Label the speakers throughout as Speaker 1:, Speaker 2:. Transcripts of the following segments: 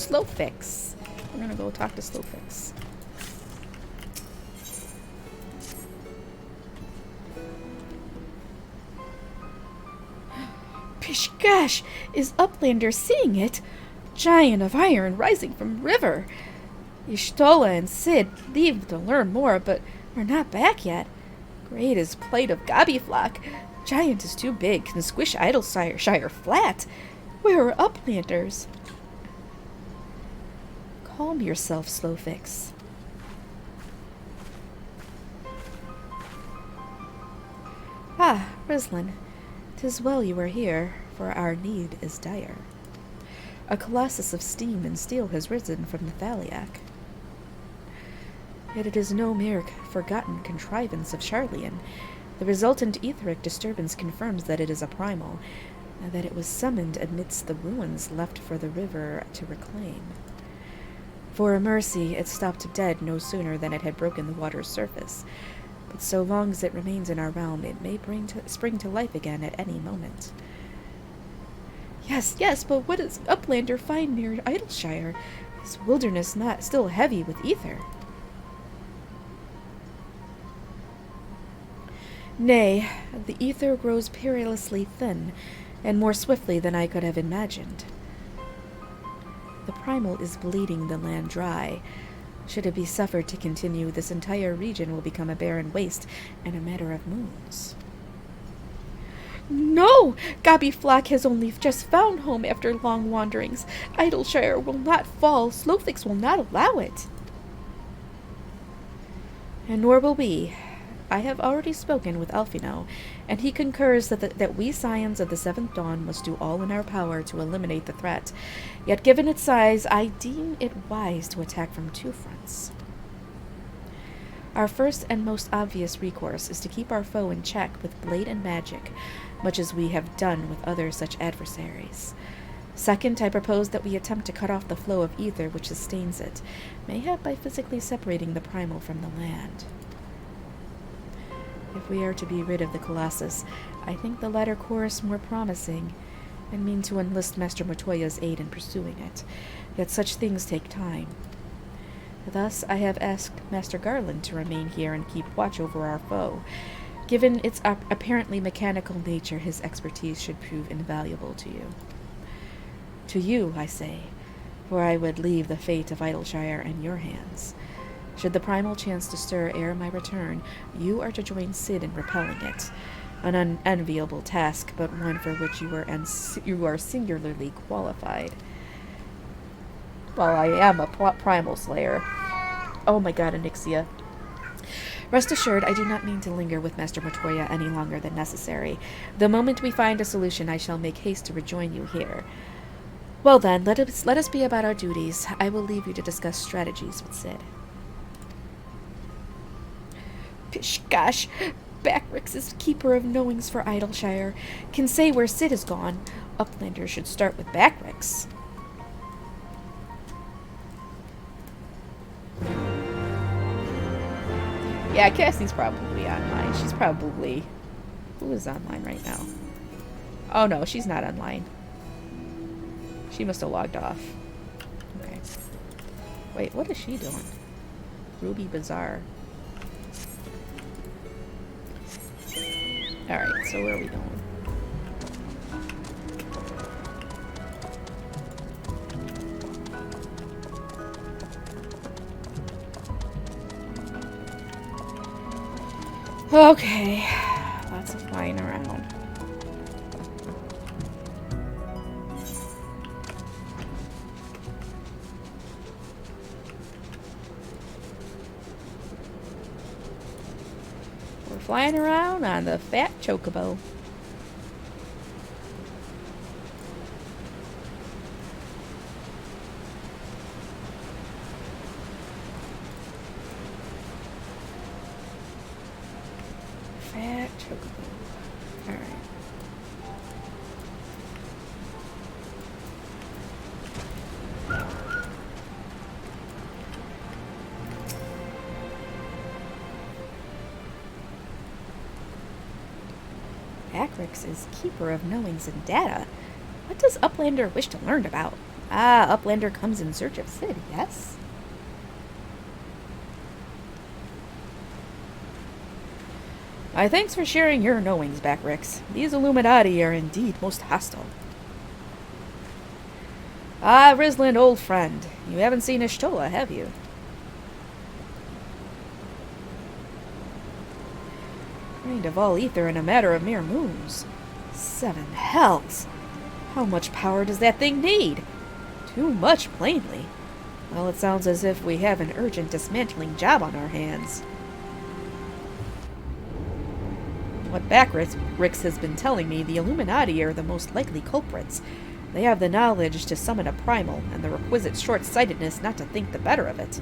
Speaker 1: Slowfix. We're gonna go talk to Slowfix. Pish gosh, is Uplander seeing it? Giant of iron rising from river. Y'shtola and Cid leave to learn more, but are not back yet. Great is plight of Gobbyflock. Giant is too big, can squish Idleshire flat. Where are Uplanders? Calm yourself, Slowfix. Ah, Rislin, 'tis well you are here, for our need is dire. A colossus of steam and steel has risen from the Thaliac. Yet it is no mere forgotten contrivance of Charlian. The resultant etheric disturbance confirms that it is a primal, and that it was summoned amidst the ruins left for the river to reclaim. For a mercy, it stopped dead no sooner than it had broken the water's surface, but so long as it remains in our realm, it may spring to life again at any moment. Yes, but what does Uplander find near Idleshire? Is wilderness not still heavy with ether? Nay, the ether grows perilously thin, and more swiftly than I could have imagined. The primal is bleeding the land dry. Should it be suffered to continue, this entire region will become a barren waste in a matter of moons. No! Gobbyflock has only just found home after long wanderings. Idleshire will not fall. Slowfix will not allow it. And nor will we. I have already spoken with Alfino, and he concurs that we Scions of the Seventh Dawn must do all in our power to eliminate the threat. Yet given its size, I deem it wise to attack from two fronts. Our first and most obvious recourse is to keep our foe in check with blade and magic, much as we have done with other such adversaries. Second, I propose that we attempt to cut off the flow of ether which sustains it, mayhap by physically separating the primal from the land. If we are to be rid of the Colossus, I think the latter course more promising, and mean to enlist Master Montoya's aid in pursuing it. Yet such things take time. Thus, I have asked Master Garland to remain here and keep watch over our foe. Given its apparently mechanical nature, his expertise should prove invaluable to you. To you, I say, for I would leave the fate of Idleshire in your hands. Should the primal chance to stir ere my return, you are to join Cid in repelling it. An unenviable task, but one for which you are singularly qualified. Well, I am a primal slayer. Oh my god, Anixia. Rest assured, I do not mean to linger with Master Montoya any longer than necessary. The moment we find a solution, I shall make haste to rejoin you here. Well then, let us be about our duties. I will leave you to discuss strategies with Cid. Pish gosh, Backrix is keeper of knowings for Idleshire. Can say where Cid is gone. Uplander should start with Backrix. Yeah, Cassie's probably online. She's probably... Who is online right now? Oh no, she's not online. She must have logged off. Okay. Wait, what is she doing? Ruby Bazaar. Alright, so where are we going? Okay, lots of flying around. We're flying around on the fat chocobo. Fat chocobo. Alright. Backrix is keeper of knowings and data. What does Uplander wish to learn about? Ah, Uplander comes in search of Sid, yes? Thanks for sharing your knowings, Backrix. These Illuminati are indeed most hostile. Ah, Risland, old friend. You haven't seen Ishtola, have you? Drained of all ether in a matter of mere moons. 7 hells! How much power does that thing need? Too much, plainly. Well, it sounds as if we have an urgent dismantling job on our hands. What Backrix has been telling me, the Illuminati are the most likely culprits. They have the knowledge to summon a primal, and the requisite short-sightedness not to think the better of it.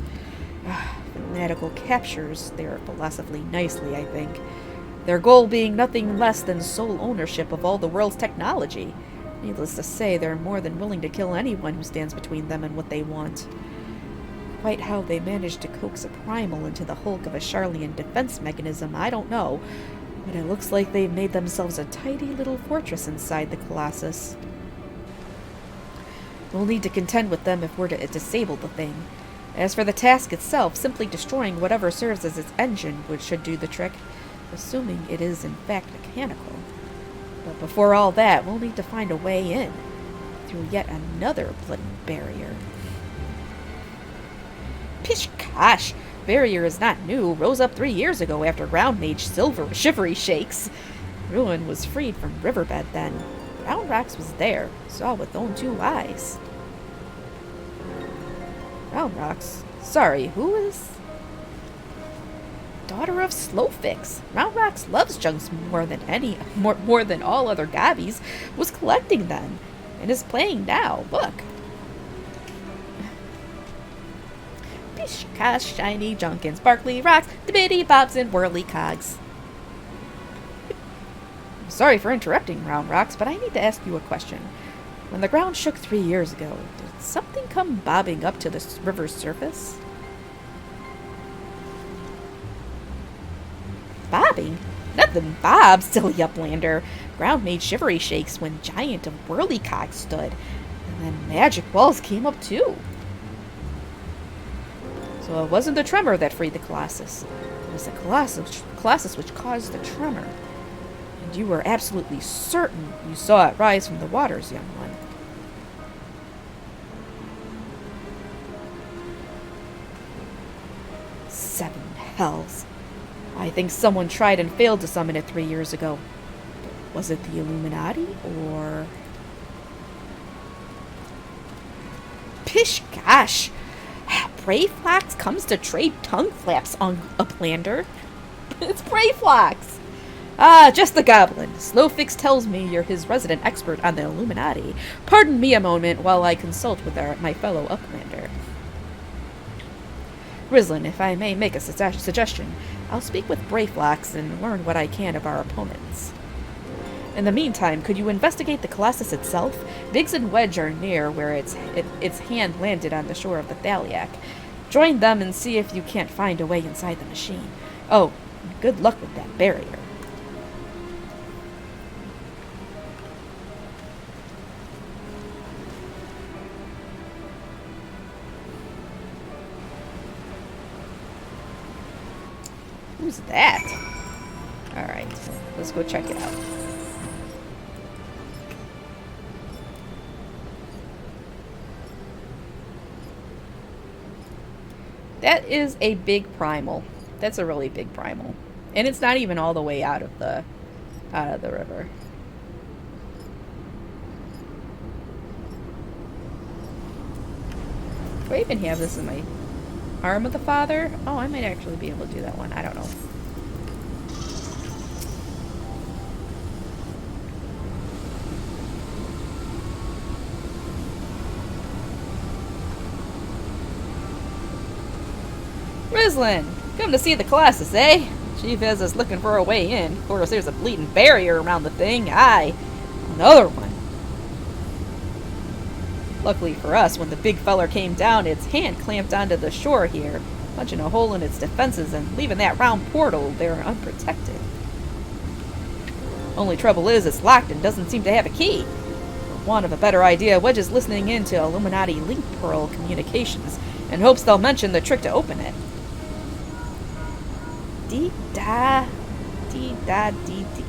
Speaker 1: Fanatical captures their philosophy nicely, I think. Their goal being nothing less than sole ownership of all the world's technology. Needless to say, they're more than willing to kill anyone who stands between them and what they want. Quite how they managed to coax a primal into the hulk of a Charlian defense mechanism, I don't know, but it looks like they've made themselves a tidy little fortress inside the Colossus. We'll need to contend with them if we're to disable the thing. As for the task itself, simply destroying whatever serves as its engine should do the trick, assuming it is in fact mechanical. But before all that, we'll need to find a way in, through yet another bloody barrier. Pish gosh! Barrier is not new, rose up 3 years ago after Ground Mage Shivery Shakes. Ruin was freed from Riverbed then. Round Rocks was there, saw with own 2 eyes. Round Rocks? Sorry, who is? Daughter of Slowfix. Round Rocks loves junks more than all other gobbies, was collecting them, and is playing now, look. Pish, gosh, shiny junk and sparkly rocks, dibbity bobs and whirly cogs. Sorry for interrupting, Round Rocks, but I need to ask you a question. When the ground shook 3 years ago, did something come bobbing up to the river's surface? Bobbing? Nothing bob, silly Uplander. Ground made shivery shakes when Giant of Whirlycock stood, and then magic walls came up too. So it wasn't the tremor that freed the Colossus. It was the Colossus which caused the tremor. And you were absolutely certain you saw it rise from the waters, young one. Seven hells. I think someone tried and failed to summon it 3 years ago. But was it the Illuminati, or... Pish gosh! Brayflax comes to trade tongue flaps on Uplander. It's Brayflax! Ah, just the goblin. Slowfix tells me you're his resident expert on the Illuminati. Pardon me a moment while I consult with my fellow Uplander. Rislin, if I may make a suggestion, I'll speak with Brayflax and learn what I can of our opponents. In the meantime, could you investigate the Colossus itself? Biggs and Wedge are near where its hand landed on the shore of the Thaliac. Join them and see if you can't find a way inside the machine. Oh, good luck with that barrier. Who's that? Alright, let's go check it out. That is a big primal. That's a really big primal. And it's not even all the way out of the river. Do I even have this in my Arm of the Father? Oh, I might actually be able to do that one. I don't know. Rislin! Come to see the Colossus, eh? Chief is us looking for a way in. Of course, there's a bleeding barrier around the thing. Aye. Another one. Luckily for us, when the big feller came down, its hand clamped onto the shore here, punching a hole in its defenses and leaving that round portal there unprotected. Only trouble is, it's locked and doesn't seem to have a key. want of a better idea, Wedge is listening in to Illuminati link pearl communications and hopes they'll mention the trick to open it. Dee-da, dee-da, dee-dee.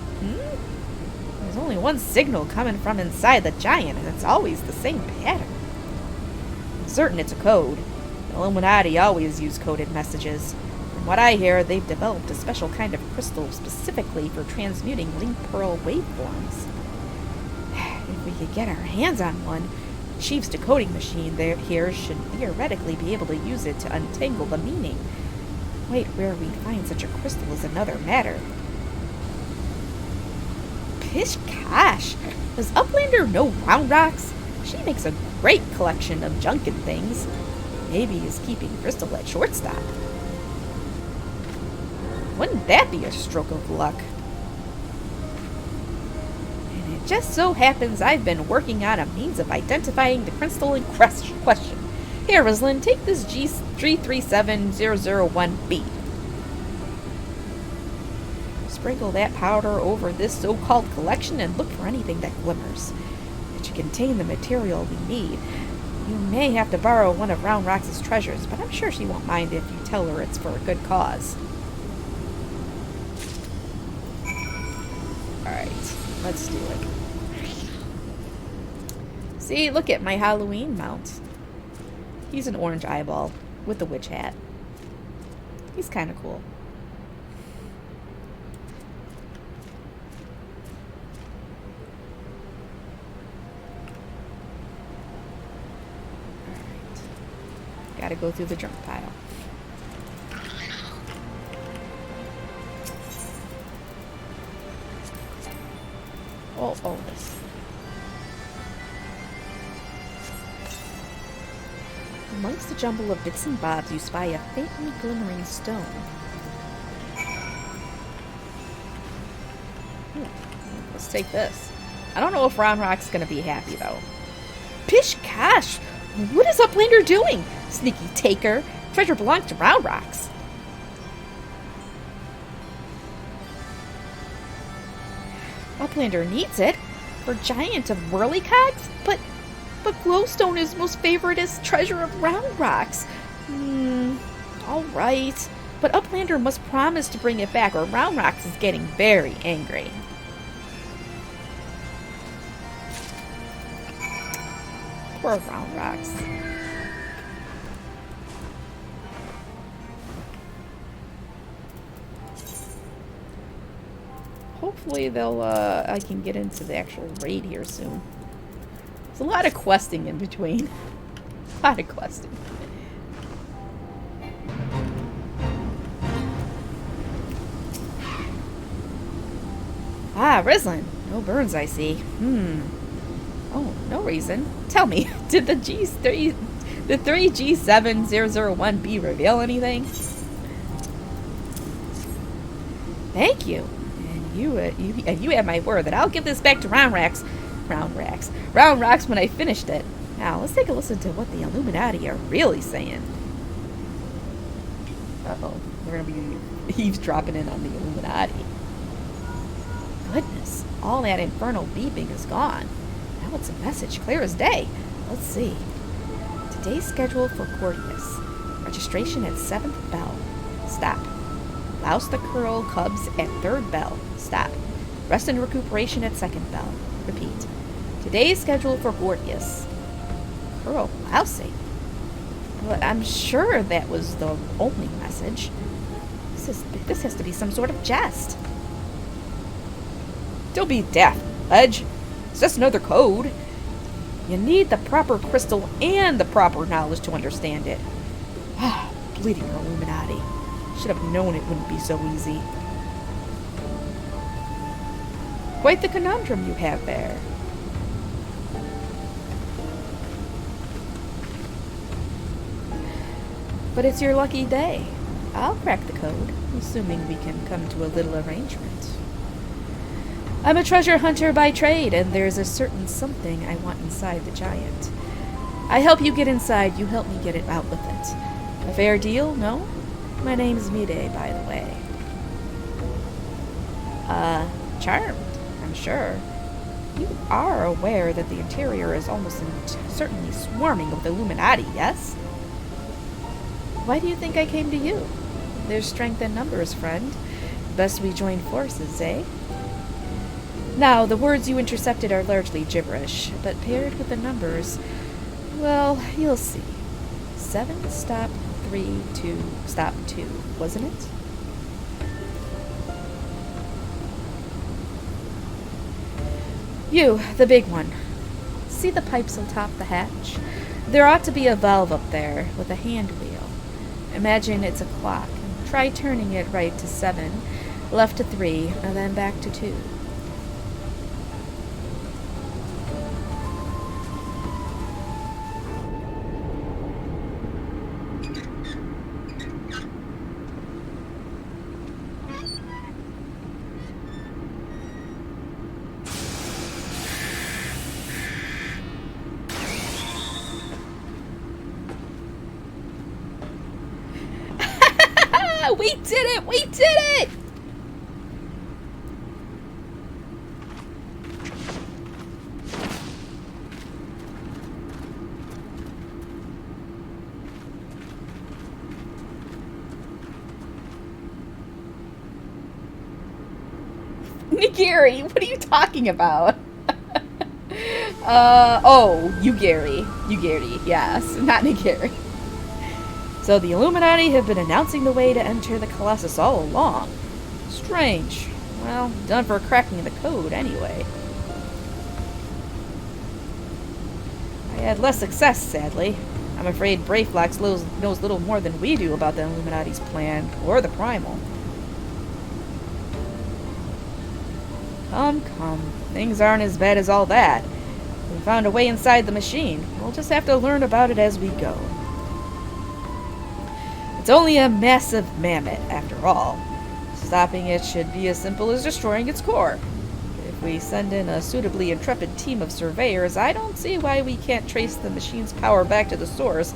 Speaker 1: There's only one signal coming from inside the giant, and it's always the same pattern. I'm certain it's a code. The Illuminati always use coded messages. From what I hear, they've developed a special kind of crystal specifically for transmuting link pearl waveforms. If we could get our hands on one, the Chief's decoding machine here should theoretically be able to use it to untangle the meaning. Wait, where we find such a crystal is another matter. Pish gosh! Does Uplander know Round Rocks? She makes a great collection of junk and things. Maybe he's keeping Crystal at shortstop. Wouldn't that be a stroke of luck? And it just so happens I've been working on a means of identifying the crystal in question. Here, Rosalind, take this G337001B. Sprinkle that powder over this so-called collection and look for anything that glimmers. It should contain the material we need. You may have to borrow one of Round Rock's treasures, but I'm sure she won't mind if you tell her it's for a good cause. Alright, let's do it. See, look at my Halloween mount. He's an orange eyeball with a witch hat. He's kind of cool. Alright. Gotta go through the junk pile. Oh, this. Amongst the jumble of bits and bobs, you spy a faintly glimmering stone. Let's take this. I don't know if Round Rock's gonna be happy, though. Pish gosh! What is Uplander doing? Sneaky taker. Treasure belongs to Round Rocks. Uplander needs it. For Giant of Whirlycogs? But glowstone is most favoritist treasure of Round Rocks. Alright. But Uplander must promise to bring it back or Round Rocks is getting very angry. Poor Round Rocks. Hopefully they'll, I can get into the actual raid here soon. There's a lot of questing in between. A lot of questing. Ah, Rislin. No burns, I see. Oh, no reason. Tell me, did the 3G7001B reveal anything? Thank you. And you have my word that I'll give this back to Round Rocks when I finished it. Now, let's take a listen to what the Illuminati are really saying. Uh-oh. We're going to be eavesdropping in on the Illuminati. Goodness. All that infernal beeping is gone. Now it's a message clear as day. Let's see. Today's schedule for Gordius. Registration at 7th bell. Stop. Louse the Curl Cubs at 3rd bell. Stop. Rest and recuperation at 2nd bell. Repeat. Today's schedule for Gordius. Curl lousing. Well, I'm sure that was the only message. This has to be some sort of jest. Don't be deaf, Ledge. It's just another code. You need the proper crystal and the proper knowledge to understand it. Bleeding Illuminati. Should have known it wouldn't be so easy. Quite the conundrum you have there. But it's your lucky day. I'll crack the code, assuming we can come to a little arrangement. I'm a treasure hunter by trade, and there's a certain something I want inside the giant. I help you get inside, you help me get it out with it. A fair deal, no? My name's Mide, by the way. Charmed, I'm sure. You are aware that the interior is almost certainly swarming with Illuminati, yes? Why do you think I came to you? There's strength in numbers, friend. Best we join forces, eh? Now, the words you intercepted are largely gibberish, but paired with the numbers, well, you'll see. 7, stop, 3, 2, stop, 2, wasn't it? You, the big one. See the pipes atop the hatch? There ought to be a valve up there with a hand wheel. Imagine it's a clock. Try turning it right to 7, left to 3, and then back to 2. We did it! We did it! Nigiri, what are you talking about? Oh, Ugiri. Ugiri, yes, not Nigiri. So the Illuminati have been announcing the way to enter the Colossus all along. Strange. Well, done for cracking the code, anyway. I had less success, sadly. I'm afraid Brayflax knows little more than we do about the Illuminati's plan, or the Primal. Come. Things aren't as bad as all that. We found a way inside the machine. We'll just have to learn about it as we go. It's only a massive mammoth, after all. Stopping it should be as simple as destroying its core. If we send in a suitably intrepid team of surveyors, I don't see why we can't trace the machine's power back to the source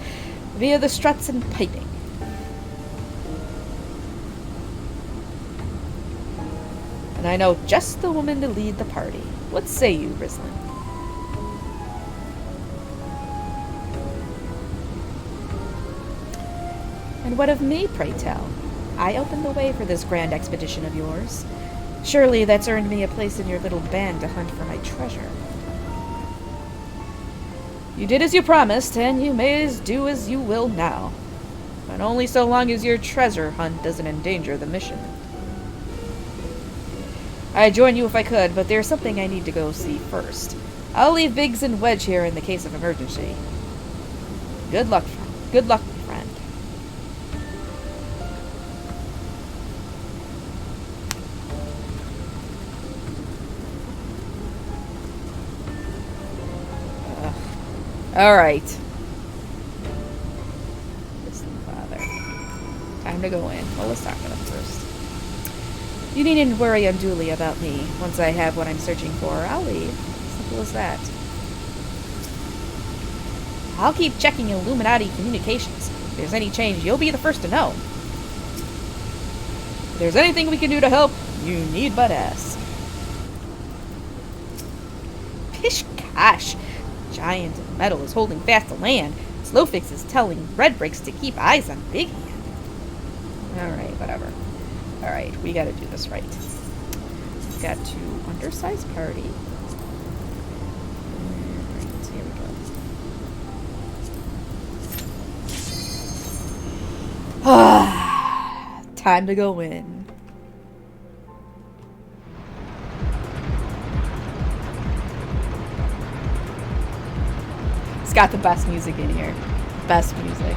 Speaker 1: via the struts and piping. And I know just the woman to lead the party. What say you, Rislin? And what of me, pray tell? I opened the way for this grand expedition of yours. Surely that's earned me a place in your little band to hunt for my treasure. You did as you promised, and you may do as you will now. But only so long as your treasure hunt doesn't endanger the mission. I'd join you if I could, but there's something I need to go see first. I'll leave Biggs and Wedge here in the case of emergency. Good luck, my friend. Alright. Listen, Father. Time to go in. Well, let's talk to them first. You needn't worry unduly about me. Once I have what I'm searching for, I'll leave. Simple as that. I'll keep checking Illuminati communications. If there's any change, you'll be the first to know. If there's anything we can do to help, you need but ask. Pish gosh! Giant of metal is holding fast to land. Slowfix is telling Redbricks to keep eyes on Big Hand. Alright, whatever. Alright, we gotta do this right. We've got to undersize party. Alright, here we go. Time to go in. It's got the best music in here. Best music.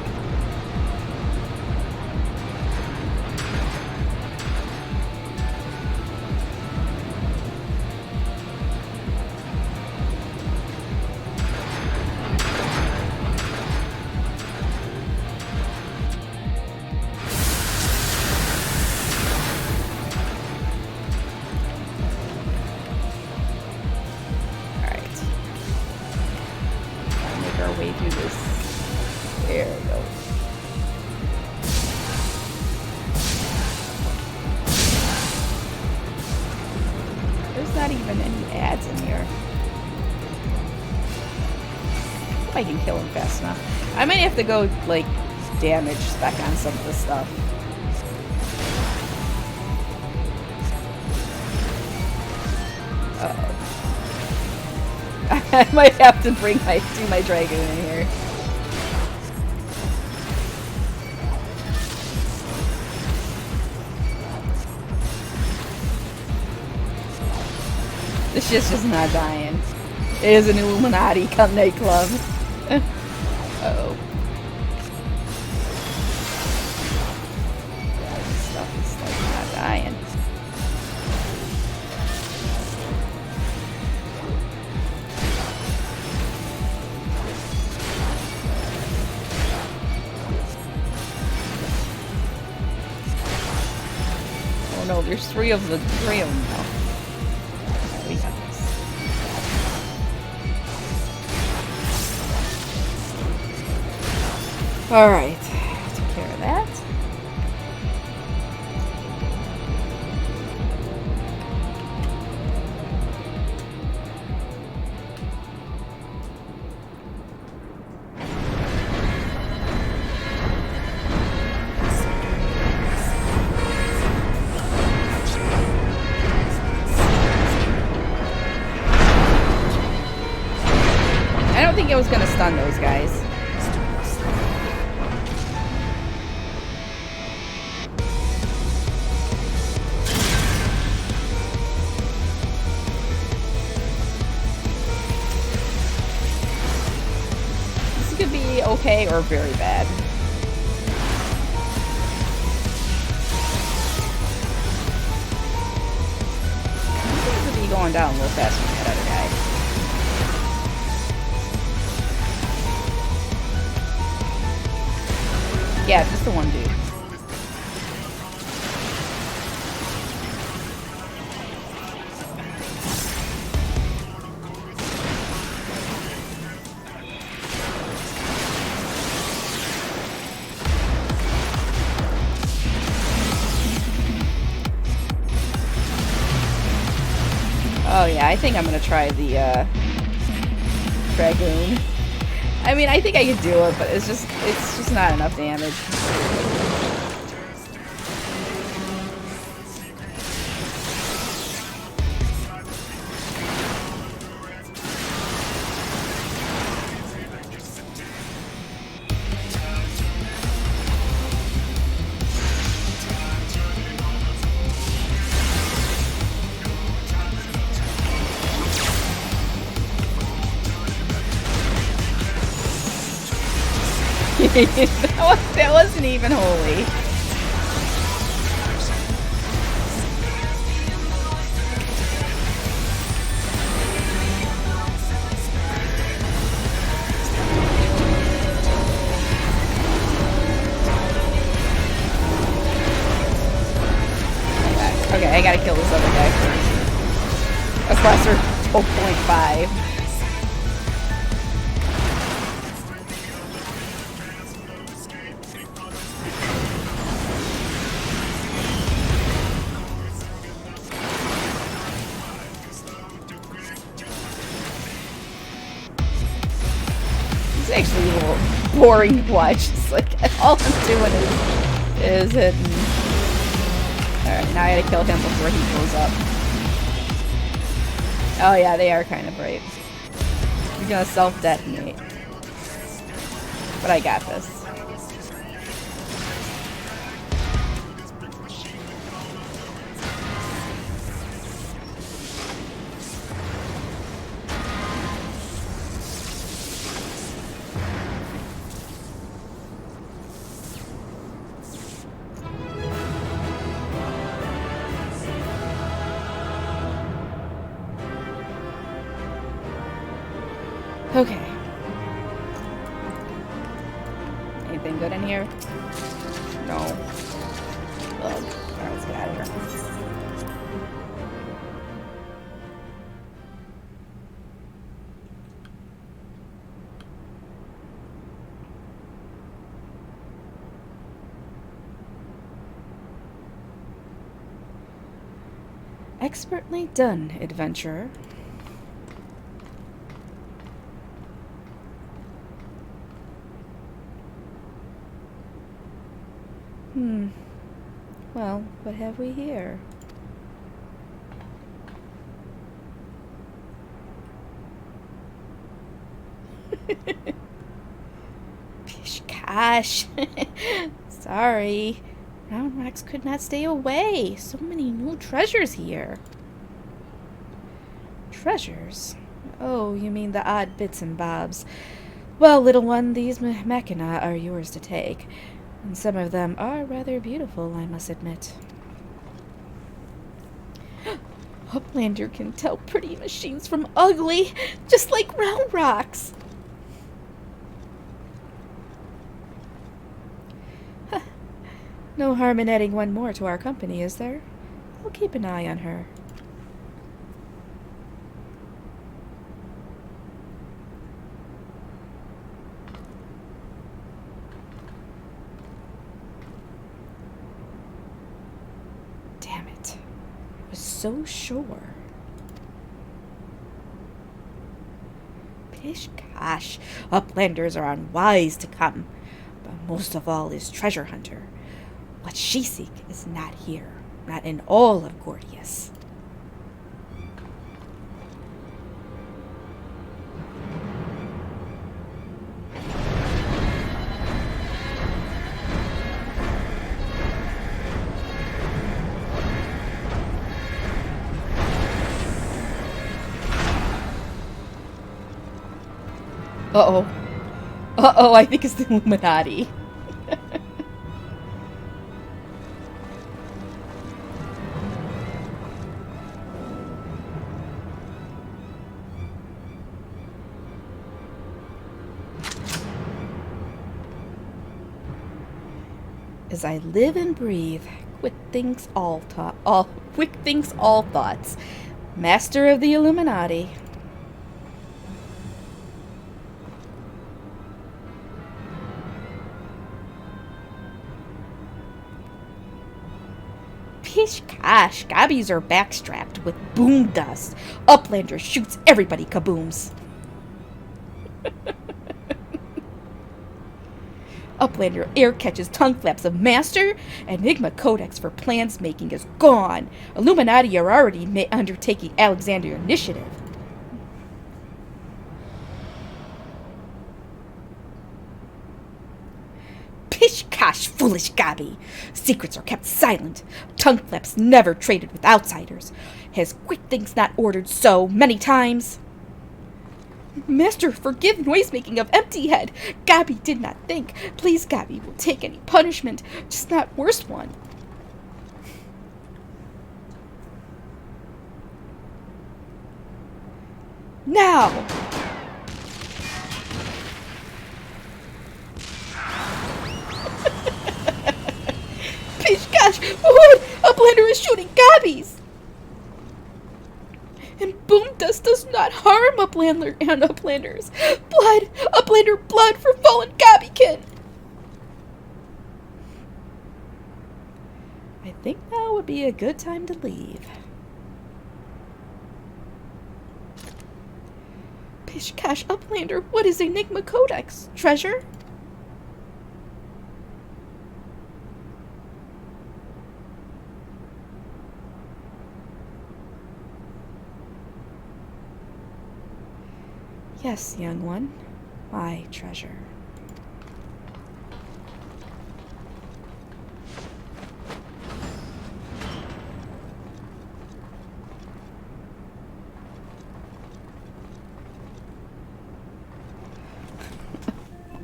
Speaker 1: Not even any ads in here.
Speaker 2: I can kill him fast enough. I might have to go, like, damage spec on some of this stuff. Uh-oh. I might have to do my dragoon in here. This shit's just not dying. It is an Illuminati nightclub. Uh-oh. This stuff is like not dying. Oh no, there's three of them now. We got this. Alright, took care of that. I don't think I was gonna stun those guys. This could be okay or very bad. This seems to be going down a little faster than that other guy. Yeah, just the one dude. Oh yeah, I think I'm gonna try the dragoon. I mean, I think I could do it, but it's just not enough damage. That wasn't even holy. Okay, I gotta kill this other guy first. A cluster 0.5. It's actually a little boring to watch. It's like all I'm doing is hitting. Alright, now I gotta kill him before he blows up. Oh yeah, they are kind of bright. You're gonna self-detonate. But I got this. Okay. Anything good in here? No. Ugh. Alright, let's get out of here. Expertly done, adventurer.
Speaker 1: Well, what have we here? Gosh. Sorry. Round Rocks could not stay away. So many new treasures here. Treasures? Oh, you mean the odd bits and bobs. Well, little one, these machina are yours to take. And some of them are rather beautiful, I must admit. Uplander can tell pretty machines from ugly, just like Round Rocks. No harm in adding one more to our company, is there? I'll keep an eye on her. Damn it. I was so sure. Pish gosh, Uplanders are unwise to come. But most of all is Treasure Hunter. What she seek is not here, not in all of Gordius. Uh-oh. Uh-oh, I think it's the Illuminati. As I live and breathe, quick thinks all thoughts. Master of the Illuminati. Pish gosh, gobbies are backstrapped with boom dust. Uplander shoots everybody kabooms. Uplander air catches tongue flaps of Master. Enigma Codex for plans making is gone. Illuminati are already undertaking Alexander initiative. Pish gosh, foolish gobby. Secrets are kept silent. Tongue flaps never traded with outsiders. Has quick things not ordered so many times? Master, forgive noise-making of Empty Head. Gobby did not think. Please, Gobby will take any punishment, just not worse one. Now! Pish gosh! Lord! Uplander is shooting gobbies! And boom dust does not harm Uplander and Uplanders. Blood! Uplander blood for fallen Gobbykin! I think now would be a good time to leave. Pish gosh, Uplander, what is Enigma Codex? Treasure? Yes, young one, my treasure.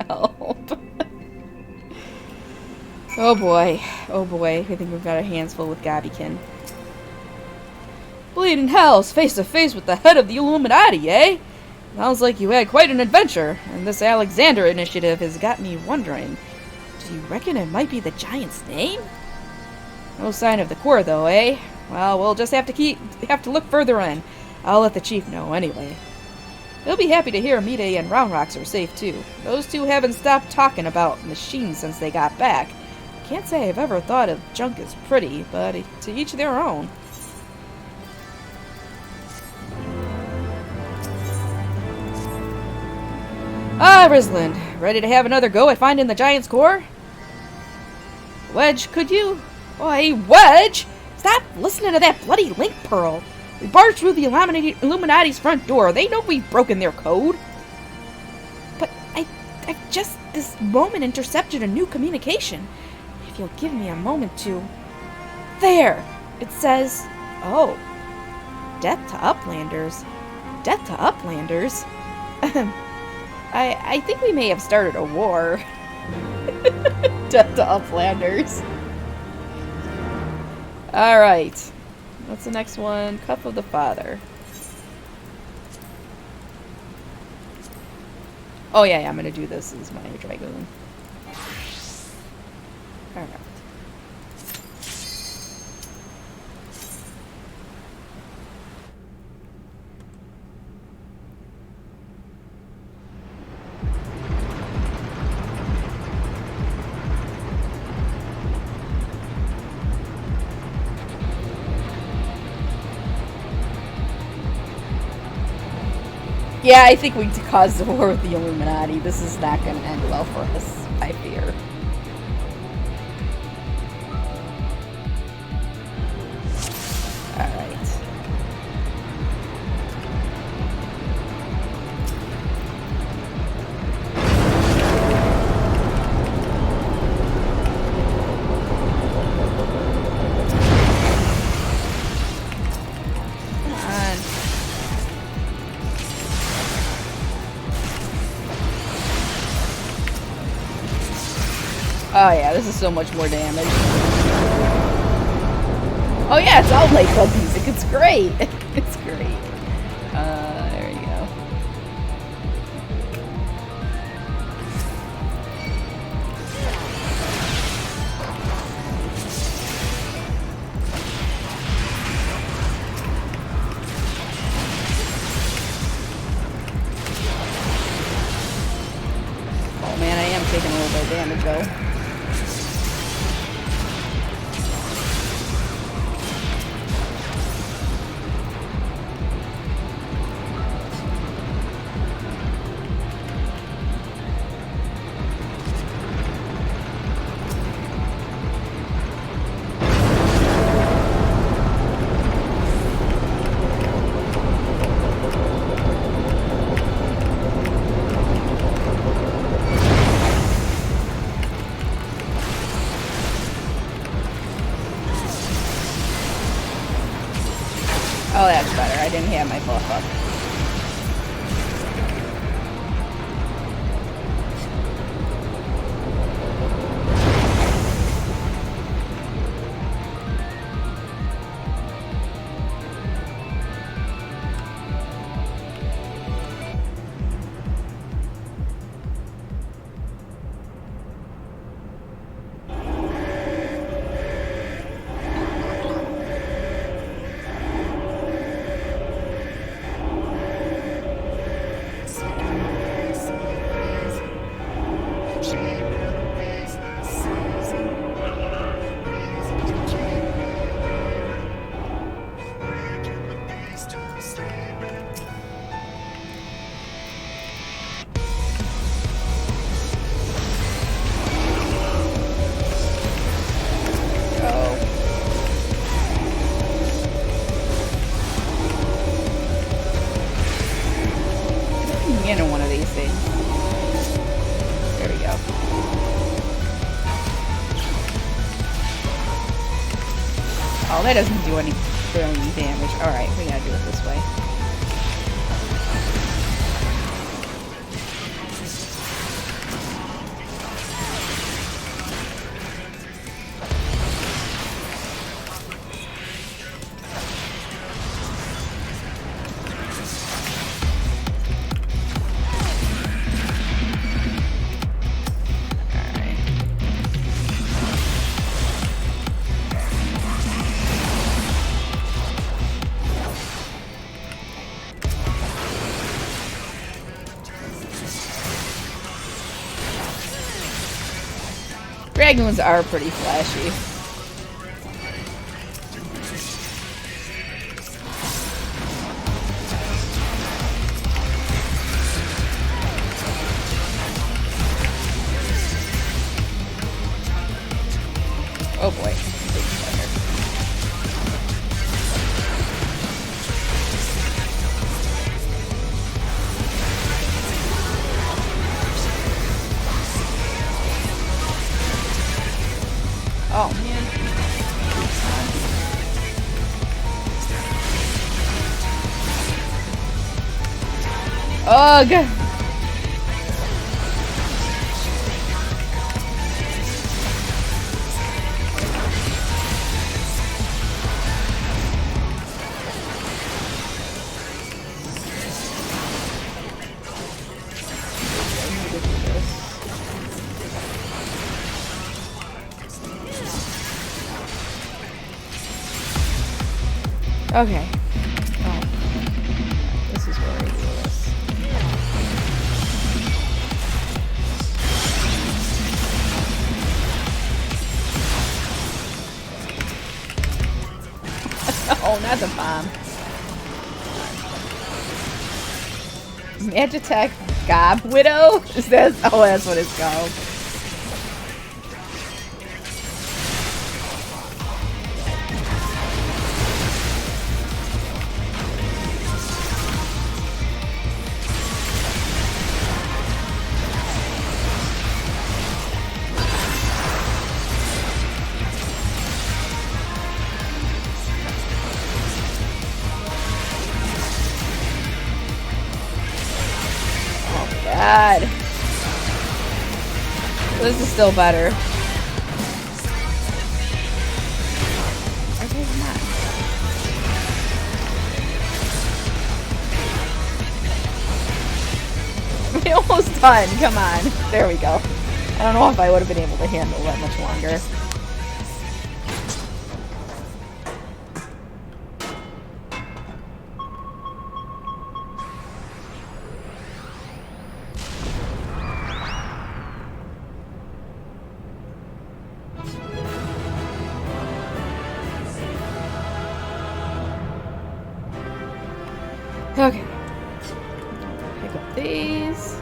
Speaker 1: Help. Oh boy, I think we've got our hands full with Gobbykin. Bleeding hells, face to face with the head of the Illuminati, eh? Sounds like you had quite an adventure, and this Alexander initiative has got me wondering. Do you reckon it might be the giant's name? No sign of the core, though, eh? Well, we'll just have to look further in. I'll let the chief know, anyway. He'll be happy to hear Mide and Round Rocks are safe, too. Those two haven't stopped talking about machines since they got back. Can't say I've ever thought of junk as pretty, but to each their own. Ah, Risland, ready to have another go at finding the giant's core?
Speaker 2: Wedge, could you? Oh, hey, Wedge! Stop listening to that bloody link pearl. We barged through the Illuminati's front door. They know we've broken their code.
Speaker 1: But I've just this moment intercepted a new communication. If you'll give me a moment to... There! It says... Oh. Death to Uplanders. Death to Uplanders?
Speaker 2: I think we may have started a war. Death to Uplanders. Alright. What's the next one? Cup of the Father. Oh yeah, I'm gonna do this as my Dragoon. Alright. Yeah, I think we caused a war with the Illuminati. This is not going to end well for us, I fear. Alright. Oh yeah, this is so much more damage. Oh yeah, it's all like music. It's great. It's great. There you go. Oh man, I am taking a little bit of damage though. Oh, that's better. I didn't have my buff up. Into one of these things. There we go. Oh, that doesn't do any damage. Alright, we gotta do it this way. Dragoons are pretty flashy. dog! Okay. Oh. This is where we do this. Oh, not the bomb. Magitech Gob Widow? Is that? Oh, that's what it's called. God. This is still better. Okay, come on. We're almost done. Come on. There we go. I don't know if I would have been able to handle that much longer. Okay. Pick up these.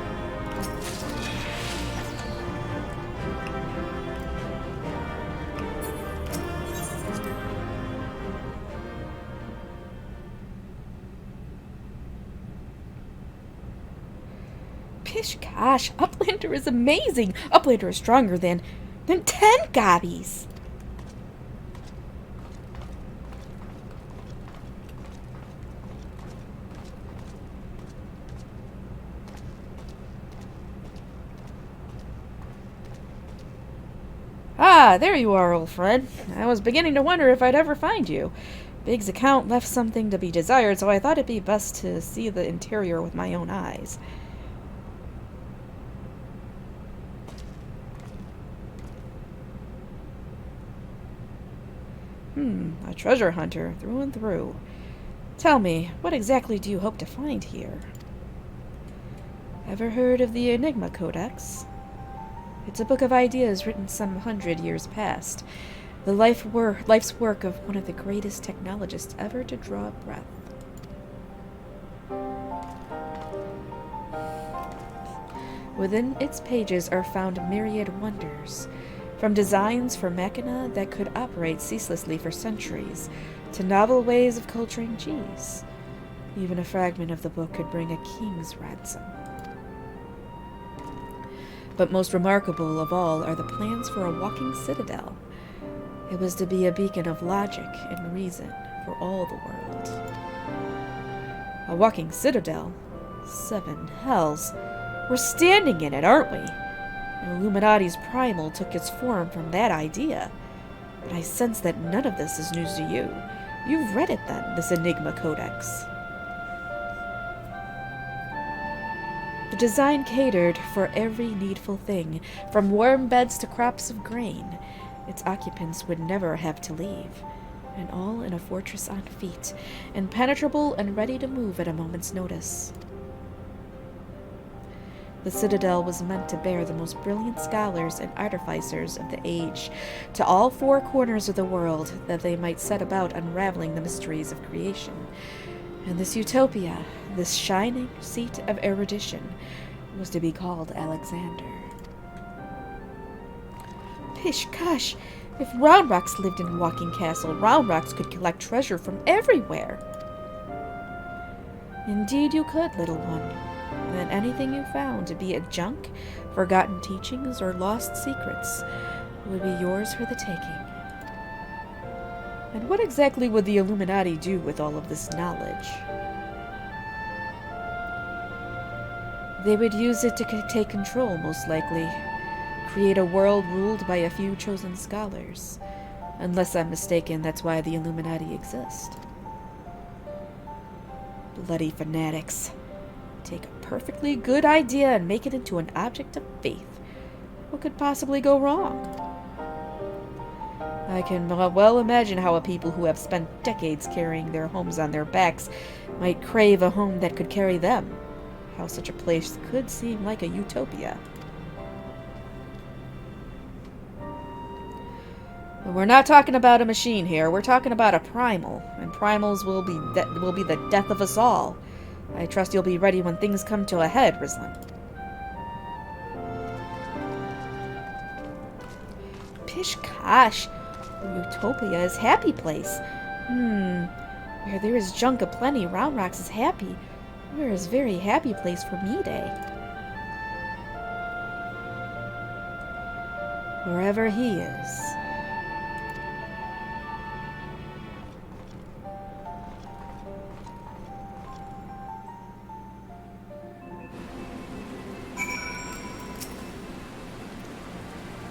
Speaker 2: Pish gosh, Uplander is amazing. Uplander is stronger than 10 gobbies. Ah, there you are, old friend. I was beginning to wonder if I'd ever find you. Big's account left something to be desired, so I thought it'd be best to see the interior with my own eyes. A treasure hunter, through and through. Tell me, what exactly do you hope to find here? Ever heard of the Enigma Codex? It's a book of ideas written some 100 years past. The life's work of one of the greatest technologists ever to draw a breath. Within its pages are found myriad wonders, from designs for machina that could operate ceaselessly for centuries, to novel ways of culturing cheese. Even a fragment of the book could bring a king's ransom. But most remarkable of all are the plans for a walking citadel. It was to be a beacon of logic and reason for all the world. A walking citadel? 7 hells. We're standing in it, aren't we? And Illuminati's primal took its form from that idea. But I sense that none of this is news to you. You've read it then, this Enigma Codex. The design catered for every needful thing, from warm beds to crops of grain. Its occupants would never have to leave, and all in a fortress on feet, impenetrable and ready to move at a moment's notice. The Citadel was meant to bear the most brilliant scholars and artificers of the age to all 4 corners of the world, that they might set about unraveling the mysteries of creation. And this utopia, this shining seat of erudition, was to be called Alexander. Pish gosh, if Round Rocks lived in Walking Castle, Round Rocks could collect treasure from everywhere. Indeed you could, little one. And anything you found to be a junk, forgotten teachings, or lost secrets would be yours for the taking. And what exactly would the Illuminati do with all of this knowledge? They would use it to take control, most likely. Create a world ruled by a few chosen scholars. Unless I'm mistaken, that's why the Illuminati exist. Bloody fanatics. Take a perfectly good idea and make it into an object of faith. What could possibly go wrong? I can well imagine how a people who have spent decades carrying their homes on their backs might crave a home that could carry them. How such a place could seem like a utopia. But we're not talking about a machine here. We're talking about a primal, and primals will be the death of us all. I trust you'll be ready when things come to a head, Rislin. Pish Kosh. Utopia is happy place. Where there is junk aplenty, Round Rocks is happy. Where is very happy place for me day? Wherever he is.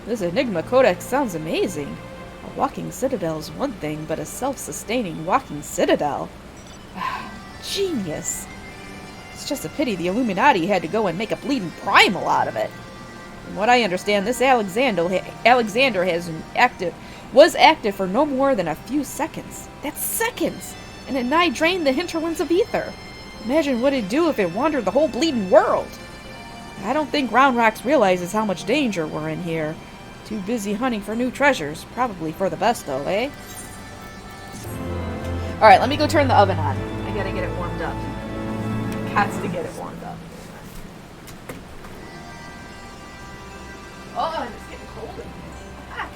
Speaker 2: This Enigma Codex sounds amazing. A walking citadel is one thing, but a self-sustaining walking citadel? Genius. It's just a pity the Illuminati had to go and make a bleeding primal out of it. From what I understand, this Alexander was active for no more than a few seconds. That's seconds! And it nigh drained the hinterlands of ether. Imagine what it'd do if it wandered the whole bleeding world. I don't think Round Rocks realizes how much danger we're in here. Too busy hunting for new treasures. Probably for the best, though, eh? Alright, let me go turn the oven on. I gotta get it warmed up. Has to get it warmed up. Oh, it's getting cold in here. Ah.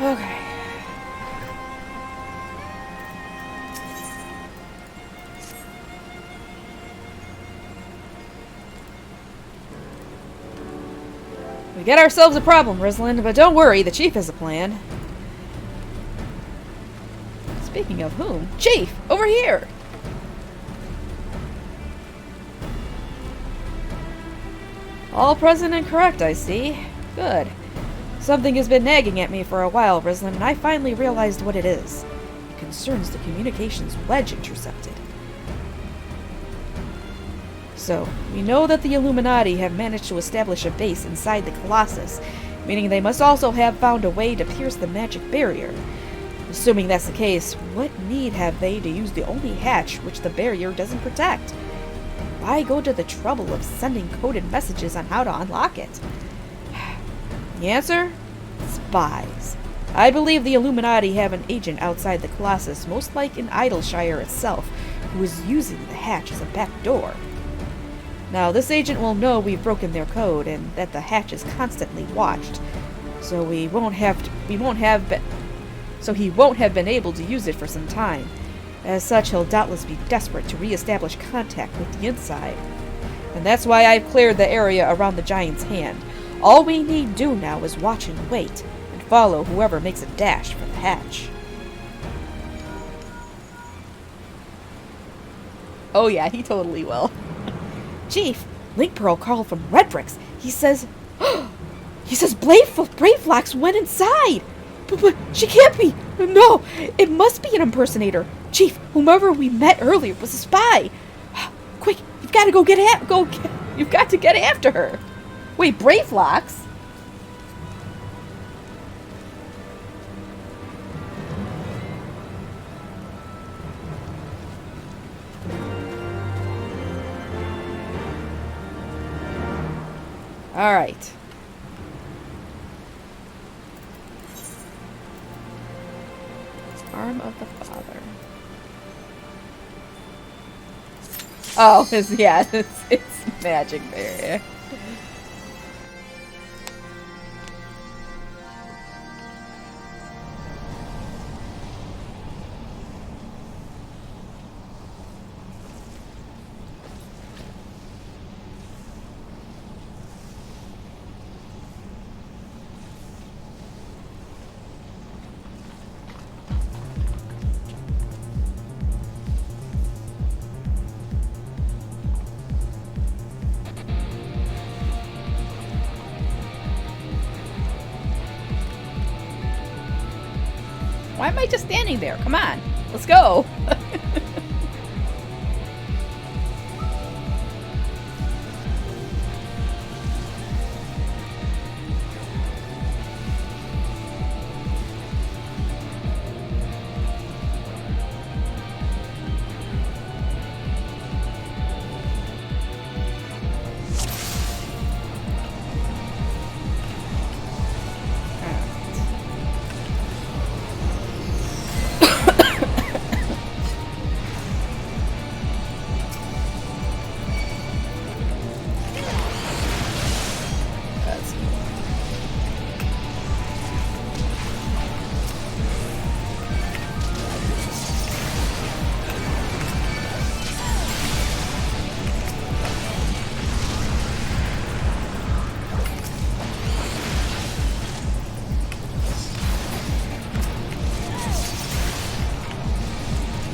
Speaker 2: Okay. We get ourselves a problem, Rislin, but don't worry, the Chief has a plan. Speaking of whom, Chief, over here! All present and correct, I see. Good. Something has been nagging at me for a while, Rislin, and I finally realized what it is. It concerns the communications wedge intercepted. So, we know that the Illuminati have managed to establish a base inside the Colossus, meaning they must also have found a way to pierce the magic barrier. Assuming that's the case, what need have they to use the only hatch which the barrier doesn't protect? Why go to the trouble of sending coded messages on how to unlock it? The answer? Spies. I believe the Illuminati have an agent outside the Colossus, most like in Idleshire itself, who is using the hatch as a back door. Now, this agent will know we've broken their code and that the hatch is constantly watched, so he won't have been able to use it for some time. As such, he'll doubtless be desperate to re-establish contact with the inside. And that's why I've cleared the area around the Giant's Hand. All we need do now is watch and wait, and follow whoever makes a dash for the hatch. Oh yeah, he totally will. Chief, Link Pearl called from Red Bricks. He says Braveflox went inside. But she can't be. No, it must be an impersonator. Chief, whomever we met earlier was a spy. Quick, you've got to you've got to get after her. Wait, Braveflox? All right. Arm of the Father. Oh, it's magic barrier.
Speaker 3: Why am I just standing there? Come on. Let's go.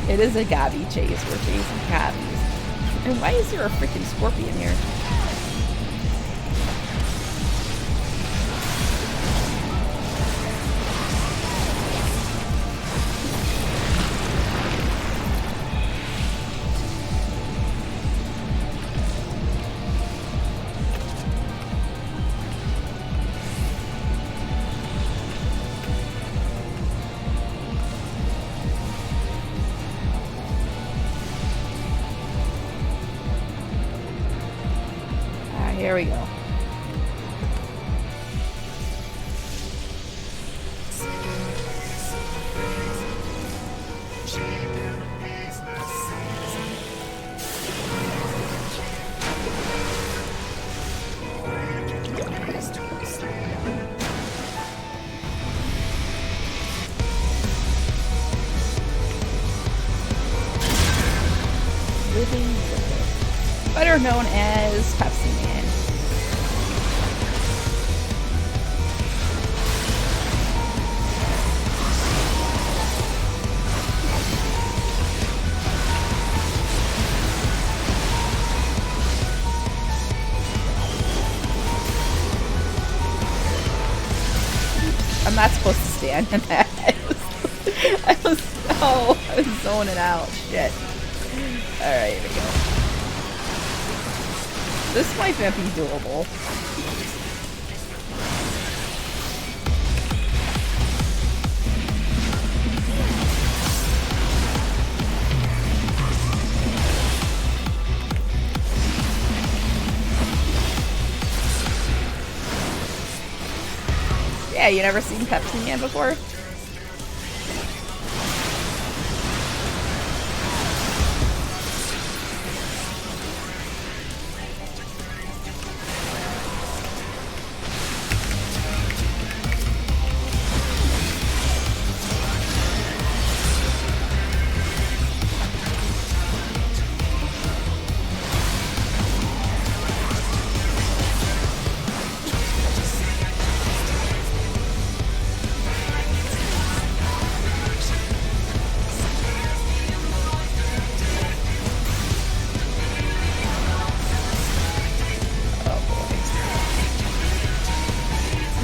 Speaker 3: It is a gobby chase. We're chasing gobbies. And why is there a freaking scorpion here? Here we go. Better known as Pepsi Man. I'm not supposed to stand in that. I was zoning out. Shit. Alright, here we go. This might not be doable. Yeah, you never seen Pepsi Man before?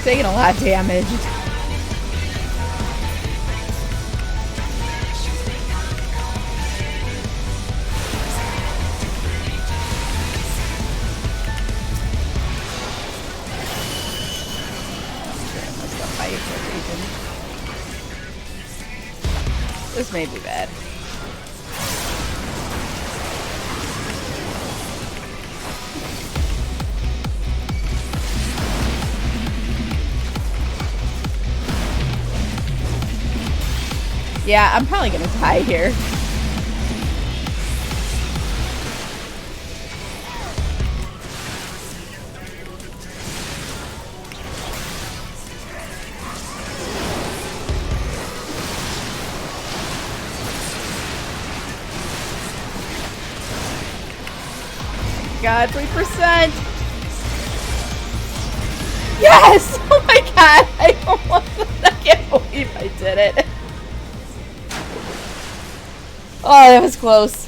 Speaker 3: Taking a lot of damage. This may be bad. Yeah, I'm probably gonna die here. God, 3%! Yes! Oh my god! I can't believe I did it. Oh, that was close.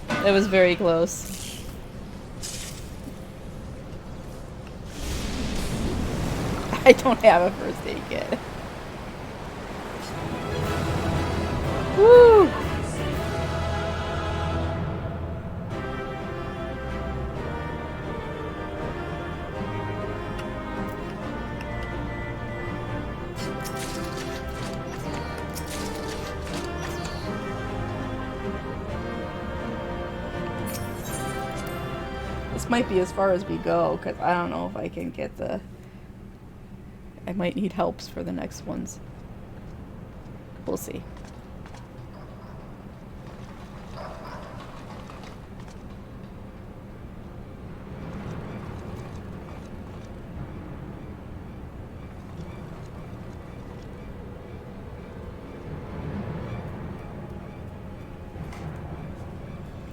Speaker 3: That was very close. I don't have a first aid kit. Woo! This might be as far as we go, because I don't know if I can get the... I might need helps for the next ones. We'll see.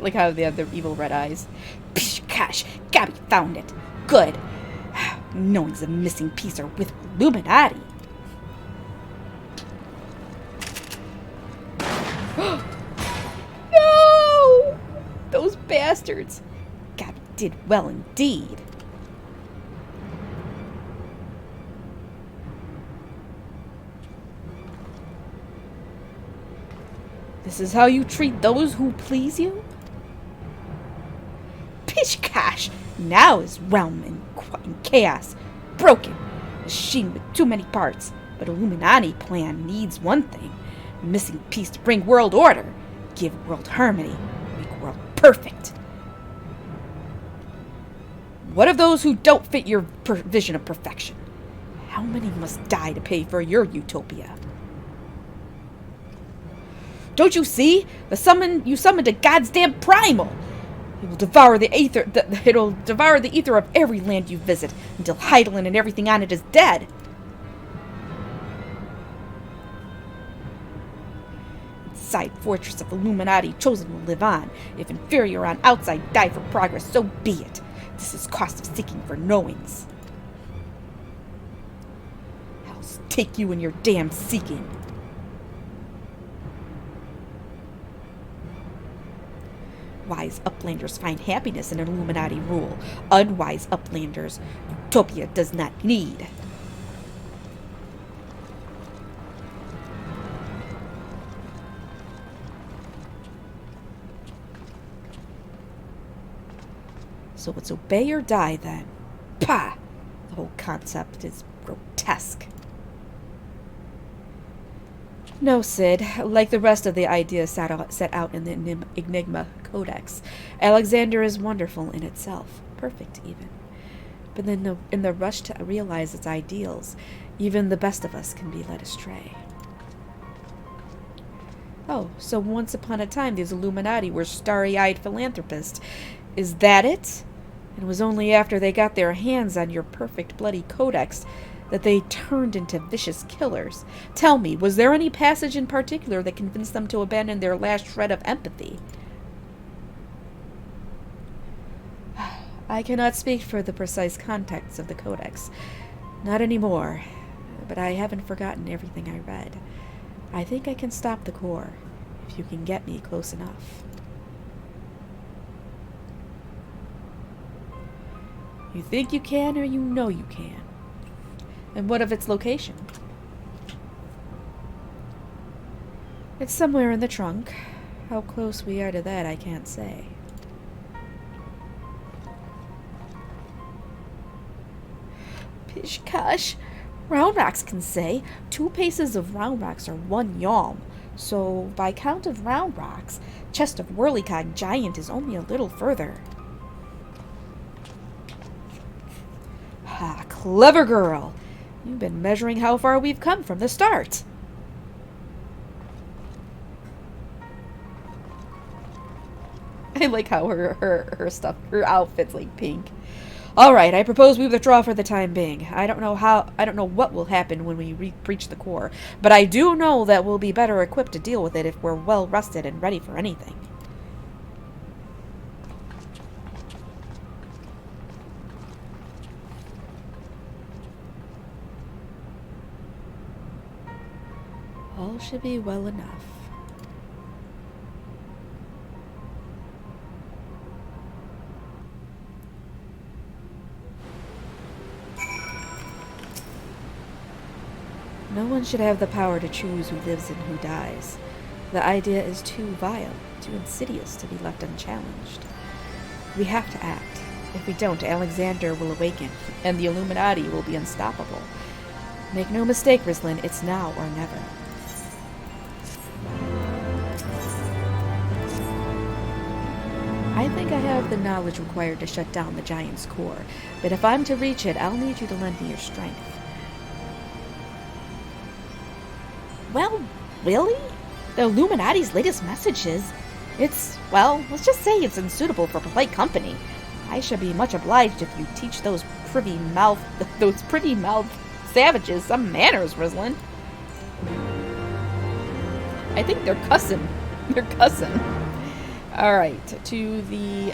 Speaker 3: Like how they have their evil red eyes. Psh, gosh, Gabby found it. Good. Knowing's a missing piece are with Illuminati. No! Those bastards. Gabby did well indeed. This is how you treat those who please you? Pishkash! Now is realm in chaos. Broken. Machine with too many parts. But Illuminati plan needs one thing. A missing piece to bring world order. Give world harmony. Make world perfect. What of those who don't fit your vision of perfection? How many must die to pay for your utopia? Don't you see? You summoned a goddamn primal! It will devour the ether. It'll devour the ether of every land you visit until Heidelin and everything on it is dead. Inside fortress of Illuminati, chosen will live on. If inferior on outside die for progress, so be it. This is cost of seeking for knowings. I'll take you in your damn seeking. Wise uplanders find happiness in an Illuminati rule. Unwise uplanders, utopia does not need. So it's obey or die then. Pah! The whole concept is grotesque. No, Sid. Like the rest of the ideas set out in the Enigma Codex, Alexander is wonderful in itself. Perfect, even. But then in the rush to realize its ideals, even the best of us can be led astray. Oh, so once upon a time these Illuminati were starry-eyed philanthropists. Is that it? It was only after they got their hands on your perfect bloody codex that they turned into vicious killers. Tell me, was there any passage in particular that convinced them to abandon their last shred of empathy? I cannot speak for the precise context of the codex. Not anymore. But I haven't forgotten everything I read. I think I can stop the core, if you can get me close enough. You think you can, or you know you can? And what of its location? It's somewhere in the trunk. How close we are to that, I can't say. Pishkash, round rocks can say 2 paces of round rocks are 1 yalm. So, by count of round rocks, chest of whirlycog giant is only a little further. Ha, clever girl! You've been measuring how far we've come from the start. I like how her stuff, her outfit's like pink. All right, I propose we withdraw for the time being. I don't know what will happen when we breach the core, but I do know that we'll be better equipped to deal with it if we're well rested and ready for anything. All should be well enough. No one should have the power to choose who lives and who dies.
Speaker 1: The idea is too vile, too insidious to be left unchallenged. We have to act. If we don't, Alexander will awaken, and the Illuminati will be unstoppable. Make no mistake, Rislin, it's now or never. I think I have the knowledge required to shut down the Giant's core, but if I'm to reach it, I'll need you to lend me your strength.
Speaker 3: Well, really? The Illuminati's latest message is, let's just say it's unsuitable for polite company. I shall be much obliged if you teach those pretty-mouthed savages some manners, Rislin. I think they're cussing. They're cussing. Alright, to the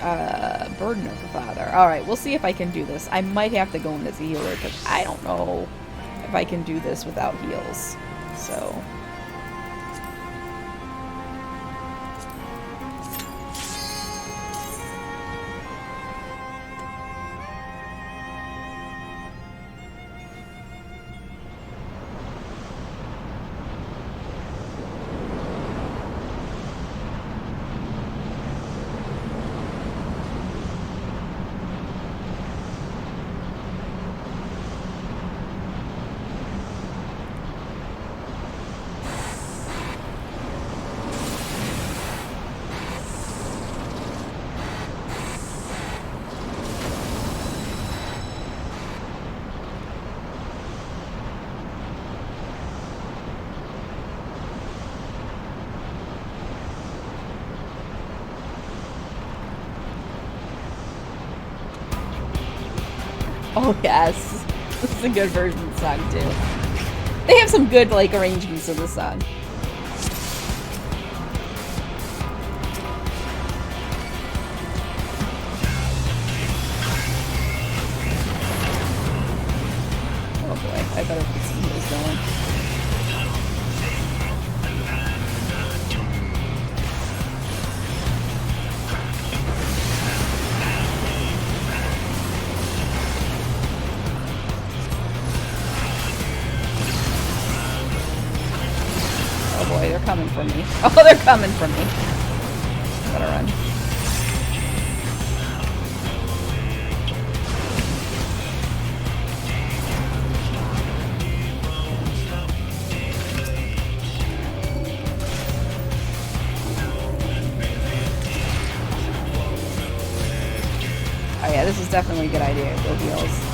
Speaker 3: burden of the father. Alright, we'll see if I can do this. I might have to go in as a healer, because I don't know if I can do this without heals. So... Oh yes, this is a good version of the song too. They have some good arrangements of the song. Oh boy, I better put some heals going. They're coming for me. Oh, they're coming for me. Gotta run. Oh yeah, this is definitely a good idea. Go heals.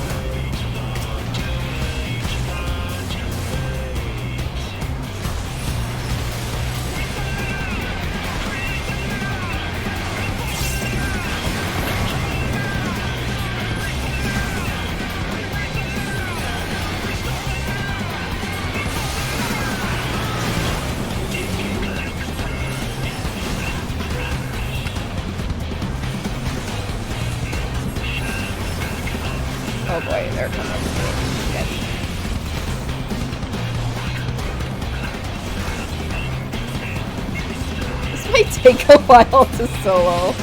Speaker 3: Oh boy, they're coming up with it. This might take a while to solo.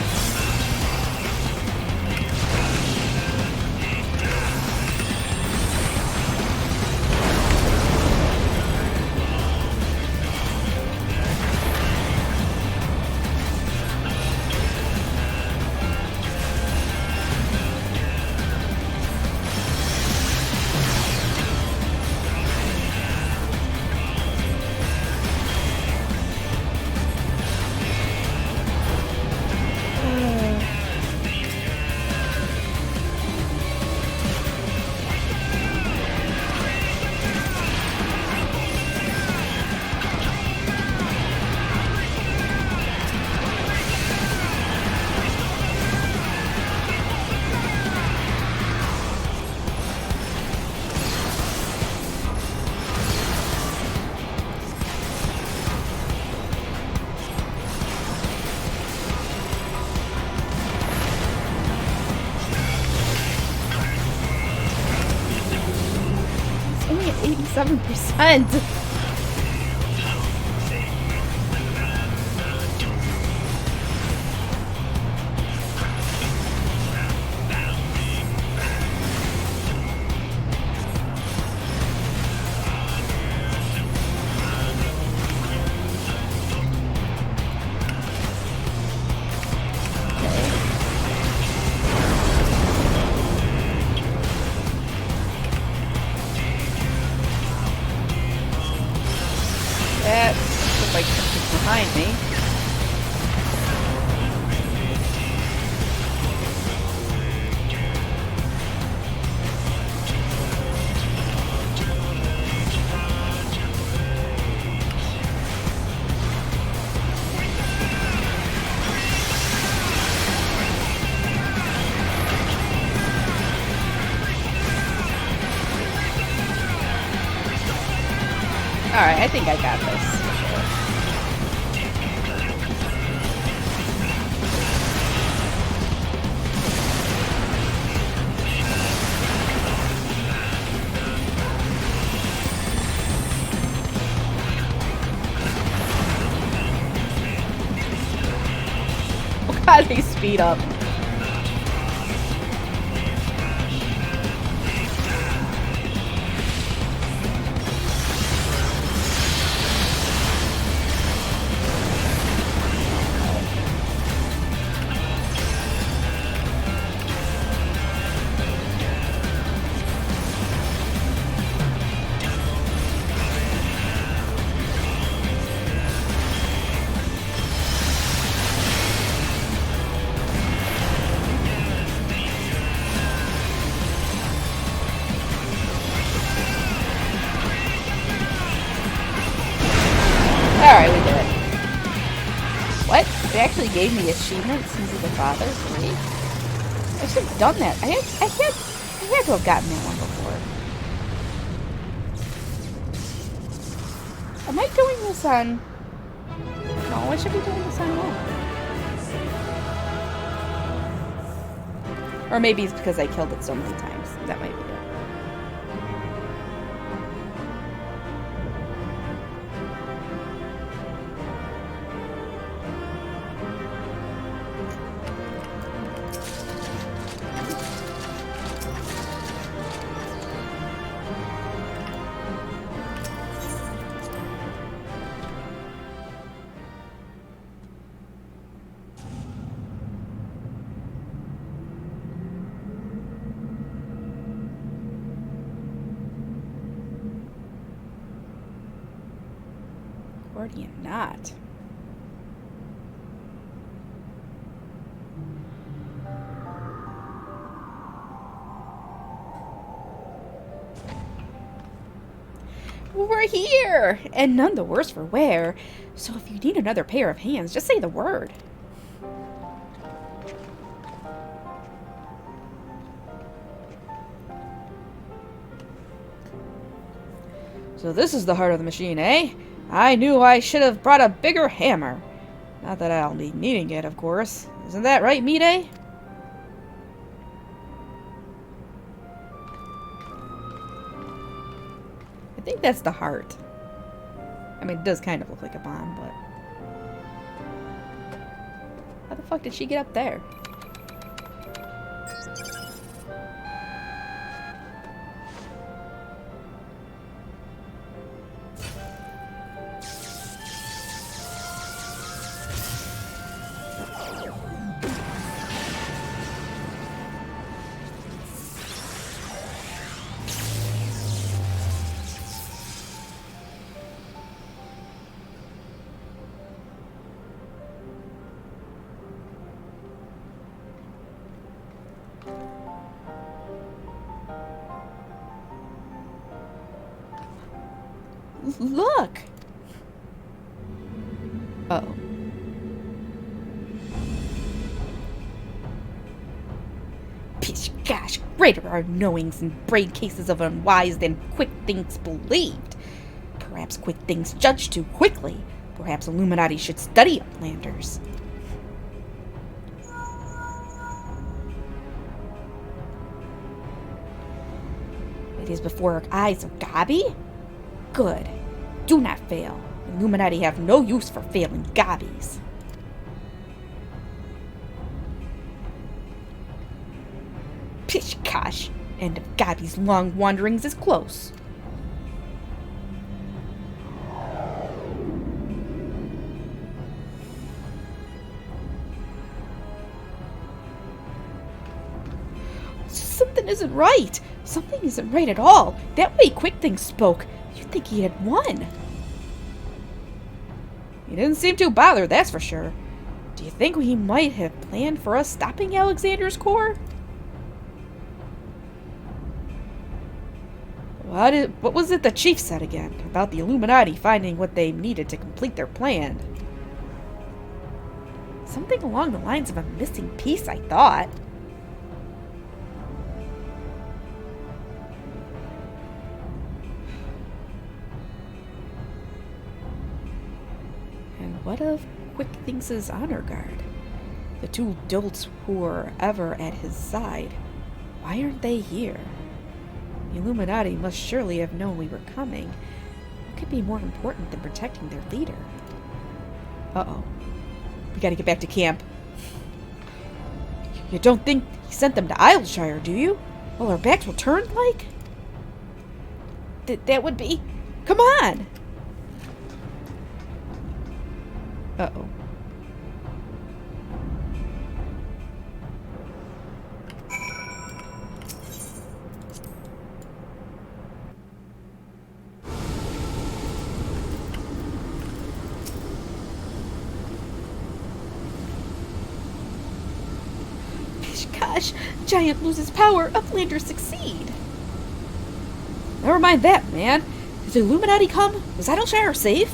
Speaker 3: Only at 87%. Alright, I think I got this. Oh god, they speed up. Alright, we did it. What? It actually gave me achievements since the father? Great. I should have done that. I had to have gotten that one before. Am I doing this on... No, I should be doing this on one. Or maybe it's because I killed it so many times. That might be it. Or do you not? We're here! And none the worse for wear. So if you need another pair of hands, just say the word. So this is the heart of the machine, eh? I knew I should have brought a bigger hammer. Not that I'll be needing it, of course. Isn't that right, Mide? I think that's the heart. I mean, it does kind of look like a bomb, but... How the fuck did she get up there? Look! Uh-oh. Pish, gosh, greater are knowings and brain cases of unwise than quick things believed. Perhaps quick things judged too quickly. Perhaps Illuminati should study uplanders. It is before our eyes, of Gobby? Good. Do not fail. Illuminati have no use for failing gobbies. Pish gosh, end of Gobby's long wanderings is close. Something isn't right. Something isn't right at all. That way Quick Thing spoke. You'd think he had won. He didn't seem too bothered, that's for sure. Do you think he might have planned for us stopping Alexander's core? What was it the chief said again? About the Illuminati finding what they needed to complete their plan. Something along the lines of a missing piece, I thought. What of Quick Thinks' honor guard? The two dolts who were ever at his side. Why aren't they here? The Illuminati must surely have known we were coming. What could be more important than protecting their leader? Uh-oh. We gotta get back to camp. You don't think he sent them to Isleshire, do you? Well, our backs were turned, like? That would be... Come on! Uh-oh. Gosh, Giant loses power, Uplanders succeed. Never mind that, man. Did the Illuminati come? Is Isleshire safe?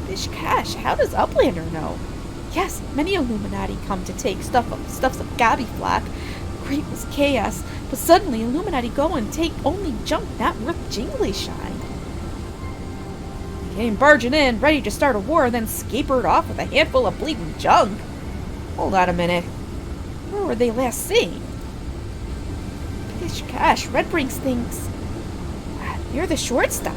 Speaker 3: Bish Cash, how does Uplander know? Yes, many Illuminati come to take stuffs of gobby flock. Great was chaos, but suddenly Illuminati go and take only junk not worth jingly shine. They came barging in, ready to start a war, then scapered off with a handful of bleeding junk. Hold on a minute. Where were they last seen? Bish Cash, Redbrinks thinks you're the shortstop.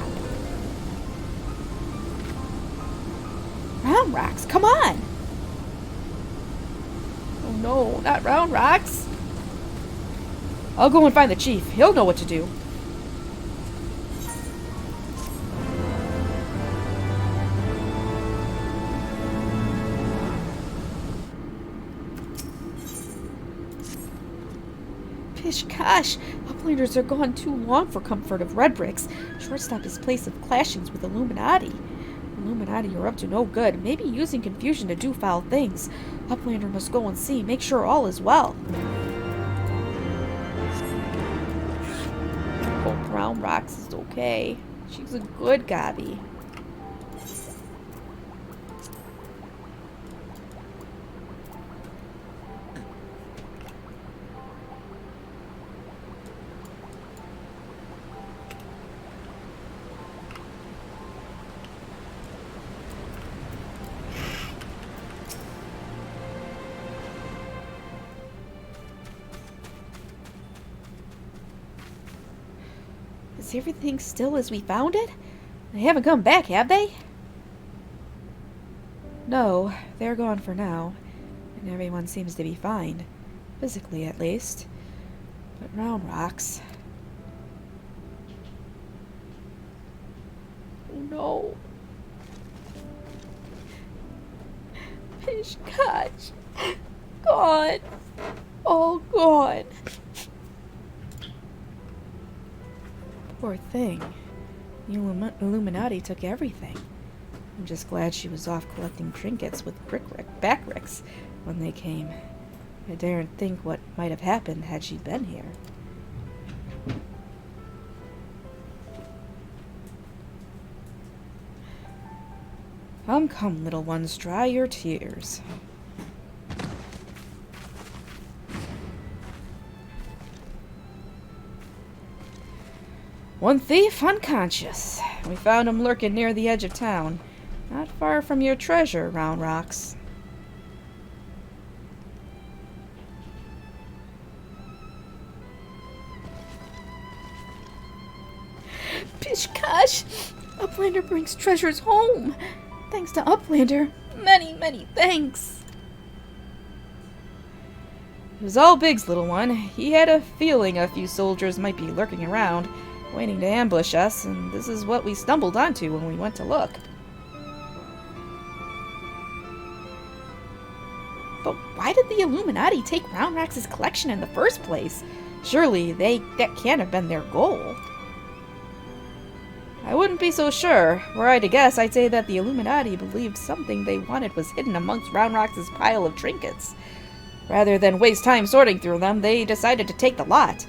Speaker 3: Round Rocks, come on! Oh no, not Round Rocks. I'll go and find the chief. He'll know what to do. Gosh, Uplanders are gone too long for comfort of Redbricks. Shortstop is place of clashings with Illuminati. Illuminati are up to no good, maybe using confusion to do foul things. Uplander must go and see, make sure all is well. Hope Brown Rocks is okay. She's a good gobby. Is everything still as we found it? They haven't come back, have they? No, they're gone for now, and everyone seems to be fine. Physically, at least. But Round Rocks... Oh no. Fish catch. Gone. All gone. Poor thing. The Illuminati took everything. I'm just glad she was off collecting trinkets with Backricks when they came. I daren't think what might have happened had she been here. Come, little ones, dry your tears. One thief unconscious. We found him lurking near the edge of town. Not far from your treasure, Round Rocks. Pishkosh! Uplander brings treasures home. Thanks to Uplander. Many, many thanks. It was all Big's, little one. He had a feeling a few soldiers might be lurking around, waiting to ambush us, and this is what we stumbled onto when we went to look. But why did the Illuminati take Round Rocks' collection in the first place? Surely that can't have been their goal. I wouldn't be so sure. Were I to guess, I'd say that the Illuminati believed something they wanted was hidden amongst Round Rocks' pile of trinkets. Rather than waste time sorting through them, they decided to take the lot.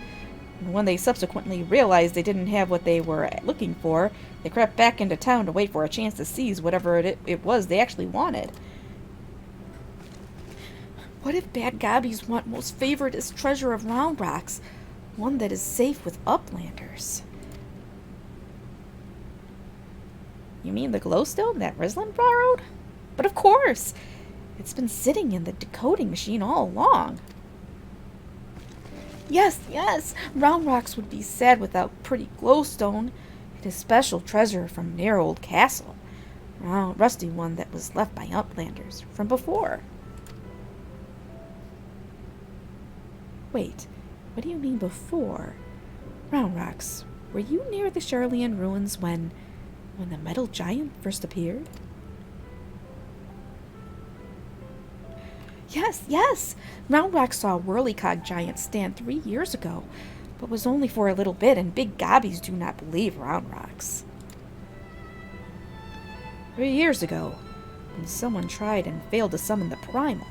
Speaker 3: And when they subsequently realized they didn't have what they were looking for, they crept back into town to wait for a chance to seize whatever it was they actually wanted. What if bad gobbies want most favoritist treasure of Round Rocks? One that is safe with Uplanders. You mean the glowstone that Rislin borrowed? But of course! It's been sitting in the decoding machine all along. Yes, yes! Round Rocks would be sad without pretty glowstone. It is special treasure from near old castle. Rusty one that was left by uplanders from before. Wait, what do you mean before? Round Rocks, were you near the Charlian ruins when the metal giant first appeared? Yes, yes! Round Rocks saw a whirlycog giant stand 3 years ago, but was only for a little bit, and big gobbies do not believe Round Rocks. 3 years ago, when someone tried and failed to summon the primal.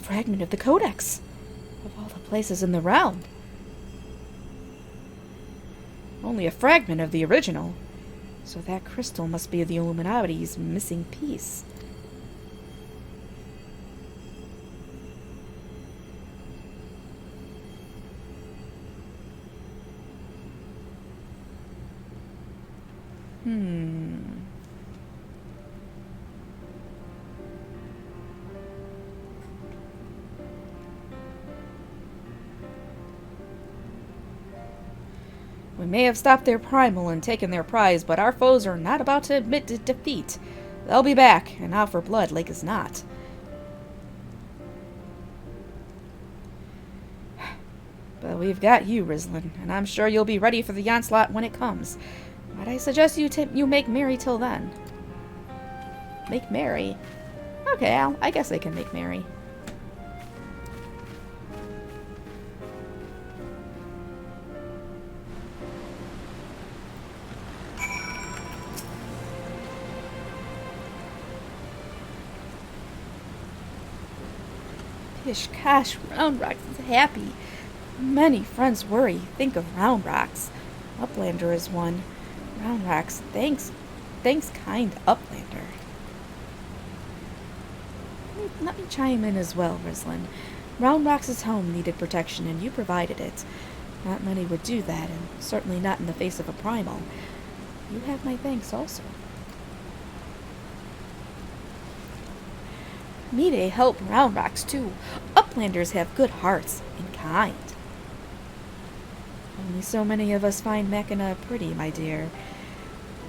Speaker 3: Fragment of the Codex, of all the places in the realm. Only a fragment of the original, so that crystal must be the Illuminati's missing piece. We may have stopped their primal and taken their prize, but our foes are not about to admit defeat. They'll be back, and out for blood like as not. But we've got you, Rislin, and I'm sure you'll be ready for the onslaught when it comes. But I suggest you make merry till then. Make merry? Okay, Al, I guess I can make merry. Gosh, Round Rocks is happy. Many friends worry. Think of Round Rocks. Uplander is one. Round Rocks, thanks, kind Uplander. Let me chime in as well, Rislin. Round Rocks' home needed protection, and you provided it. Not many would do that, and certainly not in the face of a primal. You have my thanks also. Mide help Round Rocks too. Uplanders have good hearts and kind. Only so many of us find Machina pretty, my dear.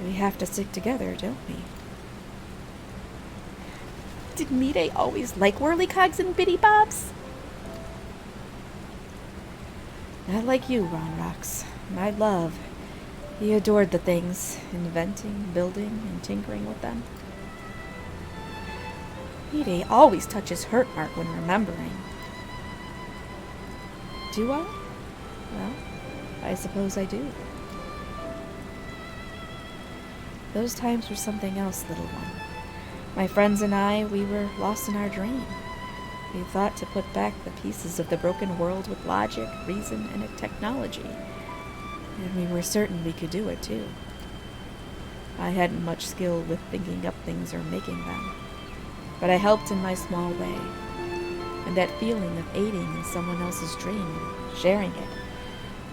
Speaker 3: We have to stick together, don't we? Did Mide always like whirlycogs and bitty bobs? Not like you, Round Rocks. My love. He adored the things, inventing, building, and tinkering with them. Mide always touches hurt mark when remembering. Do I? Well, I suppose I do. Those times were something else, little one. My friends and I, we were lost in our dream. We thought to put back the pieces of the broken world with logic, reason, and technology. And we were certain we could do it, too. I hadn't much skill with thinking up things or making them. But I helped in my small way. And that feeling of aiding in someone else's dream, sharing it,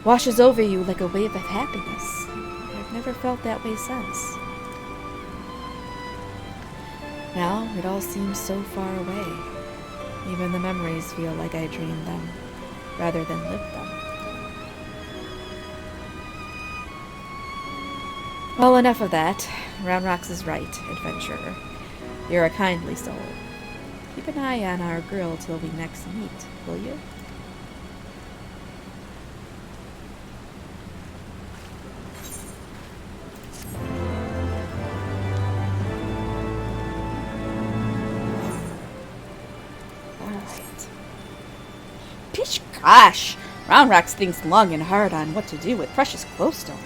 Speaker 3: washes over you like a wave of happiness. I've never felt that way since. Now it all seems so far away. Even the memories feel like I dreamed them, rather than lived them. Well, enough of that. Round Rocks is right, adventurer. You're a kindly soul. Keep an eye on our girl till we next meet, will you? Alright. Pish gosh! Round Rocks thinks long and hard on what to do with precious glowstone.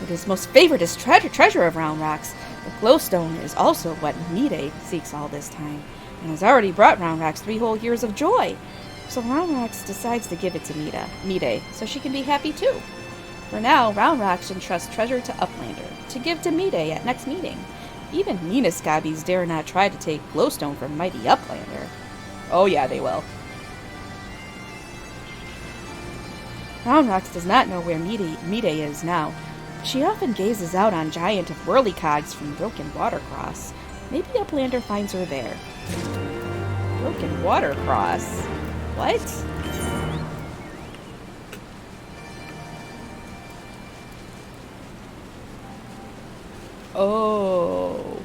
Speaker 3: It is most favoritist treasure of Round Rocks. The glowstone is also what Mide seeks all this time. and has already brought Roundrox 3 whole years of joy. So Roundrox decides to give it to Mide, so she can be happy too. For now, Roundrox entrusts treasure to Uplander, to give to Mide at next meeting. Even meanest gobbies dare not try to take glowstone from mighty Uplander. Oh yeah, they will. Roundrox does not know where Mide is now. She often gazes out on giant whirlycogs from Broken Watercross. Maybe Uplander finds her there. Broken Watercross? What? Oh.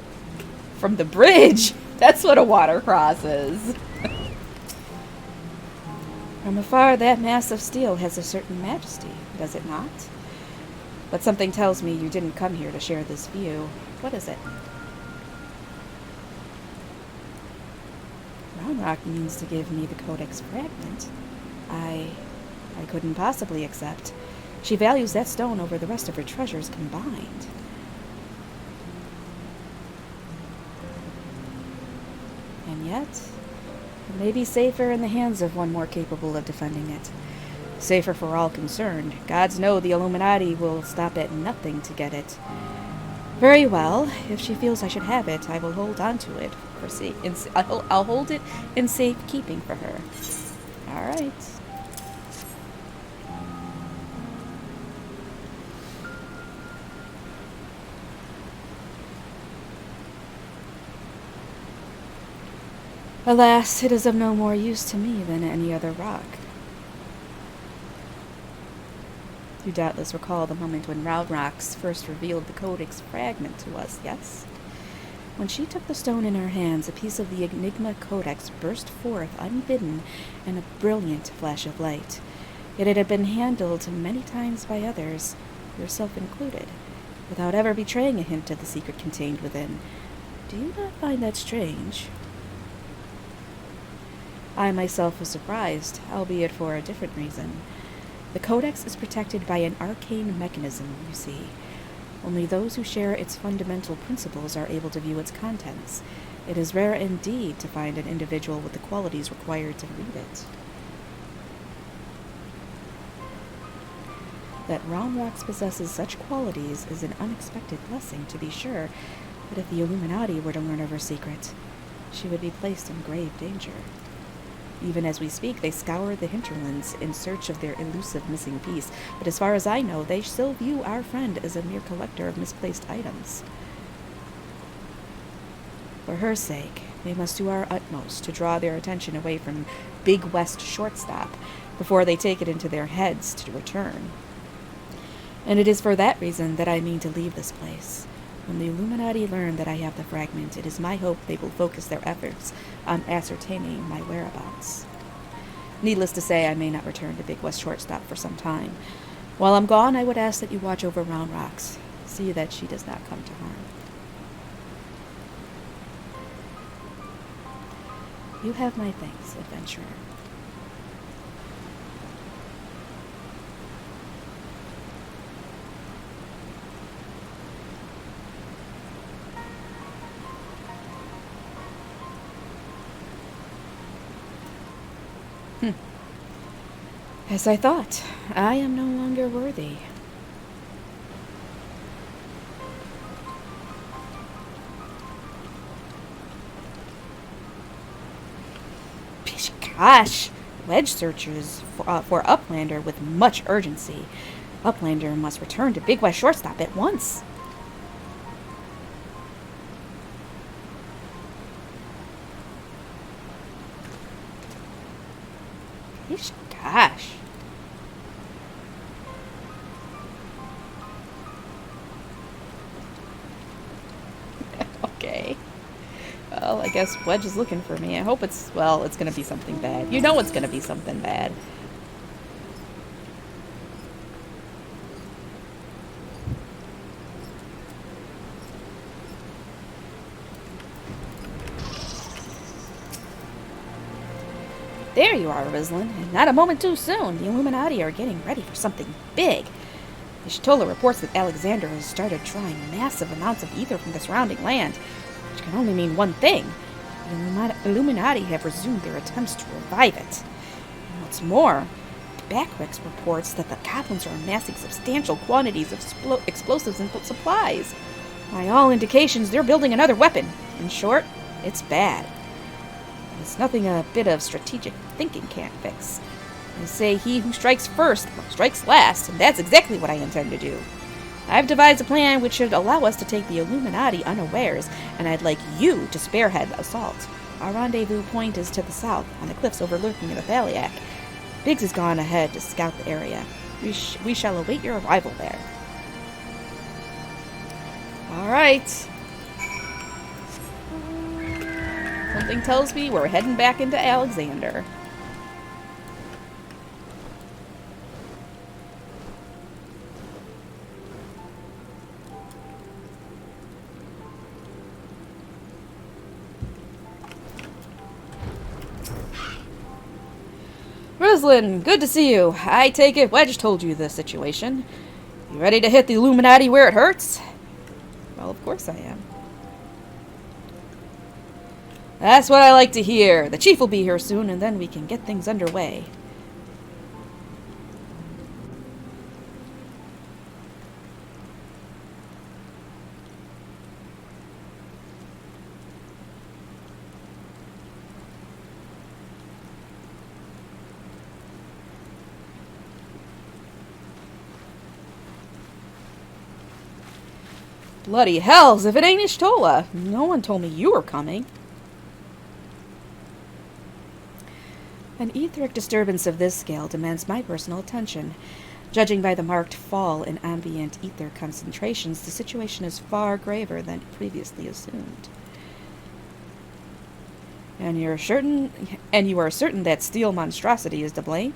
Speaker 3: From the bridge! That's what a watercross is. From afar, that mass of steel has a certain majesty, does it not? But something tells me you didn't come here to share this view. What is it? Roundrock means to give me the Codex fragment. I couldn't possibly accept. She values that stone over the rest of her treasures combined. And yet, it may be safer in the hands of one more capable of defending it. Safer for all concerned. Gods know the Illuminati will stop at nothing to get it. Very well. If she feels I should have it, I will hold on to it. I'll hold it in safekeeping for her. All right. Alas, it is of no more use to me than any other rock. You doubtless recall the moment when Roundrox first revealed the Codex fragment to us, yes? When she took the stone in her hands, a piece of the Enigma Codex burst forth unbidden in a brilliant flash of light. Yet it had been handled many times by others, yourself included, without ever betraying a hint of the secret contained within. Do you not find that strange? I myself was surprised, albeit for a different reason. The Codex is protected by an arcane mechanism, you see. Only those who share its fundamental principles are able to view its contents. It is rare indeed to find an individual with the qualities required to read it. That Roundrox possesses such qualities is an unexpected blessing, to be sure, but if the Illuminati were to learn of her secret, she would be placed in grave danger. Even as we speak, they scour the hinterlands in search of their elusive missing piece, but as far as I know, they still view our friend as a mere collector of misplaced items. For her sake, we must do our utmost to draw their attention away from Big West Shortstop before they take it into their heads to return. And it is for that reason that I mean to leave this place. When the Illuminati learn that I have the fragment, it is my hope they will focus their efforts on ascertaining my whereabouts. Needless to say, I may not return to Big West Shortstop for some time. While I'm gone, I would ask that you watch over Roundrox. See that she does not come to harm. You have my thanks, adventurer. As I thought, I am no longer worthy. Gosh! Wedge searchers for Uplander with much urgency. Uplander must return to Big West Shortstop at once. Gosh. Okay. Well, I guess Wedge is looking for me. I hope it's going to be something bad. You know it's going to be something bad. There you are, Rislin, and not a moment too soon. The Illuminati are getting ready for something big. The Shatola reports that Alexander has started drawing massive amounts of ether from the surrounding land, which can only mean one thing. The Illuminati have resumed their attempts to revive it. And what's more, Backwix reports that the goblins are amassing substantial quantities of explosives and supplies. By all indications, they're building another weapon. In short, it's bad. It's nothing a bit of strategic thinking can't fix. They say he who strikes first strikes last, and that's exactly what I intend to do. I've devised a plan which should allow us to take the Illuminati unawares, and I'd like you to spearhead the assault. Our rendezvous point is to the south, on the cliffs overlooking the Thaliac. Biggs has gone ahead to scout the area. We shall await your arrival there. All right. Something tells me we're heading back into Alexander. Rislin, good to see you. I take it Wedge told you the situation. You ready to hit the Illuminati where it hurts? Well, of course I am. That's what I like to hear. The chief will be here soon, and then we can get things underway. Bloody hells, if it ain't Ishtola! No one told me you were coming. An etheric disturbance of this scale demands my personal attention. Judging by the marked fall in ambient ether concentrations, the situation is far graver than previously assumed. And you are certain that steel monstrosity is to blame?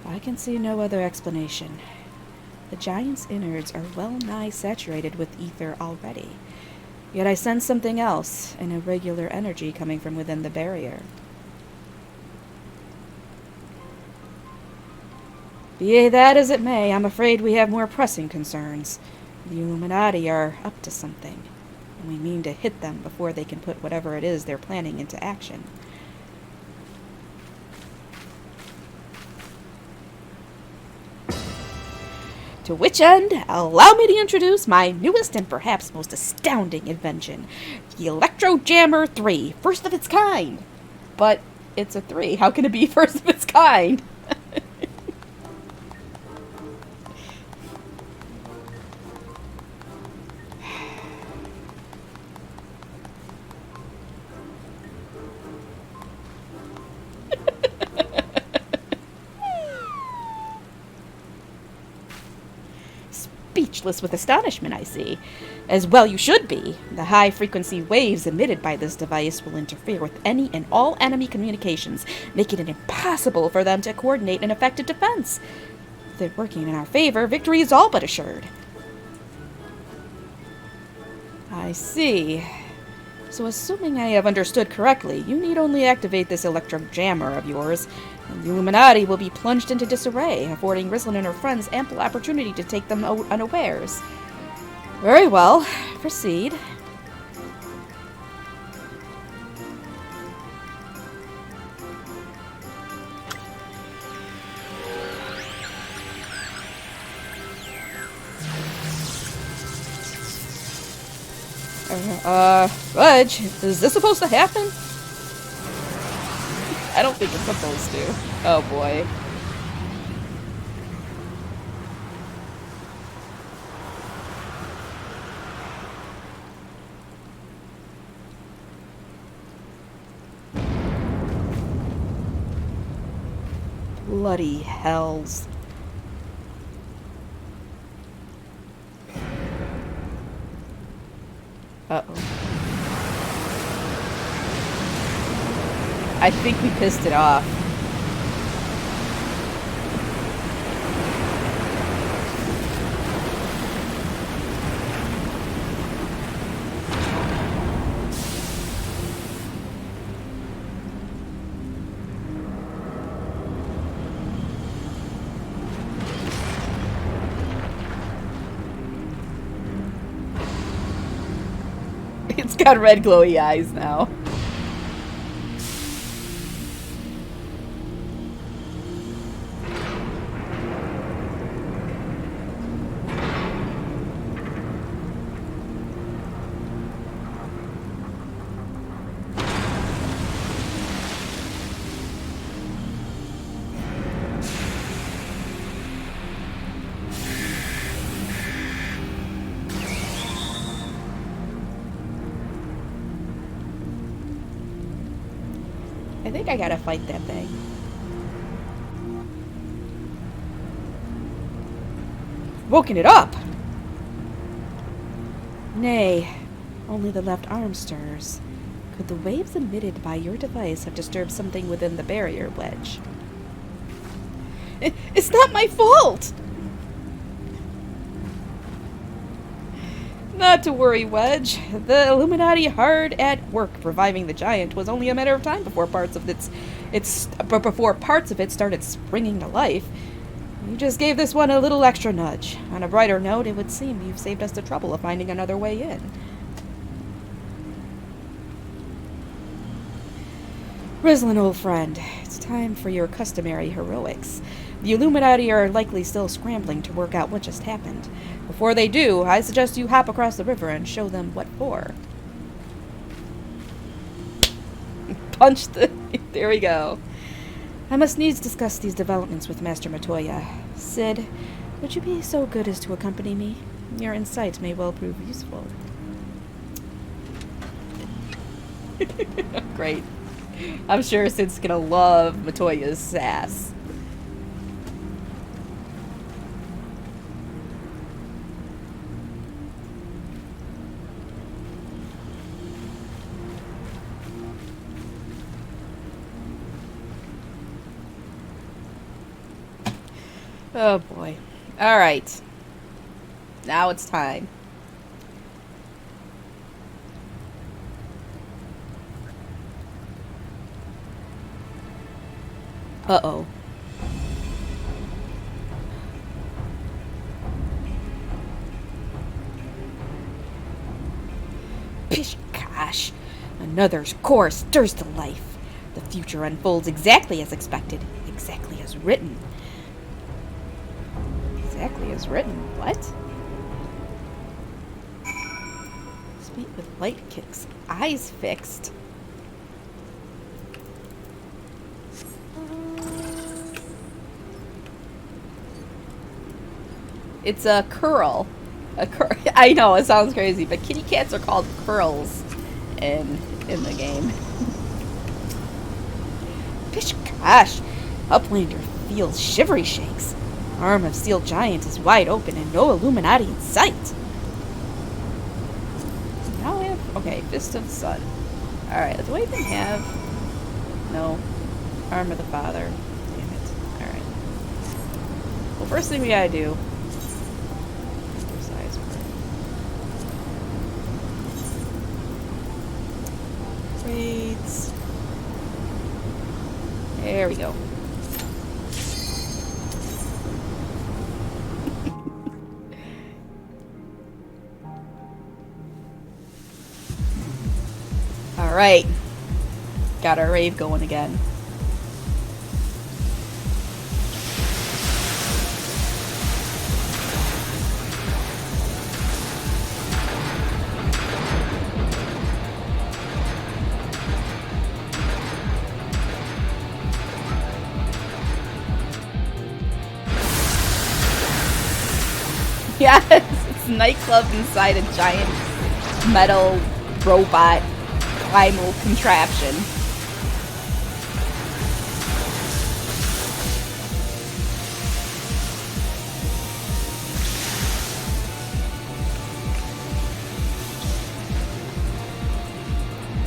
Speaker 3: I can see no other explanation. The giant's innards are well nigh saturated with ether already. Yet I sense something else, an irregular energy coming from within the barrier. Be that as it may, I'm afraid we have more pressing concerns. The Illuminati are up to something, and we mean to hit them before they can put whatever it is they're planning into action. To which end, allow me to introduce my newest and perhaps most astounding invention, the Electro Jammer 3, first of its kind. But it's a 3. How can it be first of its kind? Speechless with astonishment, I see. As well you should be. The high-frequency waves emitted by this device will interfere with any and all enemy communications, making it impossible for them to coordinate an effective defense. If they're working in our favor, victory is all but assured. I see. So assuming I have understood correctly, you need only activate this Electro Jammer of yours, and the Illuminati will be plunged into disarray, affording Rislin and her friends ample opportunity to take them unawares. Very well. Proceed. Rudge, is this supposed to happen? I don't think it's supposed to. Oh boy. Bloody hells. Uh-oh. I think we pissed it off. It's got red glowy eyes now. I think I gotta fight that thing. Woken it up!
Speaker 2: Nay, only the left arm stirs. Could the waves emitted by your device have disturbed something within the barrier wedge?
Speaker 3: It's not my fault! Not to worry, Wedge. The Illuminati hard at work reviving the giant was only a matter of time before parts of it started springing to life. You just gave this one a little extra nudge. On a brighter note, it would seem you've saved us the trouble of finding another way in. Rislin, old friend, it's time for your customary heroics. The Illuminati are likely still scrambling to work out what just happened. Before they do, I suggest you hop across the river and show them what for. Punch the... There we go. I must needs discuss these developments with Master Montoya. Sid, would you be so good as to accompany me? Your insight may well prove useful. Great. I'm sure Sid's gonna love Montoya's sass. Oh boy. Alright. Now it's time. Uh-oh. Pish gosh. Another core stirs to life. The future unfolds exactly as expected, exactly as written. Exactly as written. What? Speak with light kicks. Eyes fixed. It's a curl. I know, it sounds crazy, but kitty cats are called curls in the game. Pish gosh. Uplander feels shivery shakes. Arm of Steel Giant is wide open and no Illuminati in sight. Now I have... Okay, Fist of the Sun. Alright, do I even have... No. Arm of the Father. Damn it. Alright. Well, first thing we gotta do... Braids. There we go. Alright. Got our rave going again. Yes, it's a nightclub inside a giant metal robot primal contraption.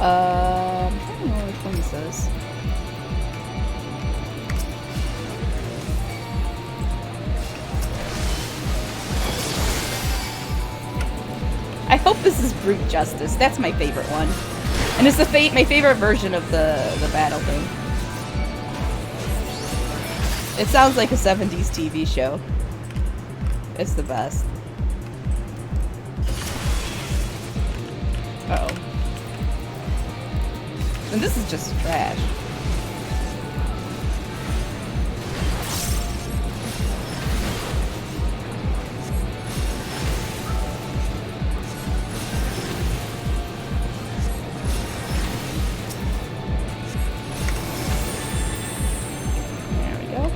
Speaker 3: I don't know which one this is. I hope this is Brute Justice. That's my favorite one. And it's my favorite version of the battle thing. It sounds like a 70s TV show. It's the best. Uh-oh. And this is just trash. There we go.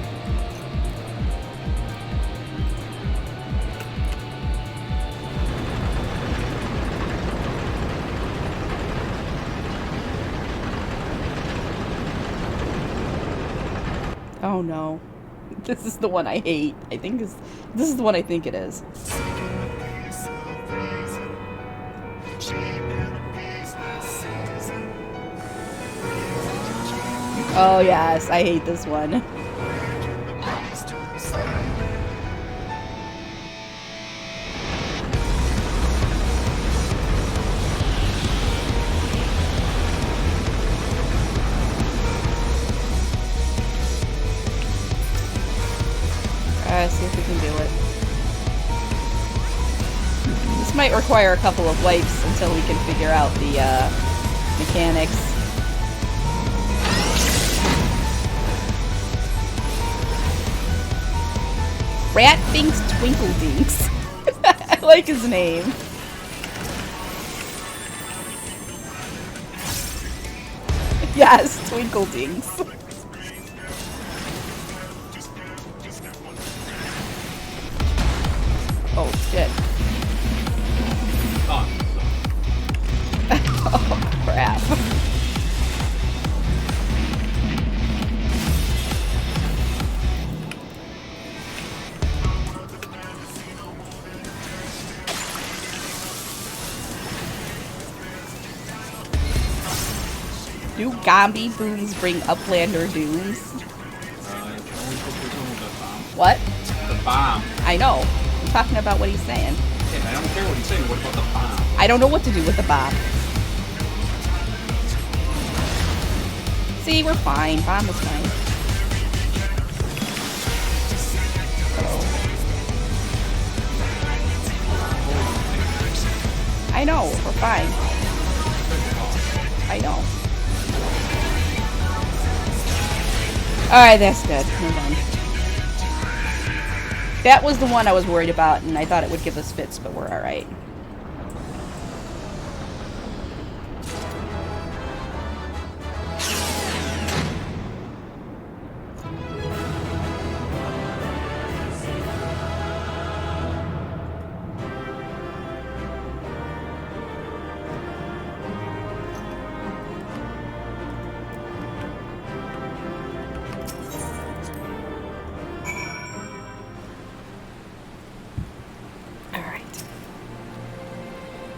Speaker 3: Oh no. This is the one I hate. This is the one I think it is. Oh yes, I hate this one. See if we can do it. This might require a couple of wipes until we can figure out the mechanics. Rat thinks Twinkle Dinks. I like his name. Yes, Twinkle Dinks. Oh shit. Oh crap. Do zombie booms bring Uplander dooms? What?
Speaker 4: The bomb.
Speaker 3: I know. I'm talking about what he's saying.
Speaker 4: Yeah, I don't care what he's saying. What about the bomb?
Speaker 3: I don't know what to do with the bomb. See, we're fine. Bomb is fine. I know, we're fine. I know. Alright, that's good. Move on. That was the one I was worried about, and I thought it would give us fits, but we're alright.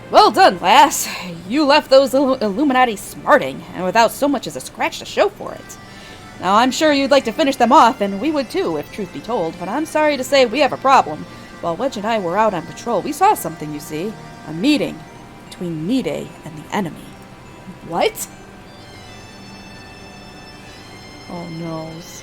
Speaker 3: Well done, lass. You left those Illuminati smarting, and without so much as a scratch to show for it. Now, I'm sure you'd like to finish them off, and we would too, if truth be told, but I'm sorry to say we have a problem. While Wedge and I were out on patrol, we saw something, you see. A meeting between Mide and the enemy. What? Oh, noes.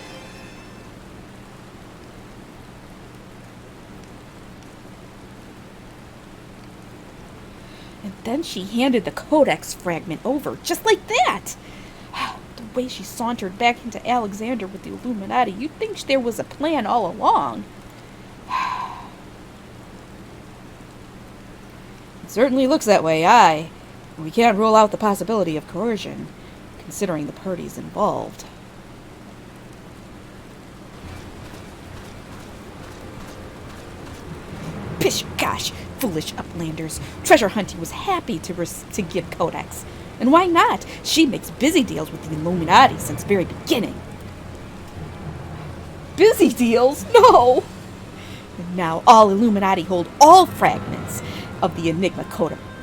Speaker 3: And then she handed the Codex fragment over, just like that! The way she sauntered back into Alexander with the Illuminati, you'd think there was a plan all along. It certainly looks that way, aye. We can't rule out the possibility of coercion, considering the parties involved. Pish, gosh! Foolish uplanders. Treasure Hunting was happy to give Codex. And why not? She makes busy deals with the Illuminati since the very beginning. Busy deals? No! And now all Illuminati hold all fragments of the Enigma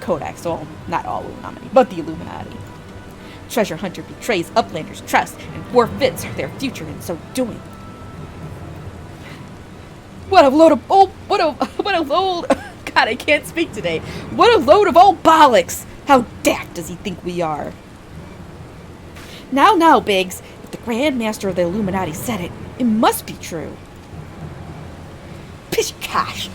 Speaker 3: Codex. Well, not all Illuminati, but the Illuminati. Treasure Hunter betrays uplanders' trust and forfeits their future in so doing. What a load of God, I can't speak today. What a load of old bollocks! How daft does he think we are? Now, Biggs. If the Grand Master of the Illuminati said it, it must be true. Pish-cash!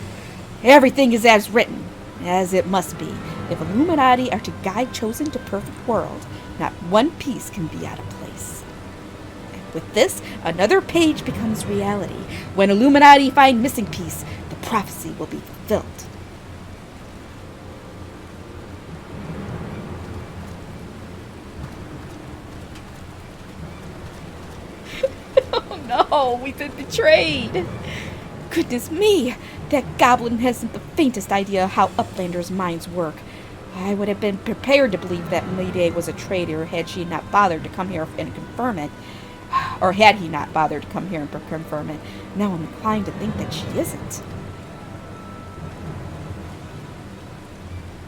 Speaker 3: Everything is as written, as it must be. If Illuminati are to guide chosen to perfect world, not one piece can be out of place. And with this, another page becomes reality. When Illuminati find missing piece, the prophecy will be fulfilled. Oh no, we've been betrayed! Goodness me! That goblin hasn't the faintest idea how Uplanders' minds work. I would have been prepared to believe that Mayday was a traitor had she not bothered to come here and confirm it. Or had he not bothered to come here and confirm it. Now I'm inclined to think that she isn't.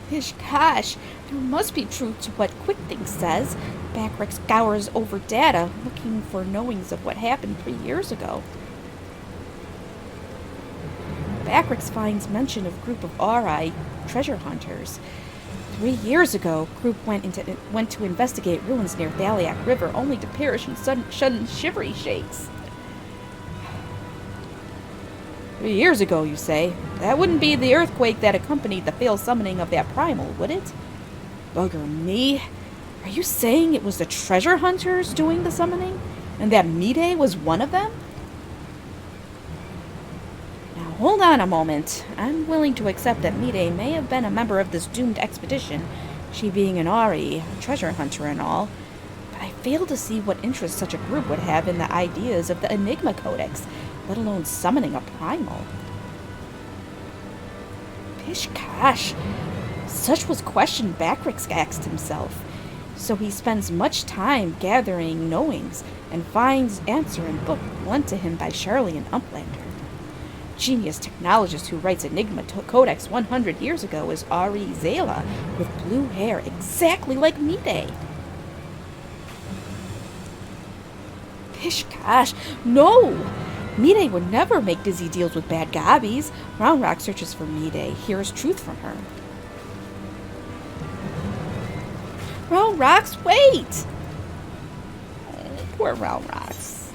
Speaker 3: Pish gosh, there must be truth to what Quick Things says. Backrix scours over data, looking for knowings of what happened 3 years ago. Backrix finds mention of group of RI treasure hunters. 3 years ago, group went to investigate ruins near Thaliac River, only to perish in sudden shivery shakes. 3 years ago, you say? That wouldn't be the earthquake that accompanied the failed summoning of that primal, would it? Bugger me. Are you saying it was the treasure hunters doing the summoning? And that Mayday was one of them? Now, hold on a moment. I'm willing to accept that Mayday may have been a member of this doomed expedition, she being an Ari, a treasure hunter and all. But I fail to see what interest such a group would have in the ideas of the Enigma Codex, let alone summoning a primal. Pish gosh. Such was question Backrix asked himself. So he spends much time gathering knowings and finds answer in book lent to him by Shirley and Uplander. Genius technologist who writes Enigma Codex 100 years ago is Ari Zala, with blue hair exactly like Mayday. Pish gosh, no! Mayday would never make dizzy deals with bad gobbies. Round Rock searches for Mayday, hears truth from her. Round Rocks, wait! Oh, poor Round Rocks.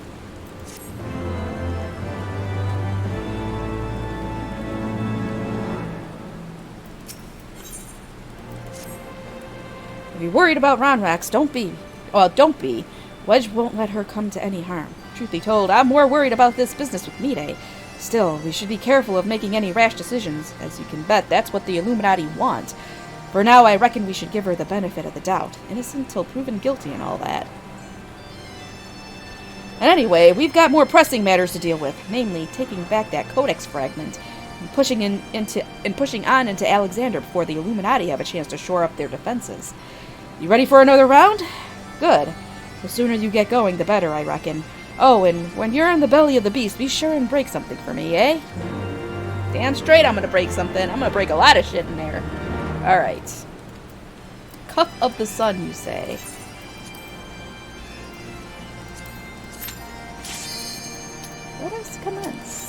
Speaker 3: If you're worried about Round Rocks, don't be. Well, don't be. Wedge won't let her come to any harm. Truth be told, I'm more worried about this business with Mayday. Still, we should be careful of making any rash decisions. As you can bet, that's what the Illuminati want. For now, I reckon we should give her the benefit of the doubt. Innocent till proven guilty and all that. And anyway, we've got more pressing matters to deal with. Namely, taking back that Codex fragment and pushing on into Alexander before the Illuminati have a chance to shore up their defenses. You ready for another round? Good. The sooner you get going, the better, I reckon. Oh, and when you're in the belly of the beast, be sure and break something for me, eh? Damn straight I'm gonna break something. I'm gonna break a lot of shit in there. Alright. Cup of the Sun, you say? Let us commence.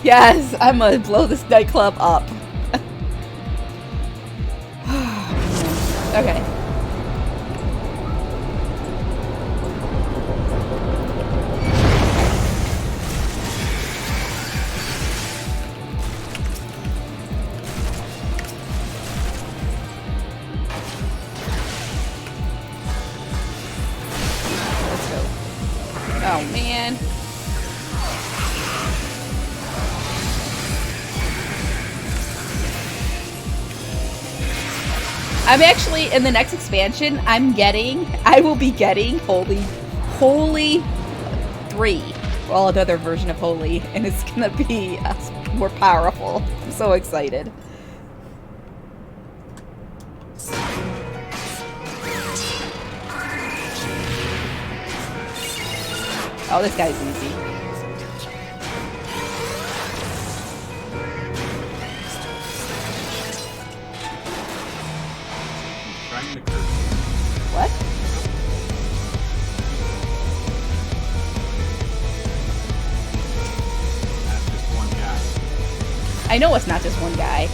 Speaker 3: Yes, I'm gonna blow this nightclub up. Okay. Let's go. Oh, man. I'm actually, in the next expansion, I will be getting Holy 3. Well, another version of Holy, and it's gonna be more powerful. I'm so excited. Oh, this guy's easy. What?
Speaker 4: That's just one guy.
Speaker 5: I know it's not just one guy.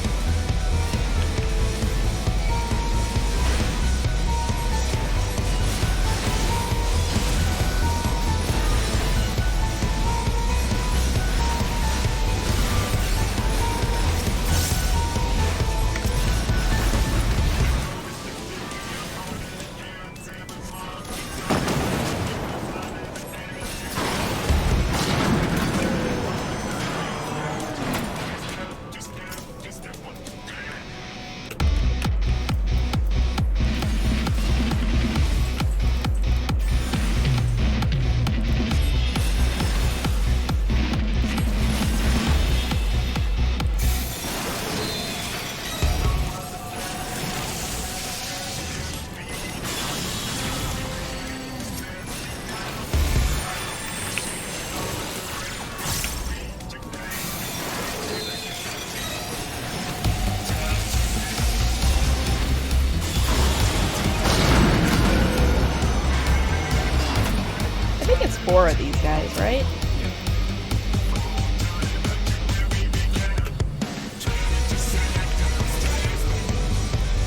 Speaker 5: I think it's 4 of these guys, right?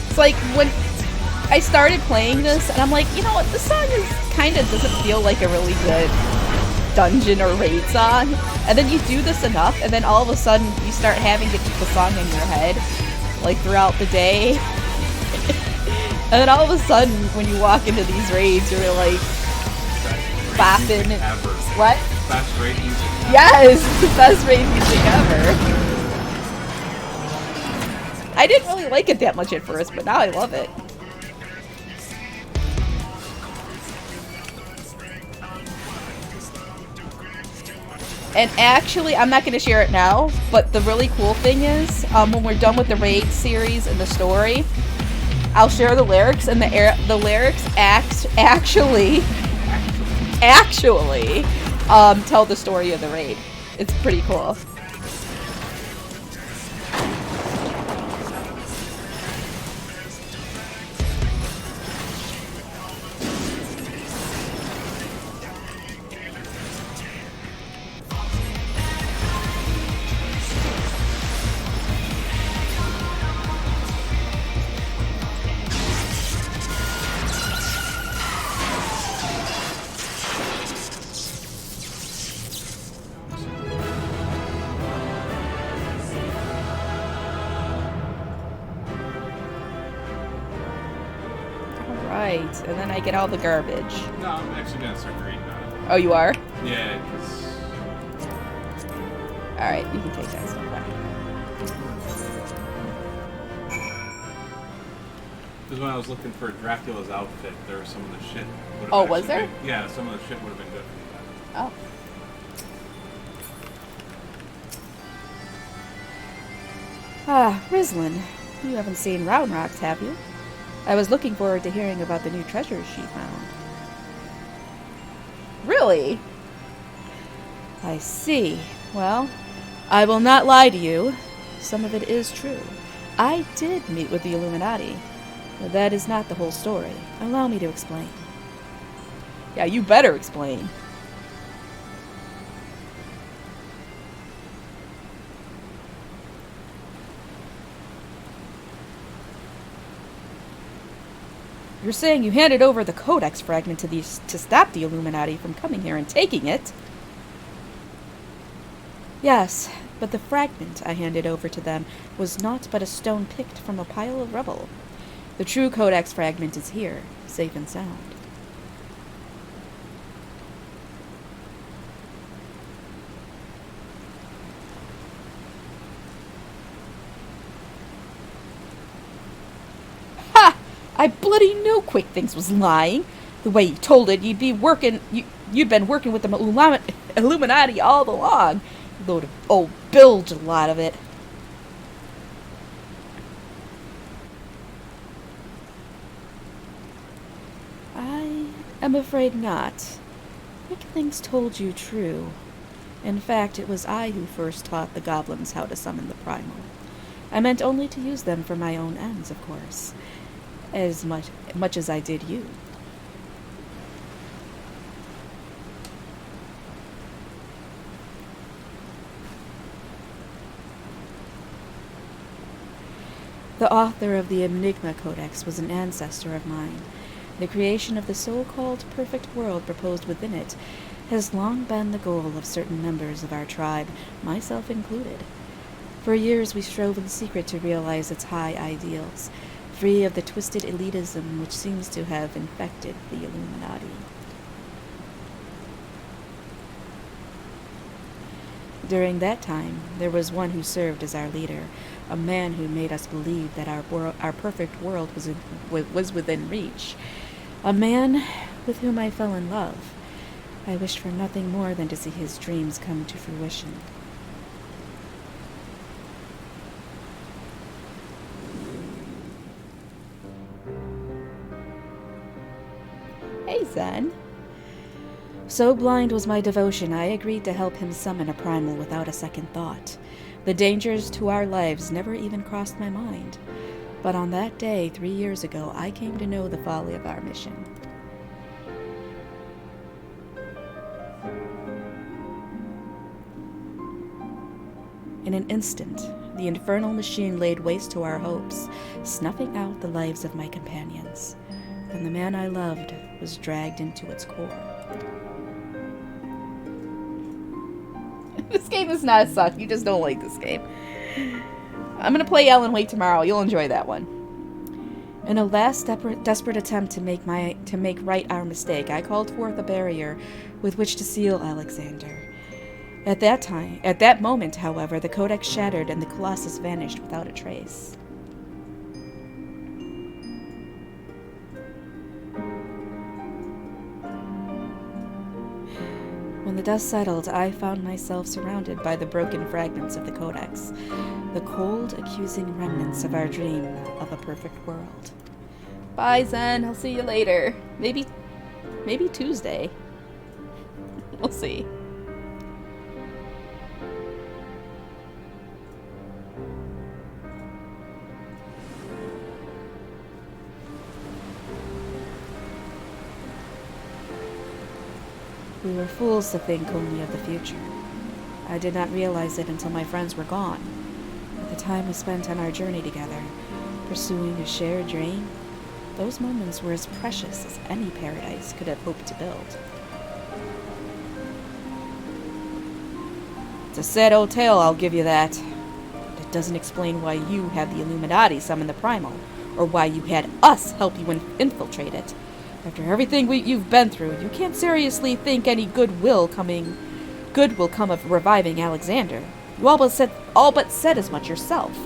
Speaker 5: It's like when I started playing this, and I'm like, you know what, this song is kind of doesn't feel like a really good dungeon or raid song. And then you do this enough, and then all of a sudden you start having to keep the song in your head, like throughout the day. And then all of a sudden, when you walk into these raids, you're like bopping. What?
Speaker 4: Best raid music ever.
Speaker 5: Yes, the best raid music ever. I didn't really like it that much at first, but now I love it. And actually, I'm not going to share it now, but the really cool thing is, when we're done with the raid series and the story, I'll share the lyrics, and the lyrics actually tell the story of the raid. It's pretty cool. And then I get all the garbage.
Speaker 4: No, I'm actually gonna start reading on it.
Speaker 5: Oh, you are?
Speaker 4: Yeah, because
Speaker 5: Alright, you can take that stuff back.
Speaker 4: when I was looking for Dracula's outfit, there was some of the shit.
Speaker 5: Oh, was there?
Speaker 4: Yeah, some of the shit would have been good for that.
Speaker 5: Oh.
Speaker 2: Ah, Rislin, you haven't seen Round Rocks, have you? I was looking forward to hearing about the new treasures she found.
Speaker 5: Really?
Speaker 2: I see. Well, I will not lie to you. Some of it is true. I did meet with the Illuminati. But that is not the whole story. Allow me to explain.
Speaker 5: Yeah, you better explain.
Speaker 2: You're saying you handed over the Codex fragment to stop the Illuminati from coming here and taking it? Yes, but the fragment I handed over to them was naught but a stone picked from a pile of rubble. The true Codex fragment is here, safe and sound.
Speaker 5: I bloody knew Quick Things was lying. The way you told it, you'd been working with the Illuminati all along. Load of old bilge, a lot of it.
Speaker 2: I am afraid not. Quick Things told you true. In fact, it was I who first taught the goblins how to summon the primal. I meant only to use them for my own ends, of course. As much as I did you.
Speaker 1: The author of the Enigma Codex was an ancestor of mine. The creation of the so-called perfect world proposed within it has long been the goal of certain members of our tribe, myself included. For years we strove in secret to realize its high ideals, free of the twisted elitism which seems to have infected the Illuminati. During that time, there was one who served as our leader, a man who made us believe that our perfect world was within reach, a man with whom I fell in love. I wished for nothing more than to see his dreams come to fruition.
Speaker 5: Hey, Zen.
Speaker 1: So blind was my devotion, I agreed to help him summon a primal without a second thought. The dangers to our lives never even crossed my mind. But on that day, 3 years ago, I came to know the folly of our mission. In an instant, the infernal machine laid waste to our hopes, snuffing out the lives of my companions. And the man I loved was dragged into its core.
Speaker 5: This game is not a suck. You just don't like this game. I'm gonna play Alan Wake tomorrow. You'll enjoy that one.
Speaker 1: In a last desperate attempt to make right our mistake, I called forth a barrier with which to seal Alexander. At that moment, however, the Codex shattered and the Colossus vanished without a trace. When the dust settled, I found myself surrounded by the broken fragments of the Codex, the cold, accusing remnants of our dream of a perfect world.
Speaker 5: Bye, Zen. I'll see you later. Maybe Tuesday. We'll see.
Speaker 1: We were fools to think only of the future. I did not realize it until my friends were gone. At the time we spent on our journey together, pursuing a shared dream, those moments were as precious as any paradise could have hoped to build. It's a sad old tale, I'll give you that. But it doesn't explain why you had the Illuminati summon the Primal, or why you had us help you infiltrate it. After everything you've been through, you can't seriously think any good will come of reviving Alexander. You all but said as much yourself.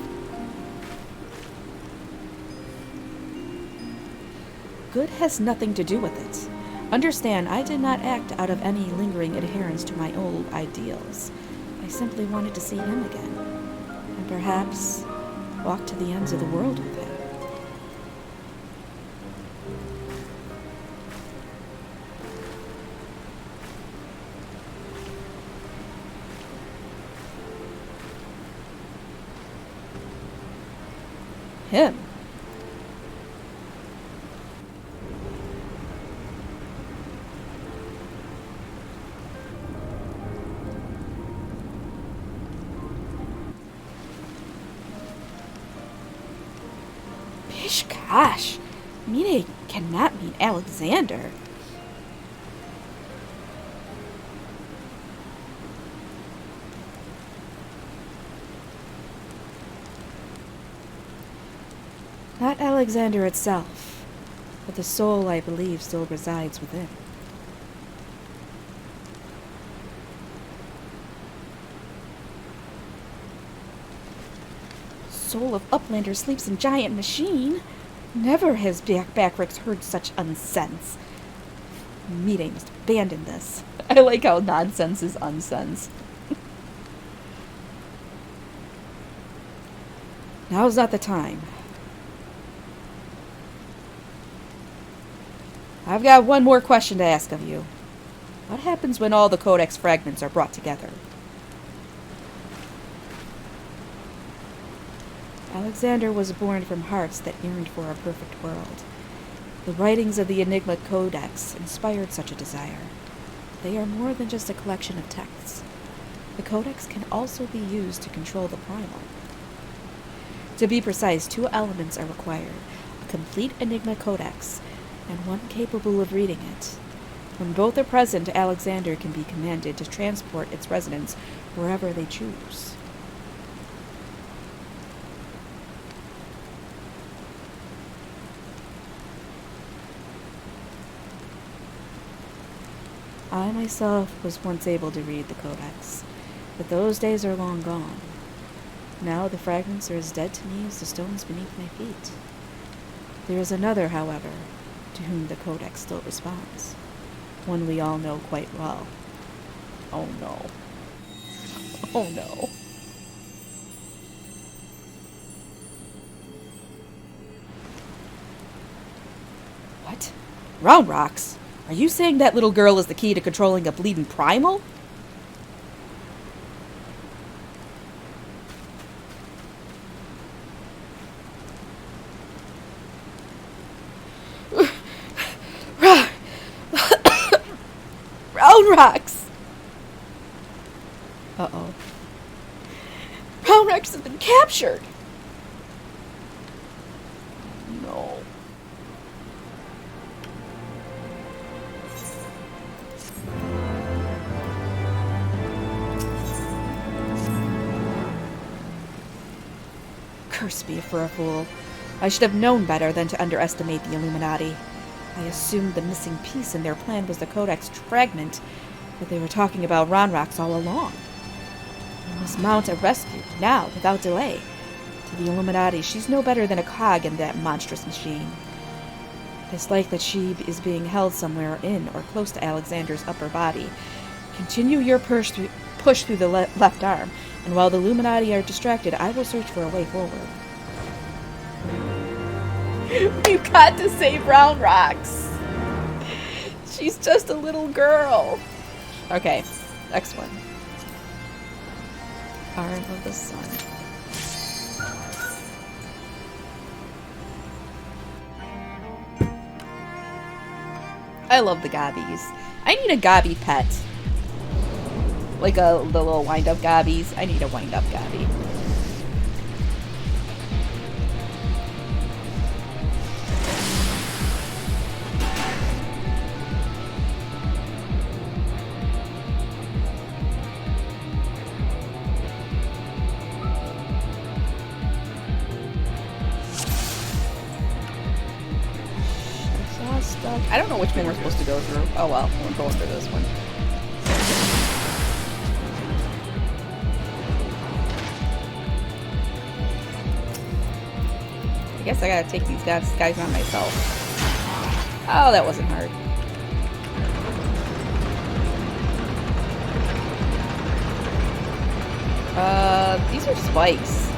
Speaker 1: Good has nothing to do with it. Understand, I did not act out of any lingering adherence to my old ideals. I simply wanted to see him again, and perhaps walk to the ends of the world with him.
Speaker 5: Him.
Speaker 1: Bish gosh, Mine cannot mean Alexander. Not Alexander itself, but the soul I believe still resides within. Soul of Uplander sleeps in giant machine. Never has Backrix heard such unsense. Mine must abandon this.
Speaker 5: I like how nonsense is unsense.
Speaker 1: Now's not the time. I've got one more question to ask of you. What happens when all the Codex fragments are brought together? Alexander was born from hearts that yearned for a perfect world. The writings of the Enigma Codex inspired such a desire. They are more than just a collection of texts. The Codex can also be used to control the Primal. To be precise, 2 elements are required: a complete Enigma Codex, and one capable of reading it. When both are present, Alexander can be commanded to transport its residents wherever they choose. I myself was once able to read the Codex, but those days are long gone. Now the fragments are as dead to me as the stones beneath my feet. There is another, however, to whom the Codex still responds. One we all know quite well. Oh no. Oh no. What? Round rocks? Are you saying that little girl is the key to controlling a bleeding primal? Round rocks! Uh-oh. Round rocks has been captured! No. Curse me for a fool. I should have known better than to underestimate the Illuminati. I assumed the missing piece in their plan was the Codex fragment, but they were talking about Ronrox all along. I must mount a rescue, now, without delay. To the Illuminati, she's no better than a cog in that monstrous machine. It's like that she is being held somewhere in or close to Alexander's upper body. Continue your push through the left arm, and while the Illuminati are distracted, I will search for a way forward. You got to save Round Rocks. She's just a little girl. Okay, next one. Arm of the Sun. I love the gobbies. I need a gobby pet. Like the little wind-up gobbies. I need a wind-up gobby. I don't know which one we're supposed to go through. Oh well, we're going through this one. I guess I gotta take these guys on myself. Oh, that wasn't hard. These are spikes.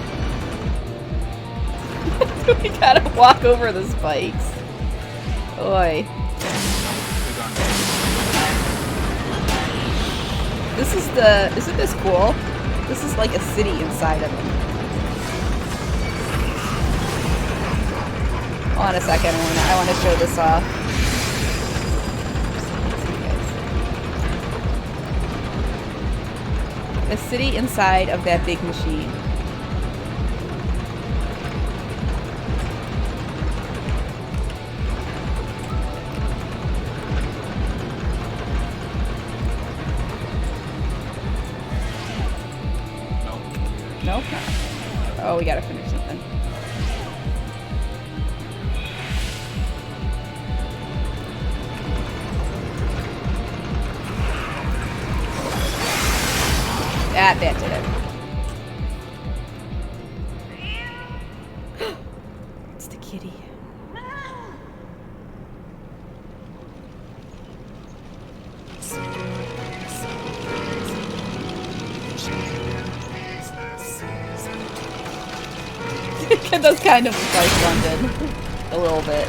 Speaker 1: We gotta walk over the spikes. Oi. Isn't this cool? This is like a city inside of them. Hold on a second, I want to show this off. A city inside of that big machine. Nope. Oh, we gotta finish something. That did it. It's the kitty. It does kind of look like London. A little bit.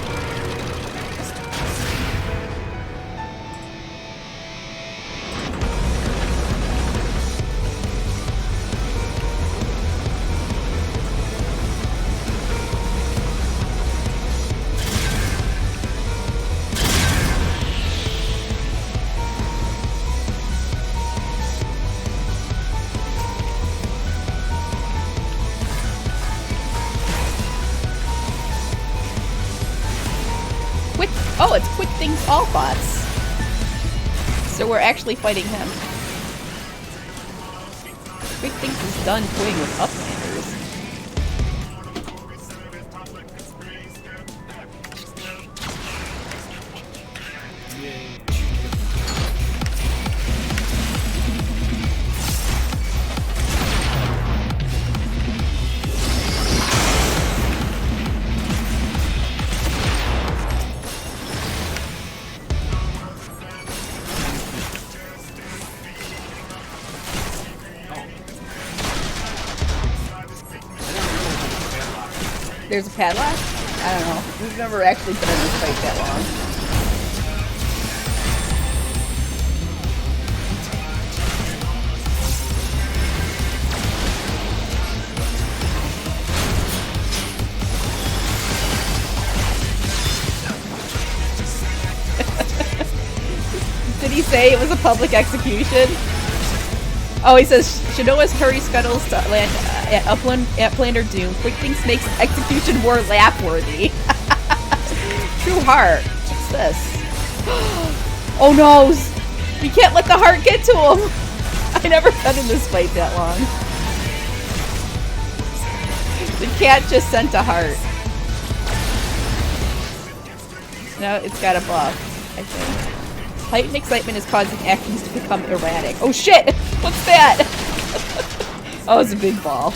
Speaker 5: Oh, it's Quick Things All Bots. So we're actually fighting him. Quick Things is done toying with Uplanders. There's a padlock? I don't know. We've never actually been in this fight that long. Did he say it was a public execution? Oh, he says, Shinoa's hurry scuttles to land at Uplander Doom. Quick Things makes execution more laugh-worthy. True heart. What's this? Oh no! You can't let the heart get to him! I never been in this fight that long. The cat just sent a heart. No, it's got a buff, I think. Heightened excitement is causing actions to become erratic. Oh shit! What's that? Oh, it's a big ball.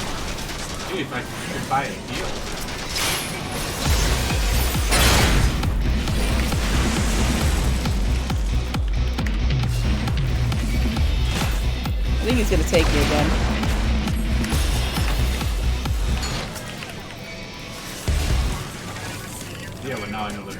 Speaker 4: Dude, if I could buy a deal.
Speaker 5: I think he's gonna take me again.
Speaker 4: Yeah, well now I know that.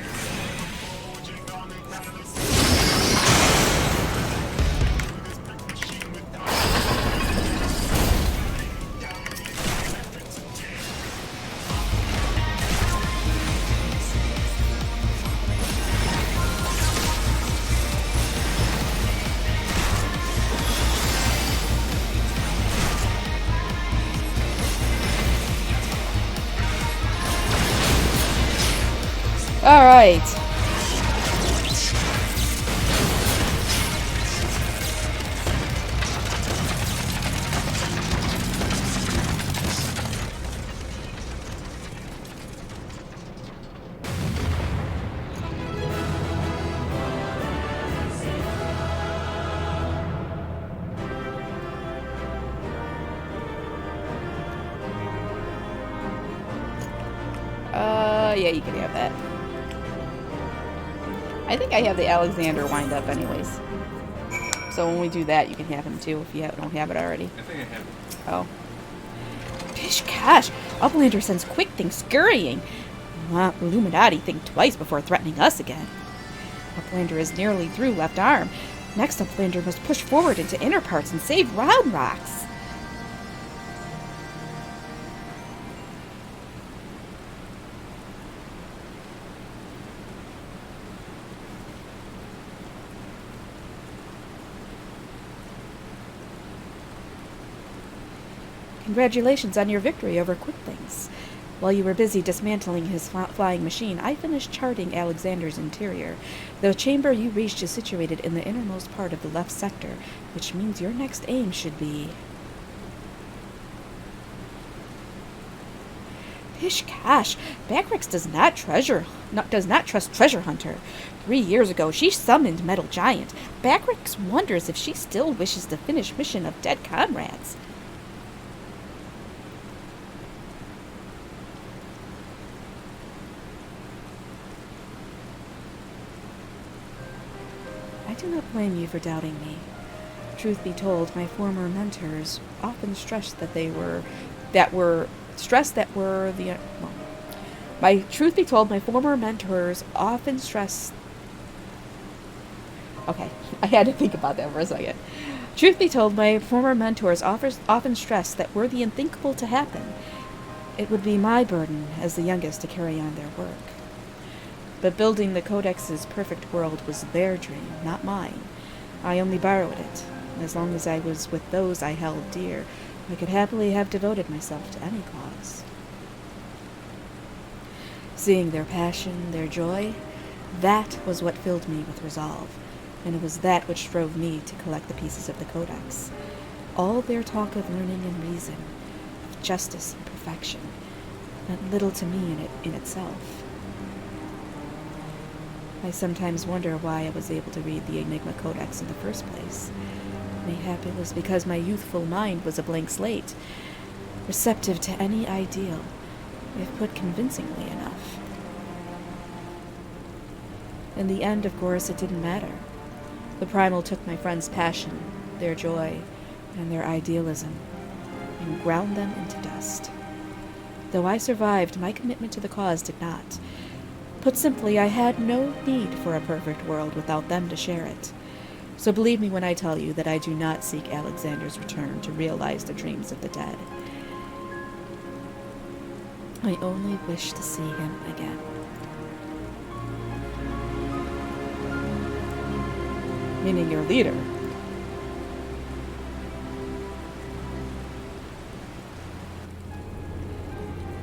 Speaker 5: All right. Yeah, you can have that. I think I have the Alexander wind up anyways. So when we do that, you can have him too if you don't have it already.
Speaker 4: I think I have it.
Speaker 5: Oh.
Speaker 1: Pish gosh, Uplander sends Quick Things scurrying. Illuminati think twice before threatening us again. Uplander is nearly through left arm. Next, Uplander must push forward into inner parts and save Round Rocks. Congratulations on your victory over Quick Things. While you were busy dismantling his flying machine, I finished charting Alexander's interior. The chamber you reached is situated in the innermost part of the left sector, which means your next aim should be... Pish gosh, Backrix does not trust Treasure Hunter. 3 years ago, she summoned Metal Giant. Backrix wonders if she still wishes to finish mission of dead comrades. I do not blame you for doubting me. Truth be told, my former mentors often stressed that my former mentors often stressed... Okay, I had to think about that for a second. Truth be told, my former mentors often stressed that were the unthinkable to happen, it would be my burden as the youngest to carry on their work. But building the Codex's perfect world was their dream, not mine. I only borrowed it. As long as I was with those I held dear, I could happily have devoted myself to any cause. Seeing their passion, their joy, That was what filled me with resolve, and it was that which drove me to collect the pieces of the Codex. All their talk of learning and reason, of justice and perfection, meant little to me in itself. I sometimes wonder why I was able to read the Enigma Codex in the first place. Mayhap it was because my youthful mind was a blank slate, receptive to any ideal, if put convincingly enough. In the end, of course, it didn't matter. The primal took my friends' passion, their joy, and their idealism, and ground them into dust. Though I survived, my commitment to the cause did not. Put simply, I had no need for a perfect world without them to share it. So believe me when I tell you that I do not seek Alexander's return to realize the dreams of the dead. I only wish to see him again.
Speaker 3: Meaning your leader.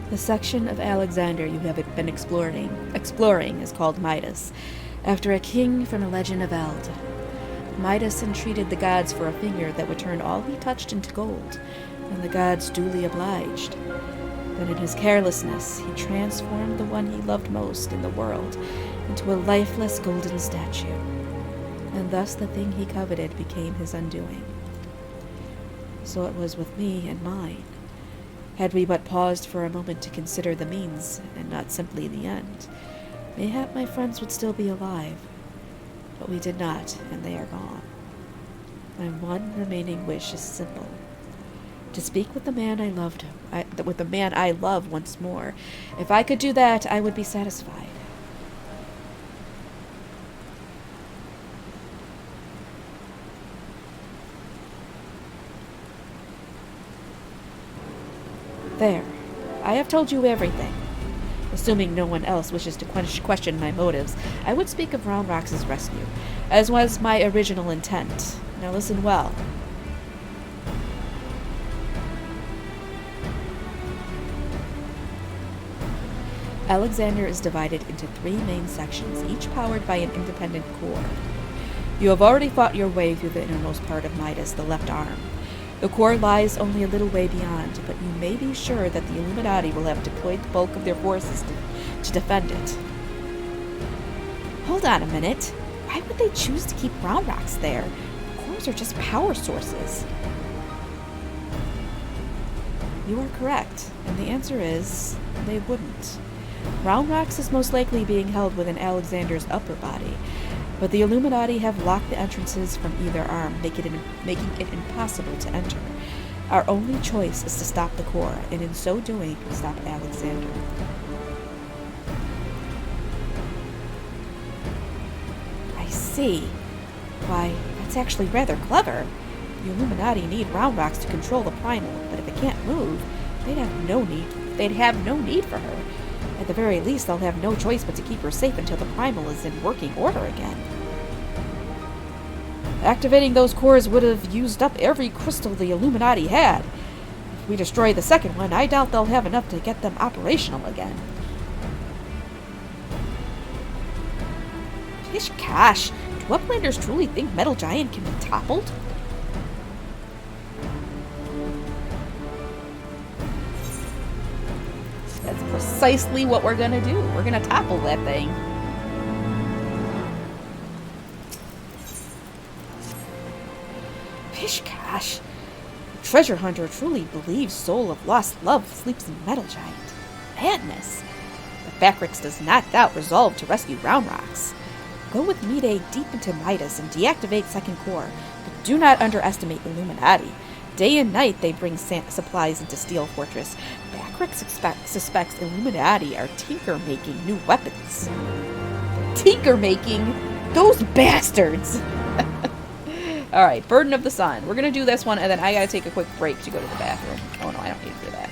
Speaker 1: The section of Alexander you have been exploring is called Midas, after a king from a legend of Eld. Midas entreated the gods for a finger that would turn all he touched into gold, and the gods duly obliged. But in his carelessness, he transformed the one he loved most in the world into a lifeless golden statue, and thus the thing he coveted became his undoing. So it was with me and mine. Had we but paused for a moment to consider the means, and not simply the end, mayhap my friends would still be alive. But we did not, and they are gone. My one remaining wish is simple: to speak with the man I love once more. If I could do that, I would be satisfied. There. I have told you everything. Assuming no one else wishes to question my motives, I would speak of Roundrox's rescue, as was my original intent. Now listen well. Alexander is divided into 3 main sections, each powered by an independent core. You have already fought your way through the innermost part of Midas, the left arm. The core lies only a little way beyond, but you may be sure that the Illuminati will have deployed the bulk of their forces to defend it. Hold on a minute. Why would they choose to keep Roundrox there? Cores are just power sources. You are correct, and the answer is, they wouldn't. Roundrox is most likely being held within Alexander's upper body, but the Illuminati have locked the entrances from either arm, making it impossible to enter. Our only choice is to stop the core, and in so doing, stop Alexander. I see. Why, that's actually rather clever. The Illuminati need Roundrox to control the primal, but if it can't move, they'd have no need for her. At the very least, they'll have no choice but to keep her safe until the primal is in working order again. Activating those cores would have used up every crystal the Illuminati had. If we destroy the second one, I doubt they'll have enough to get them operational again. Pish gosh, do Uplanders truly think Metal Giant can be toppled?
Speaker 5: That's precisely what we're gonna do. We're gonna topple that thing.
Speaker 1: Pish gosh, the treasure hunter truly believes soul of lost love sleeps in Metal Giant. Madness. But Backrix does not doubt resolve to rescue Roundrox. Go with Mide deep into Midas and deactivate second core, but do not underestimate Illuminati. Day and night they bring supplies into Steel Fortress. Backrix suspects Illuminati are tinker-making new weapons.
Speaker 5: Tinker-making? Those bastards! Alright, Burden of the Sun. We're gonna do this one, and then I gotta take a quick break to go to the bathroom. Oh no, I don't need to do that.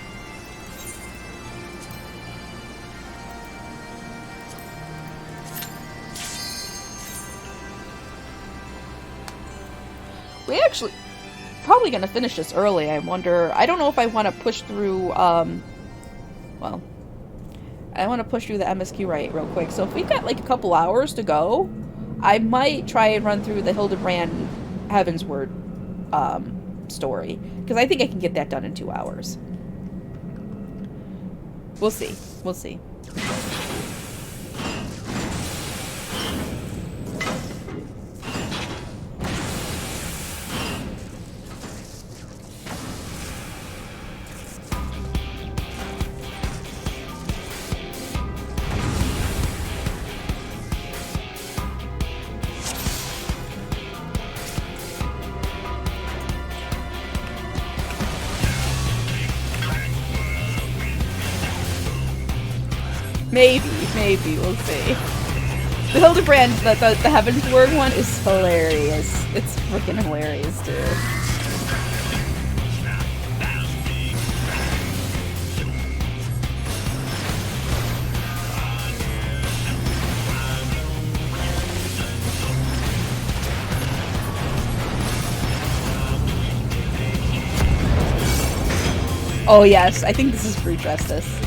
Speaker 5: We actually probably gonna finish this early. I wonder. I don't know if I want to push through. Well, I want to push through the MSQ real quick. So if we've got like a couple hours to go, I might try and run through the Hildebrand Heavensward story. Because I think I can get that done in 2 hours. We'll see. We'll see. Maybe, we'll see. The Hildebrand, the Heavensward one is hilarious. It's freaking hilarious, dude. Oh yes, I think this is Brute Justice.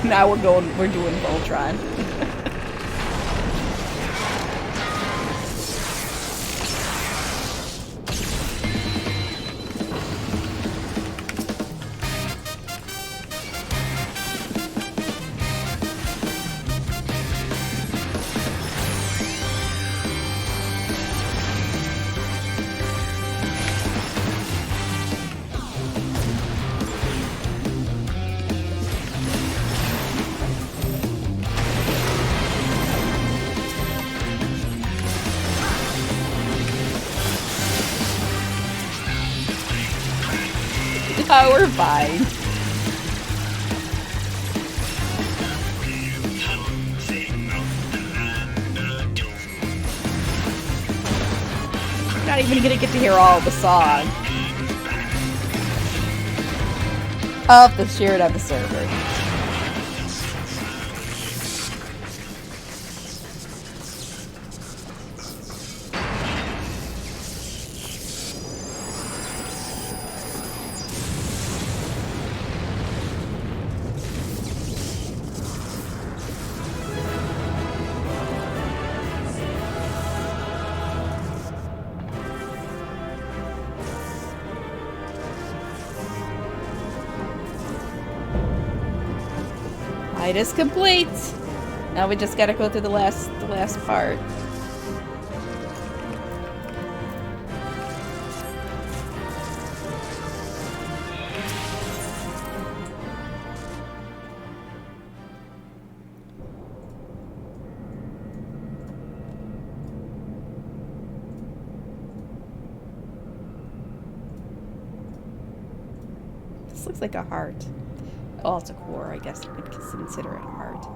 Speaker 5: Now we're doing Voltron. Oh, we're fine. We're not even gonna get to hear all the song. Of the shared on the server. It is complete. Now we just gotta go through the last part. This looks like a heart. Oh, it's a core. I guess you could consider it a heart.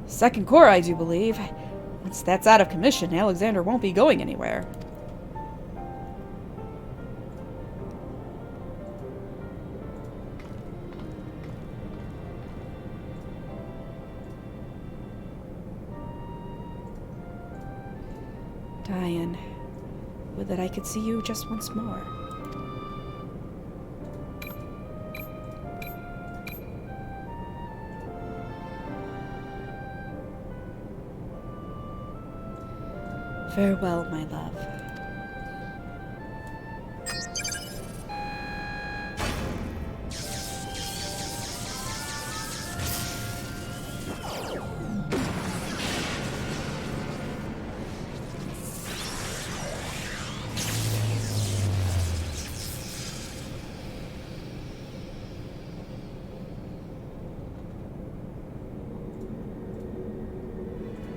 Speaker 5: Second core, I do believe. Once that's out of commission, Alexander won't be going anywhere. Diane, would that I could see you just once more.
Speaker 2: Farewell, my love.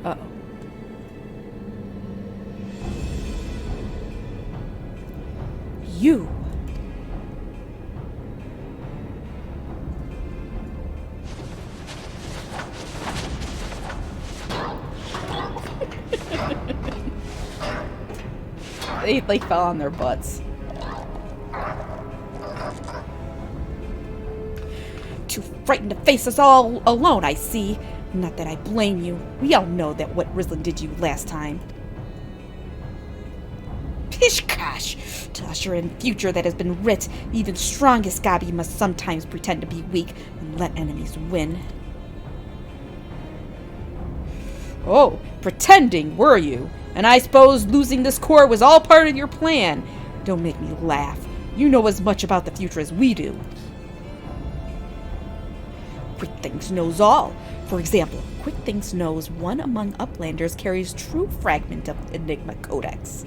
Speaker 2: Uh-oh. You!
Speaker 5: They like fell on their butts.
Speaker 3: Too frightened to face us all alone, I see. Not that I blame you. We all know that what Rislin did you last time. Pishkash! To usher in future that has been writ, even strongest gobby must sometimes pretend to be weak and let enemies win.
Speaker 5: Oh, pretending, were you? And I suppose losing this core was all part of your plan.
Speaker 3: Don't make me laugh. You know as much about the future as we do. Quick Things knows all. For example, Quick Things knows one among Uplanders carries true fragment of Enigma Codex.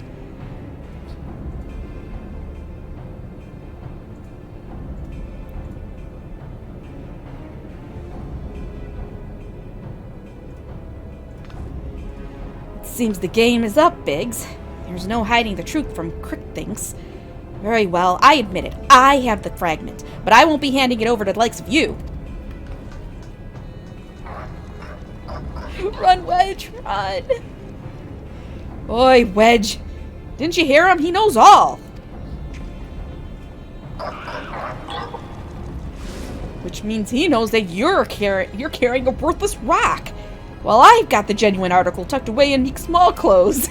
Speaker 3: Seems the game is up, Biggs. There's no hiding the truth from Quick Things. Very well, I admit it. I have the fragment, but I won't be handing it over to the likes of you.
Speaker 5: Run, Wedge, run!
Speaker 3: Oi, Wedge. Didn't you hear him? He knows all. Which means he knows that you're carrying a worthless rock. While I've got the genuine article tucked away in Meek's small clothes.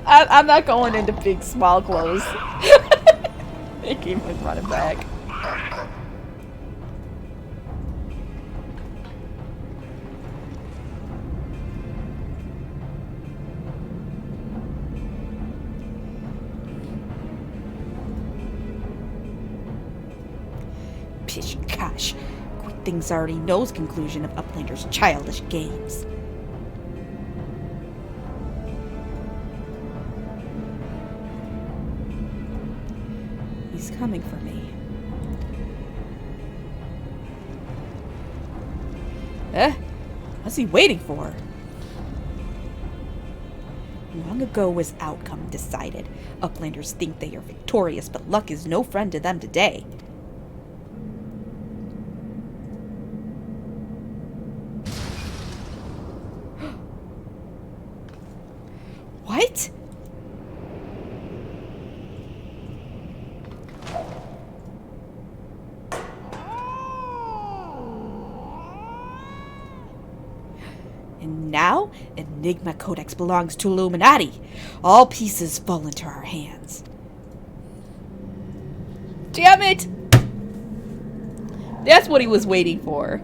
Speaker 5: I'm not going into big small clothes. They keep running back.
Speaker 3: Pish gosh. Quick Things already knows conclusion of Uplander's childish games. He's coming for me. What's he waiting for? Long ago was outcome decided. Uplanders think they are victorious, but luck is no friend to them today. What? And now, Enigma Codex belongs to Illuminati. All pieces fall into our hands.
Speaker 5: Damn it! That's what he was waiting for.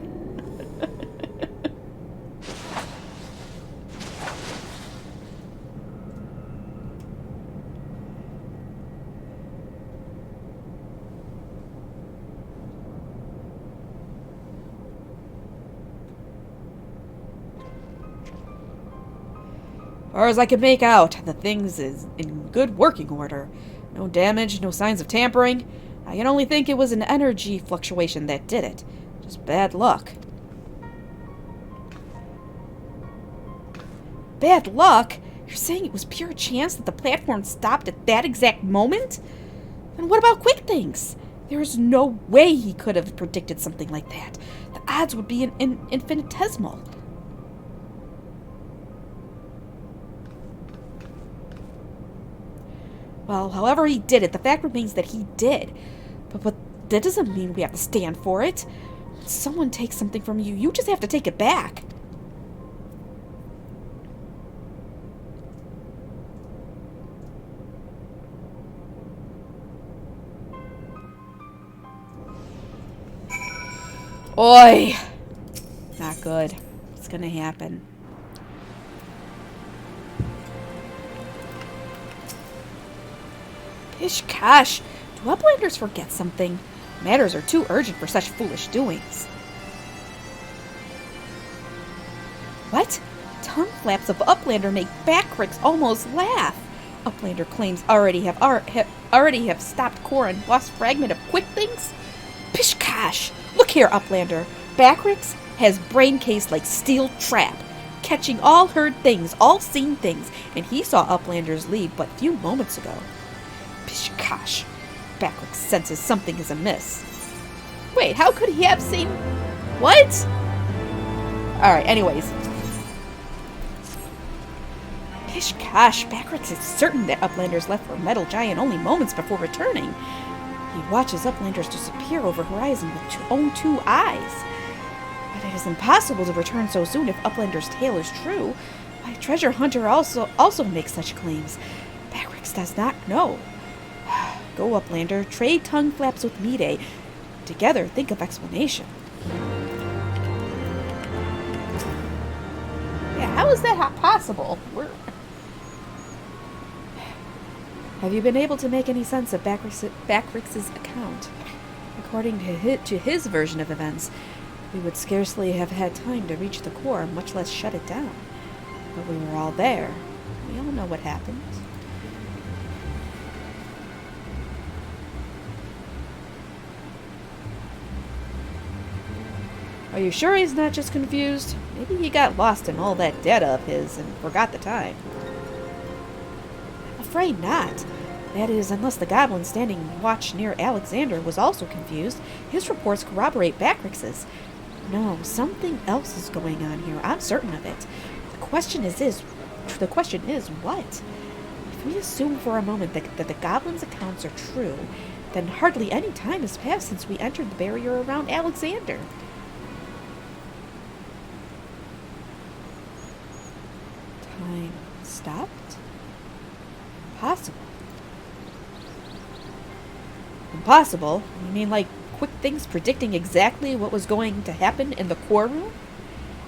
Speaker 3: Far as I can make out, the things is in good working order. No damage, no signs of tampering. I can only think it was an energy fluctuation that did it. Just bad luck. Bad luck? You're saying it was pure chance that the platform stopped at that exact moment? And what about Quick Things? There is no way he could have predicted something like that. The odds would be infinitesimal. Well, however he did it, the fact remains that he did. But that doesn't mean we have to stand for it. When someone takes something from you, you just have to take it back. Oi! Not good. What's gonna happen?
Speaker 5: Pish gosh, do uplanders forget something? Matters are too urgent for such foolish doings. What? Tongue flaps of Uplander make Backrix almost laugh. Uplander claims already have stopped core and lost fragment of quick things? Pish gosh! Look here, Uplander. Backrix has brain case like steel trap, catching all heard things, all seen things, and he saw Uplanders leave but few moments ago. Pish gosh! Backrix senses something is amiss. Wait, how could he have seen... What? Alright, anyways. Pish gosh, Backrix is certain that Uplanders left for Metal Giant only moments before returning. He watches Uplanders disappear over horizon with two eyes. But it is impossible to return so soon if Uplander's tale is true. Why, Treasure Hunter also makes such claims. Backrix does not know. Go, Uplander, trade tongue flaps with Mide. Together, think of explanation. Yeah, how is that possible? Have you been able to make any sense of Backrix's account? According to his version of events, we would scarcely have had time to reach the core, much less shut it down. But we were all there. We all know what happened. Are you sure he's not just confused? Maybe he got lost in all that data of his and forgot the time. Afraid not. That is, unless the goblin standing watch near Alexander was also confused. His reports corroborate Backrix's. No, something else is going on here. I'm certain of it. The question is what? If we assume for a moment that the goblin's accounts are true, then hardly any time has passed since we entered the barrier around Alexander. Time stopped? Impossible. Impossible? You mean like quick things predicting exactly what was going to happen in the core room?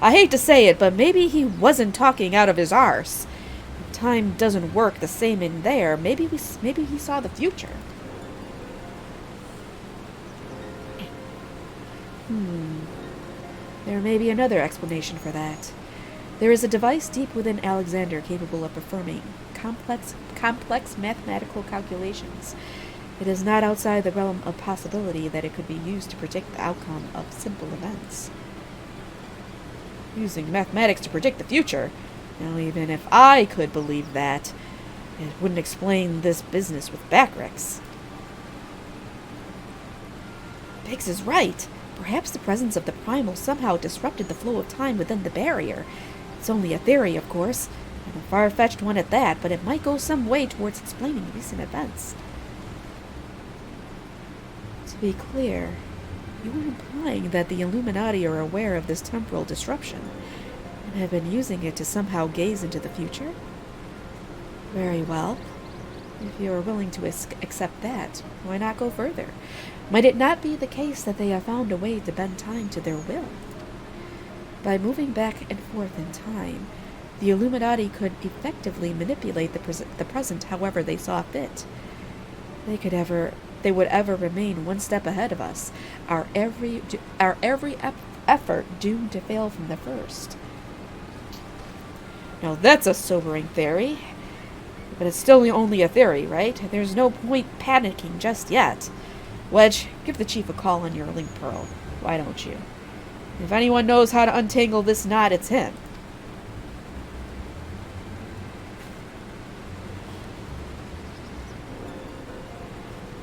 Speaker 5: I hate to say it, but maybe he wasn't talking out of his arse. If time doesn't work the same in there, maybe he saw the future. There may be another explanation for that. There is a device deep within Alexander capable of performing complex mathematical calculations. It is not outside the realm of possibility that it could be used to predict the outcome of simple events. Using mathematics to predict the future? Now, even if I could believe that, it wouldn't explain this business with Backrix. Biggs is right. Perhaps the presence of the primal somehow disrupted the flow of time within the barrier. It's only a theory, of course, and a far-fetched one at that, but it might go some way towards explaining recent events. To be clear, you are implying that the Illuminati are aware of this temporal disruption, and have been using it to somehow gaze into the future? Very well. If you are willing to accept that, why not go further? Might it not be the case that they have found a way to bend time to their will? By moving back and forth in time, the Illuminati could effectively manipulate the present however they saw fit. They would ever remain one step ahead of us, our every effort doomed to fail from the first. Now that's a sobering theory. But it's still only a theory, right? There's no point panicking just yet. Wedge, give the chief a call on your link pearl. Why don't you? If anyone knows how to untangle this knot, it's him.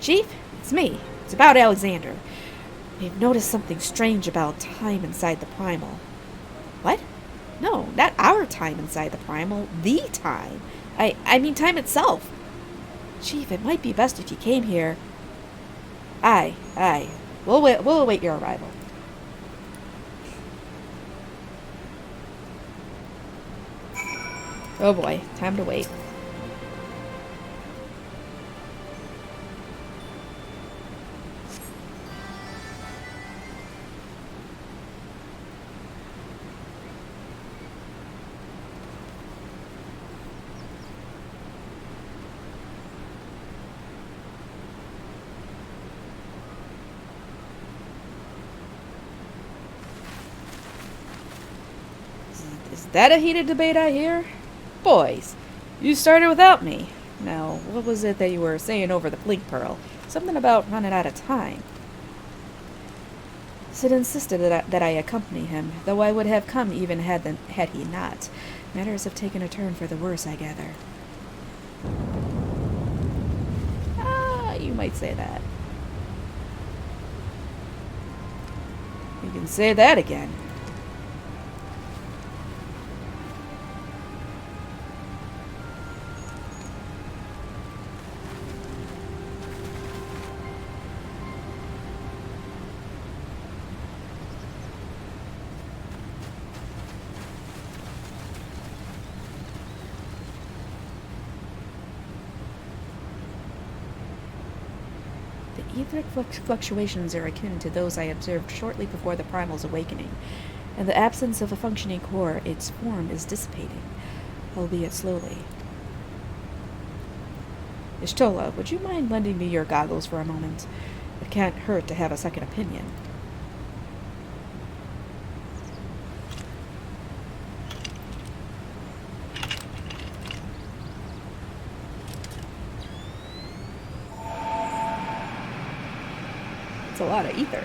Speaker 5: Chief, it's me. It's about Alexander. We've noticed something strange about time inside the primal. What? No, not our time inside the primal. The time. I mean time itself. Chief, it might be best if you came here. Aye. We'll await your arrival. Oh boy, time to wait.
Speaker 3: Is that a heated debate I hear? Boys, you started without me. Now, what was it that you were saying over the blink pearl? Something about running out of time.
Speaker 2: Sid insisted that I accompany him, though I would have come even had he not. Matters have taken a turn for the worse, I gather.
Speaker 3: You might say that. You can say that again.
Speaker 2: The etheric fluctuations are akin to those I observed shortly before the Primal's awakening. In the absence of a functioning core, its form is dissipating, albeit slowly. Ishtola, would you mind lending me your goggles for a moment? It can't hurt to have a second opinion.
Speaker 3: It's a lot of ether.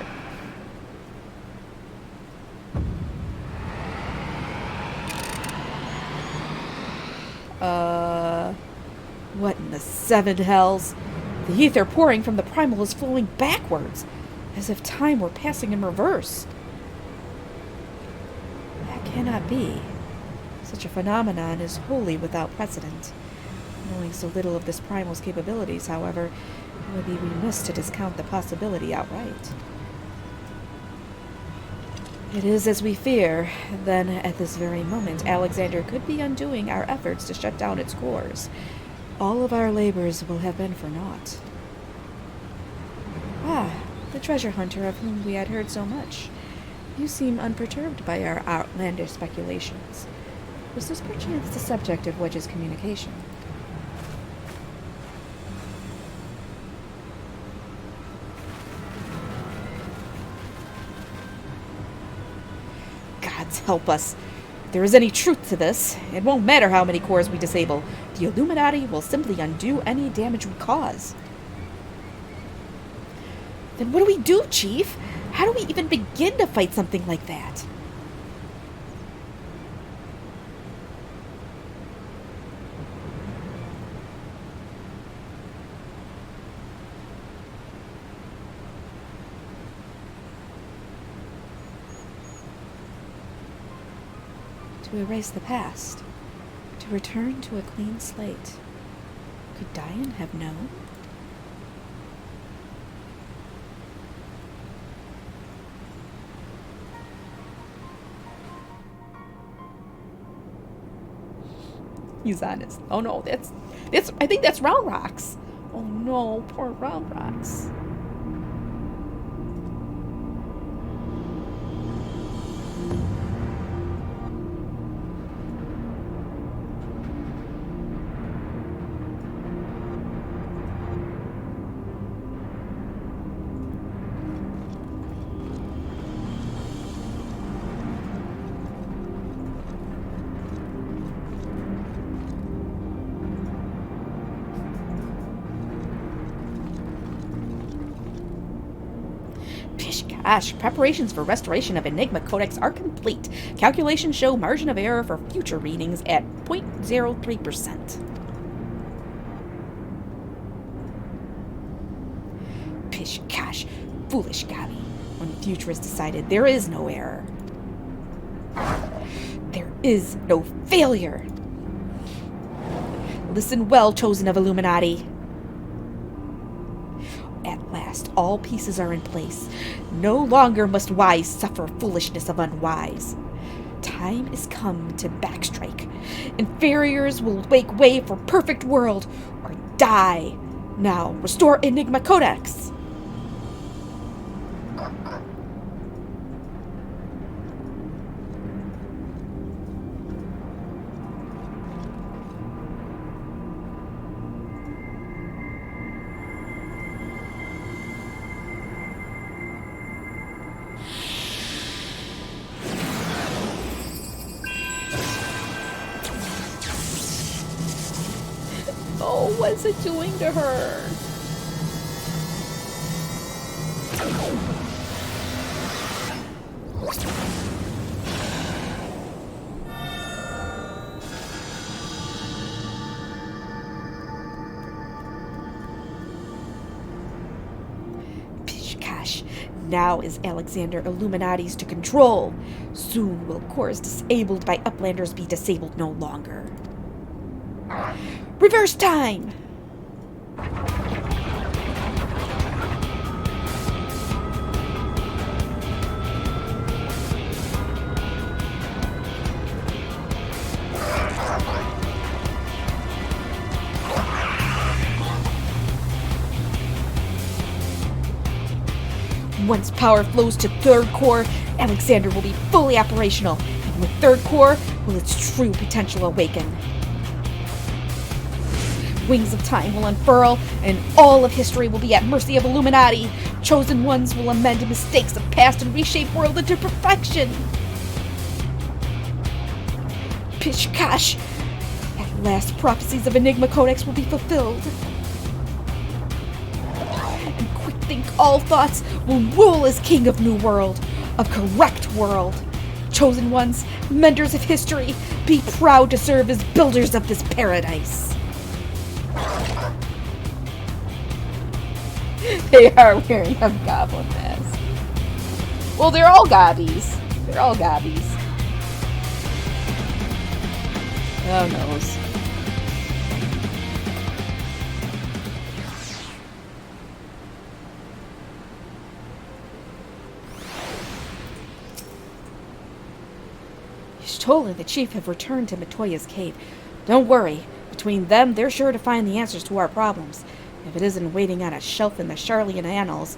Speaker 3: What in the seven hells? The ether pouring from the primal is flowing backwards, as if time were passing in reverse.
Speaker 2: That cannot be. Such a phenomenon is wholly without precedent. Knowing so little of this primal's capabilities, however, it would be remiss to discount the possibility outright. It is as we fear. Then, at this very moment, Alexander could be undoing our efforts to shut down its cores. All of our labors will have been for naught. Ah, the treasure hunter of whom we had heard so much. You seem unperturbed by our outlandish speculations. Was this perchance the subject of Wedge's communication?
Speaker 3: Gods help us. If there is any truth to this, it won't matter how many cores we disable. The Illuminati will simply undo any damage we cause. Then what do we do, Chief? How do we even begin to fight something like that?
Speaker 2: To erase the past. To return to a clean slate. Could Diane have known?
Speaker 3: He's honest. Oh no, that's I think that's Round Rocks. Oh no, poor Round Rocks. Gosh, preparations for restoration of Enigma Codex are complete. Calculations show margin of error for future readings at 0.03%. Pish, gosh, foolish Gabby. When the future is decided, there is no error. There is no failure. Listen well, chosen of Illuminati. At last, all pieces are in place. No longer must wise suffer foolishness of unwise. Time is come to backstrike. Inferiors will make way for perfect world, or die. Now, restore Enigma Codex.
Speaker 5: is it doing to her?
Speaker 3: Gosh, now is Alexander Illuminati's to control. Soon will cores disabled by Uplanders be disabled no longer. Reverse time! Once power flows to third core, Alexander will be fully operational, and with third core will its true potential awaken. Wings of time will unfurl, and all of history will be at mercy of Illuminati. Chosen ones will amend mistakes of past and reshape world into perfection. Pishkash! At last, prophecies of Enigma Codex will be fulfilled. And quick think all thoughts will rule as king of new world, of correct world. Chosen ones, menders of history, be proud to serve as builders of this paradise.
Speaker 5: They are wearing a goblin mask. Well, they're all gobbies. They're all gobbies. Oh, knows.
Speaker 3: Stoll and the chief have returned to Matoya's cave. Don't worry. Between them, they're sure to find the answers to our problems. If it isn't waiting on a shelf in the Charlian annals,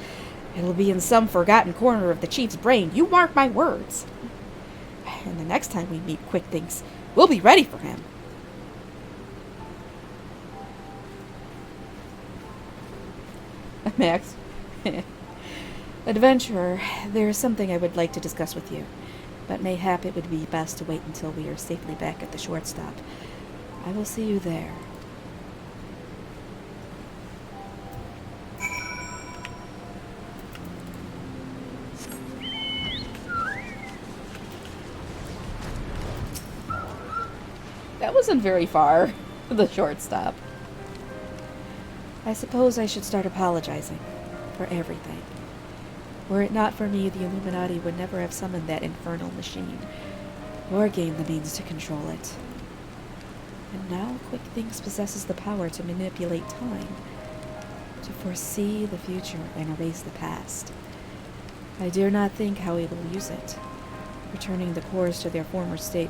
Speaker 3: it'll be in some forgotten corner of the chief's brain. You mark my words. And the next time we meet Quick Thinks, we'll be ready for him.
Speaker 5: Max.
Speaker 3: Adventurer, there is something I would like to discuss with you, but mayhap it would be best to wait until we are safely back at the shortstop. I will see you there.
Speaker 5: That wasn't very far. The shortstop.
Speaker 3: I suppose I should start apologizing for everything. Were it not for me, the Illuminati would never have summoned that infernal machine, or gained the means to control it. And now Quick Things possesses the power to manipulate time, to foresee the future and erase the past. I dare not think how he will use it. Returning the cores to their former state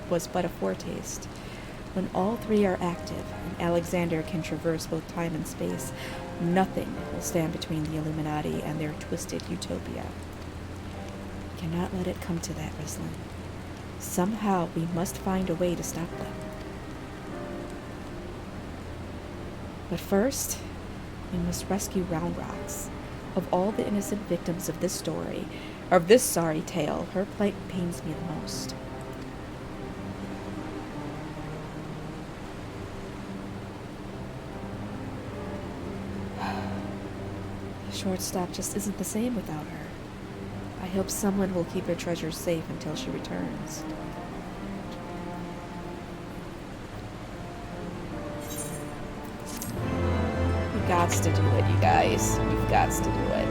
Speaker 3: was but a foretaste. When all three are active, and Alexander can traverse both time and space, nothing will stand between the Illuminati and their twisted utopia. We cannot let it come to that, Rislin. Somehow we must find a way to stop them. But first, we must rescue Round Rocks. Of all the innocent victims of this story, or of this sorry tale, her plight pains me the most. The shortstop just isn't the same without her. I hope someone will keep her treasures safe until she returns.
Speaker 5: We've got to do it, you guys. We've got to do it.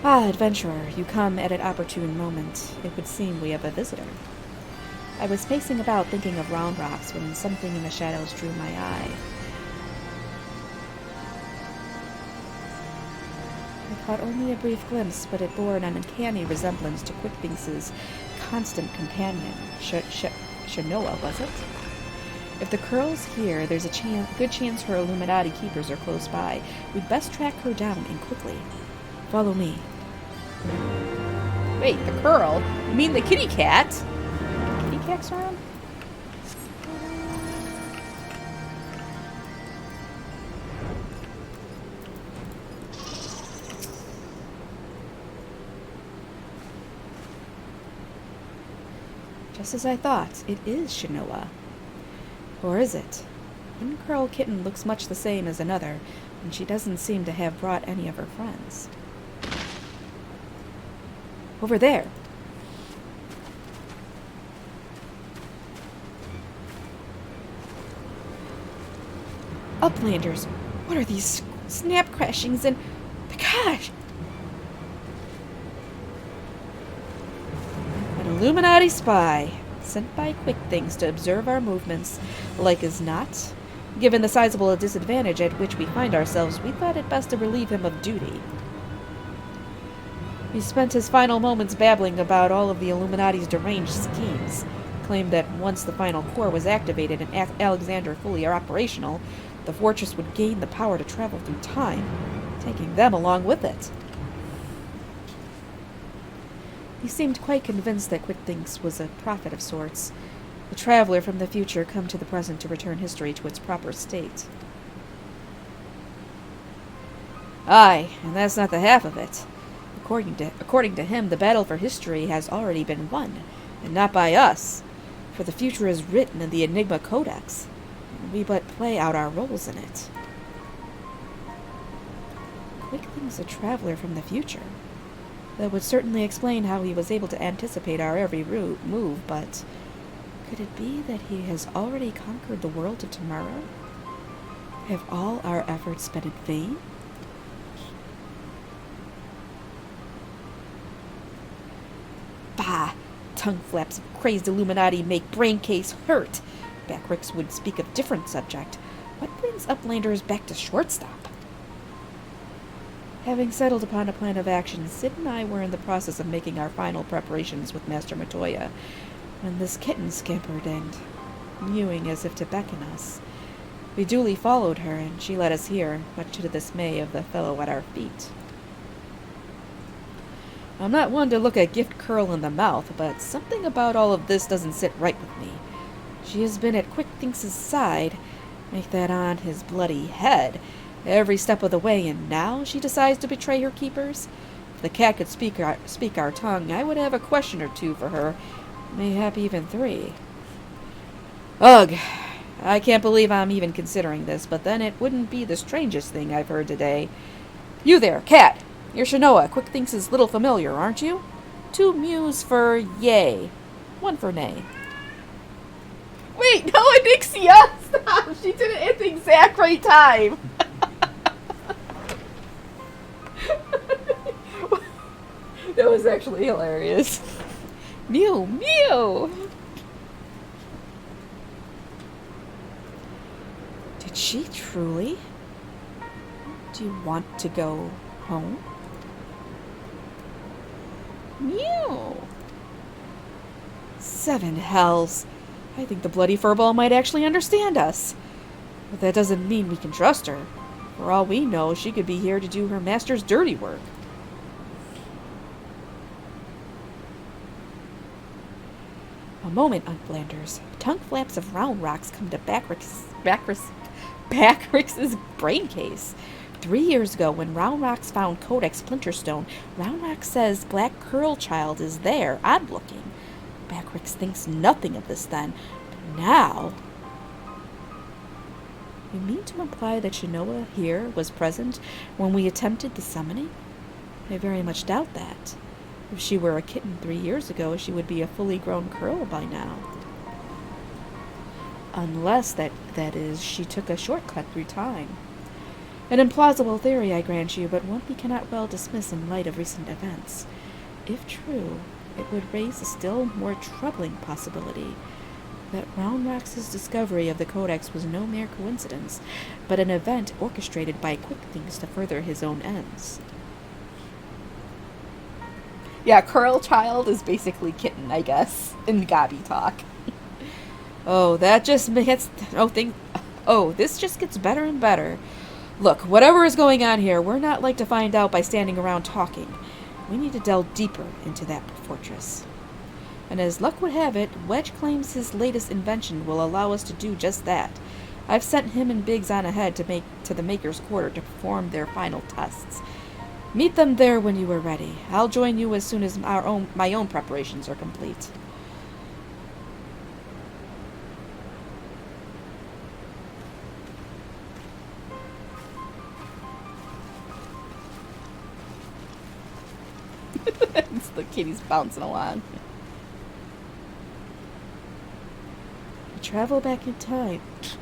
Speaker 3: Ah, adventurer, you come at an opportune moment. It would seem we have a visitor. I was pacing about thinking of Round Rocks when something in the shadows drew my eye. I caught only a brief glimpse, but it bore an uncanny resemblance to Quick Thinks' constant companion, Shanoa, was it? If the girl's here, there's a good chance her Illuminati keepers are close by. We'd best track her down and quickly. Follow me.
Speaker 5: Wait, the curl? You mean the kitty cat? Kitty cat's around?
Speaker 1: Just as I thought, it is Shinoa. Or is it? One curl kitten looks much the same as another, and she doesn't seem to have brought any of her friends. Over there. Uplanders, what are these snap crashings and... Gosh! An Illuminati spy, sent by Quick Things to observe our movements, like as not. Given the sizable disadvantage at which we find ourselves, we thought it best to relieve him of duty. He spent his final moments babbling about all of the Illuminati's deranged schemes, claimed that once the final core was activated and Alexander fully operational, the fortress would gain the power to travel through time, taking them along with it. He seemed quite convinced that Quick Things was a prophet of sorts, a traveler from the future come to the present to return history to its proper state. Aye, and that's not the half of it. According to him, the battle for history has already been won, and not by us, for the future is written in the Enigma Codex, and we but play out our roles in it. Quick Thing's a traveler from the future. That would certainly explain how he was able to anticipate our every move, but could it be that he has already conquered the world of tomorrow? Have all our efforts been in vain? Bah! Tongue flaps of crazed Illuminati make brain case hurt. Backricks would speak of different subject. What brings Uplanders back to shortstop? Having settled upon a plan of action, Sid and I were in the process of making our final preparations with Master Matoya, when this kitten scampered in, mewing as if to beckon us. We duly followed her, and she led us here, much to the dismay of the fellow at our feet. I'm not one to look a gift curl in the mouth, but something about all of this doesn't sit right with me. She has been at Quick Thinks' side, make that on his bloody head, every step of the way, and now she decides to betray her keepers? If the cat could speak our tongue, I would have a question or two for her, mayhap even 3. Ugh! I can't believe I'm even considering this, but then it wouldn't be the strangest thing I've heard today. You there, cat! You're Shinoa, Quick Thinks' little familiar, aren't you? 2 mews for yay, 1 for nay.
Speaker 5: Wait, no, Anixia! Stop! She did it at the exact right time! That was actually hilarious. Mew, mew!
Speaker 1: Did she truly? Do you want to go home?
Speaker 5: Mew!
Speaker 1: 7 hells! I think the bloody furball might actually understand us. But that doesn't mean we can trust her. For all we know, she could be here to do her master's dirty work. A moment, Uplanders. Tongue flaps of Round Rocks come to Backrix's brain case. 3 years ago, when Round Rocks found Codex Splinterstone, Round Rocks says Black Curl Child is there, odd-looking. Backrix thinks nothing of this then, but now... You mean to imply that Shinoa here was present when we attempted the summoning? I very much doubt that. If she were a kitten 3 years ago, she would be a fully grown curl by now. Unless, that is, she took a shortcut through time. An implausible theory, I grant you, but one we cannot well dismiss in light of recent events. If true, it would raise a still more troubling possibility that Round Rox's discovery of the Codex was no mere coincidence, but an event orchestrated by Quick Things to further his own ends.
Speaker 5: Yeah, Curl Child is basically kitten, I guess, in gobby talk.
Speaker 1: Oh, that just gets... this just gets better and better. Look, whatever is going on here, we're not like to find out by standing around talking. We need to delve deeper into that fortress. And as luck would have it, Wedge claims his latest invention will allow us to do just that. I've sent him and Biggs on ahead to the Maker's Quarter to perform their final tests. Meet them there when you are ready. I'll join you as soon as my own preparations are complete.
Speaker 5: It's the kitty's bouncing along.
Speaker 1: Travel back in time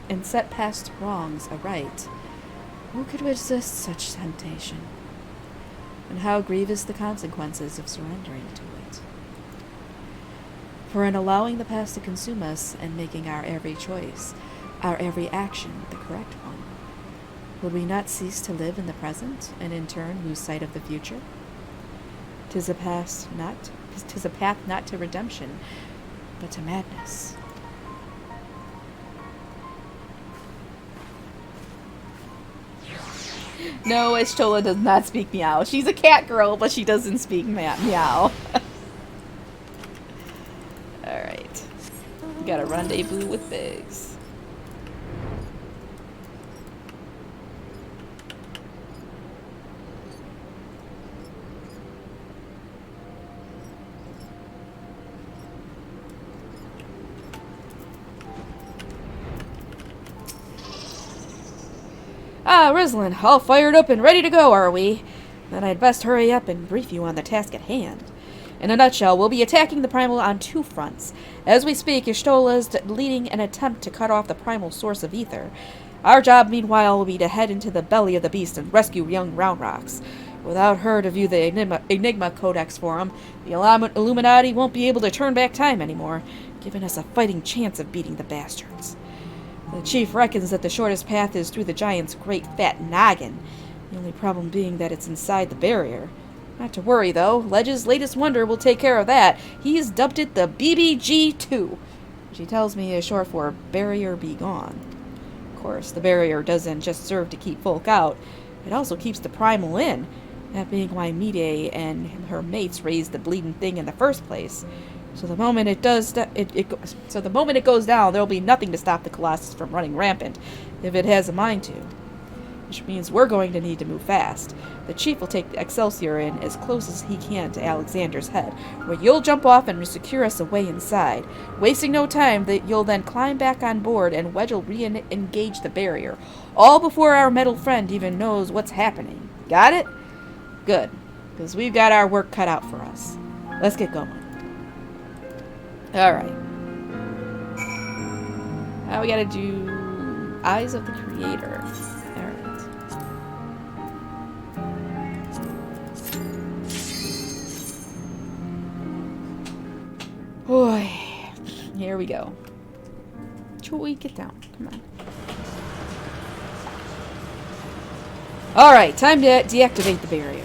Speaker 1: and set past wrongs aright. Who could resist such temptation? And how grievous the consequences of surrendering to it. For in allowing the past to consume us and making our every choice, our every action the correct one, would we not cease to live in the present and in turn lose sight of the future? 'Tis a path not to redemption, but to madness.
Speaker 5: No, Ishtola does not speak meow. She's a cat girl, but she doesn't speak meow. Alright. We got a rendezvous with Biggs.
Speaker 1: Ah, Rislin, all fired up and ready to go, are we? Then I'd best hurry up and brief you on the task at hand. In a nutshell, we'll be attacking the Primal on two fronts. As we speak, Ishtola is leading an attempt to cut off the Primal source of ether. Our job, meanwhile, will be to head into the belly of the beast and rescue young Round Rocks. Without her to view the Enigma Codex for him, the Illuminati won't be able to turn back time anymore, giving us a fighting chance of beating the bastards. The chief reckons that the shortest path is through the giant's great fat noggin, the only problem being that it's inside the barrier. Not to worry, though. Ledge's latest wonder will take care of that. He's dubbed it the BBG-2, which he tells me is short for Barrier Be Gone. Of course, the barrier doesn't just serve to keep folk out. It also keeps the Primal in, that being why Mide and her mates raised the bleeding thing in the first place. So the moment it goes down, there'll be nothing to stop the Colossus from running rampant, if it has a mind to. Which means we're going to need to move fast. The chief will take the Excelsior in as close as he can to Alexander's head, where you'll jump off and secure us away inside. Wasting no time, you'll then climb back on board and Wedge will re-engage the barrier, all before our metal friend even knows what's happening. Got it? Good, because we've got our work cut out for us. Let's get going. Alright. Now we gotta do Eyes of the Creator. Alright. Boy. Here we go. Joey, get down. Come on. Alright, time to deactivate the barrier.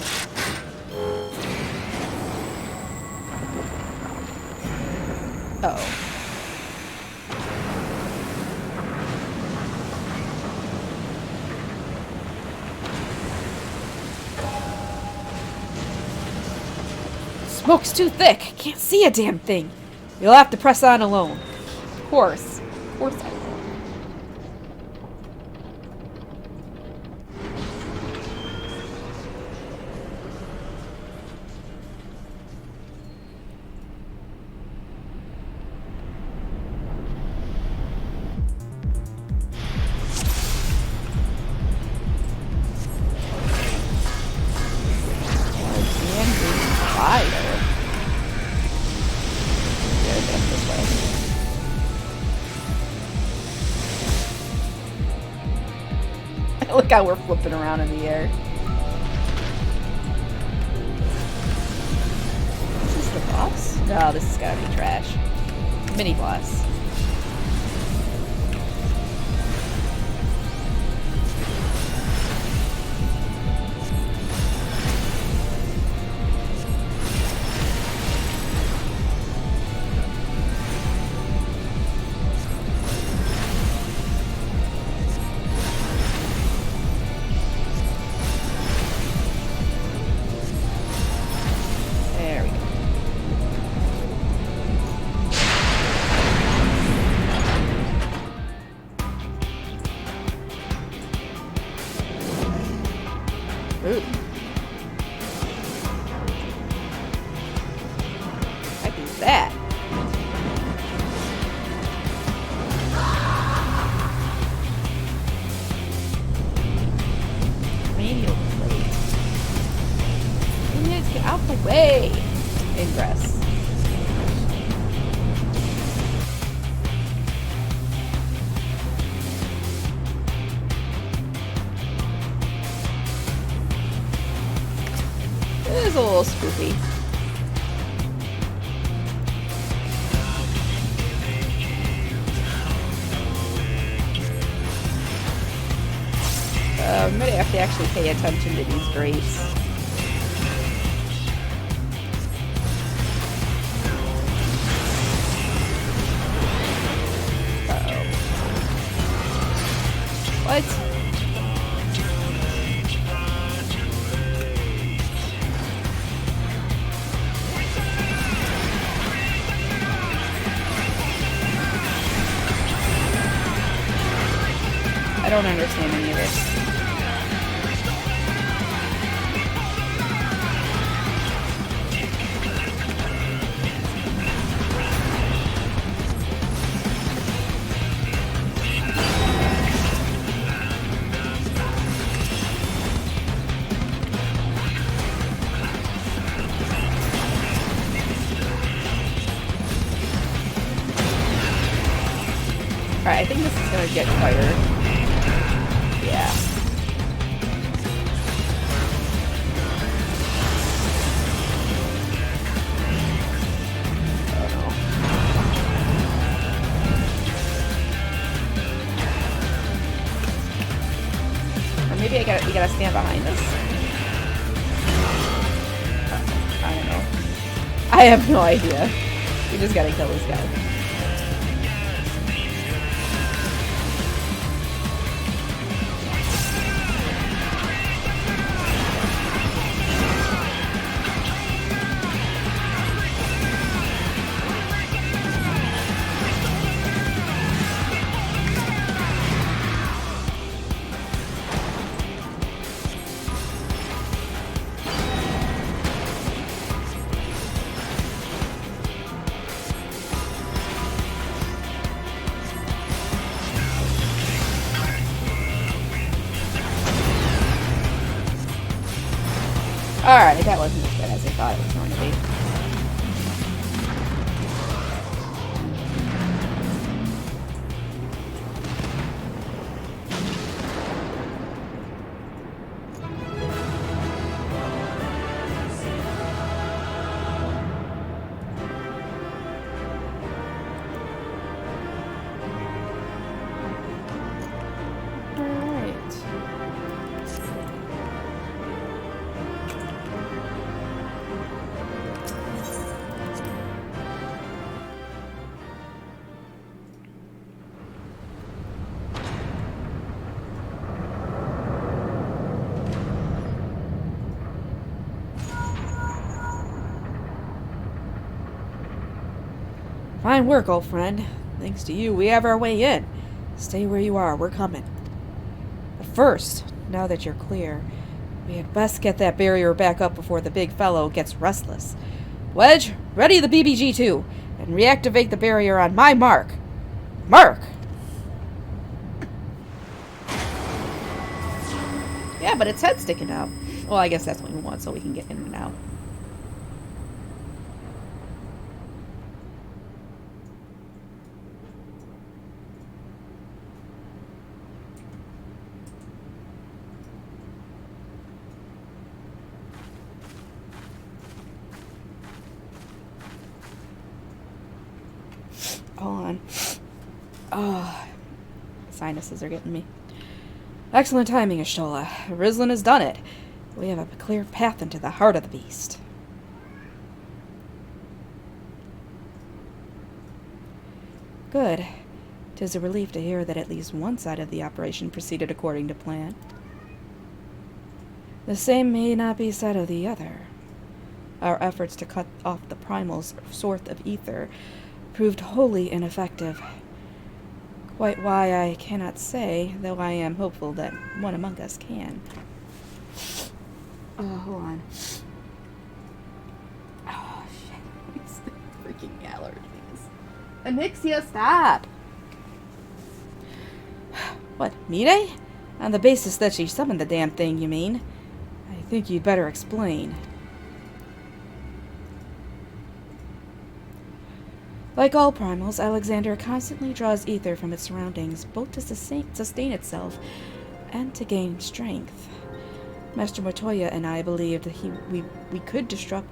Speaker 1: Uh-oh. Smoke's too thick. Can't see a damn thing. You'll have to press on alone.
Speaker 5: Of course. Of course I will. Look how we're flipping around in the air. Is this the boss? No, this has gotta be trash. Mini boss. Ooh. What is that? Radial plate. Dang it. please get out of the way. Ingress. It is a little spooky. I'm gonna have to actually pay attention to these grates. Uh-oh. What? I don't understand any of this. Alright, I think this is gonna get fired. Yeah. Oh no. Or maybe you gotta stand behind this? I don't know. I have no idea. We just gotta kill this guy. Alright, that wasn't as bad as I thought it was going to be.
Speaker 3: Fine work, old friend. Thanks to you, we have our way in. Stay where you are, we're coming. But first, now that you're clear, we had best get that barrier back up before the big fellow gets restless. Wedge, ready the BBG-2, and reactivate the barrier on my mark. Mark!
Speaker 5: Yeah, but its head's sticking out. Well, I guess that's what we want, so we can get in and out. Hold on. Oh, sinuses are getting me.
Speaker 3: Excellent timing, Ashtola. Rizlin has done it. We have a clear path into the heart of the beast. Good. 'Tis a relief to hear that at least one side of the operation proceeded according to plan. The same may not be said of the other. Our efforts to cut off the primal's source of ether proved wholly ineffective. Quite why I cannot say, though I am hopeful that one among us can.
Speaker 5: Oh, hold on. Oh, shit. These freaking allergies. Anixia, stop!
Speaker 3: What, Mire? On the basis that she summoned the damn thing, you mean? I think you'd better explain.
Speaker 1: Like all primals, Alexander constantly draws ether from its surroundings, both to sustain itself and to gain strength. Master Montoya and I believed that we could disrupt...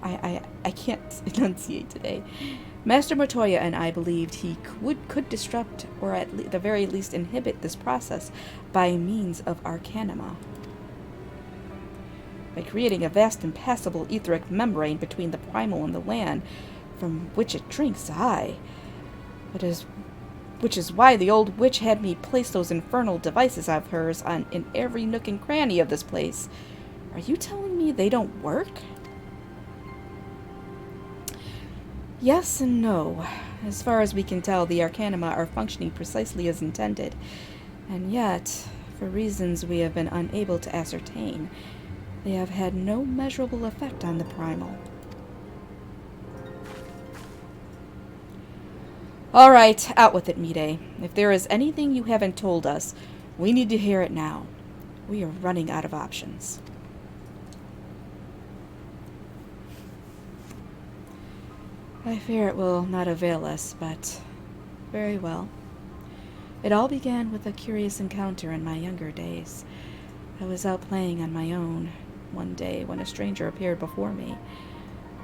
Speaker 1: I can't enunciate today. Master Montoya and I believed he could disrupt, or at the very least inhibit, this process by means of Arcanima. By creating a vast impassable etheric membrane between the primal and the land from which it drinks, which is why the old witch had me place those infernal devices of hers in every nook and cranny of this place. Are you telling me they don't work? Yes and no. As far as we can tell, the Arcanima are functioning precisely as intended. And yet, for reasons we have been unable to ascertain, they have had no measurable effect on the primal. All right, out with it, Mide. If there is anything you haven't told us, we need to hear it now. We are running out of options. I fear it will not avail us, but very well. It all began with a curious encounter in my younger days. I was out playing on my own one day when a stranger appeared before me.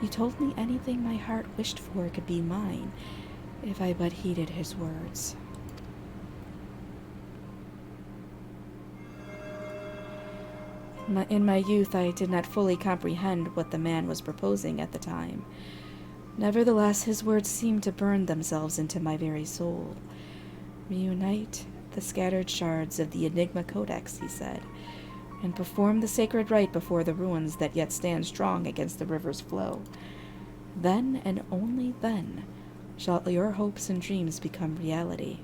Speaker 1: He told me anything my heart wished for could be mine, if I but heeded his words. In my youth, I did not fully comprehend what the man was proposing at the time. Nevertheless, his words seemed to burn themselves into my very soul. Reunite the scattered shards of the Enigma Codex, he said, and perform the sacred rite before the ruins that yet stand strong against the river's flow. Then, and only then, shall your hopes and dreams become reality.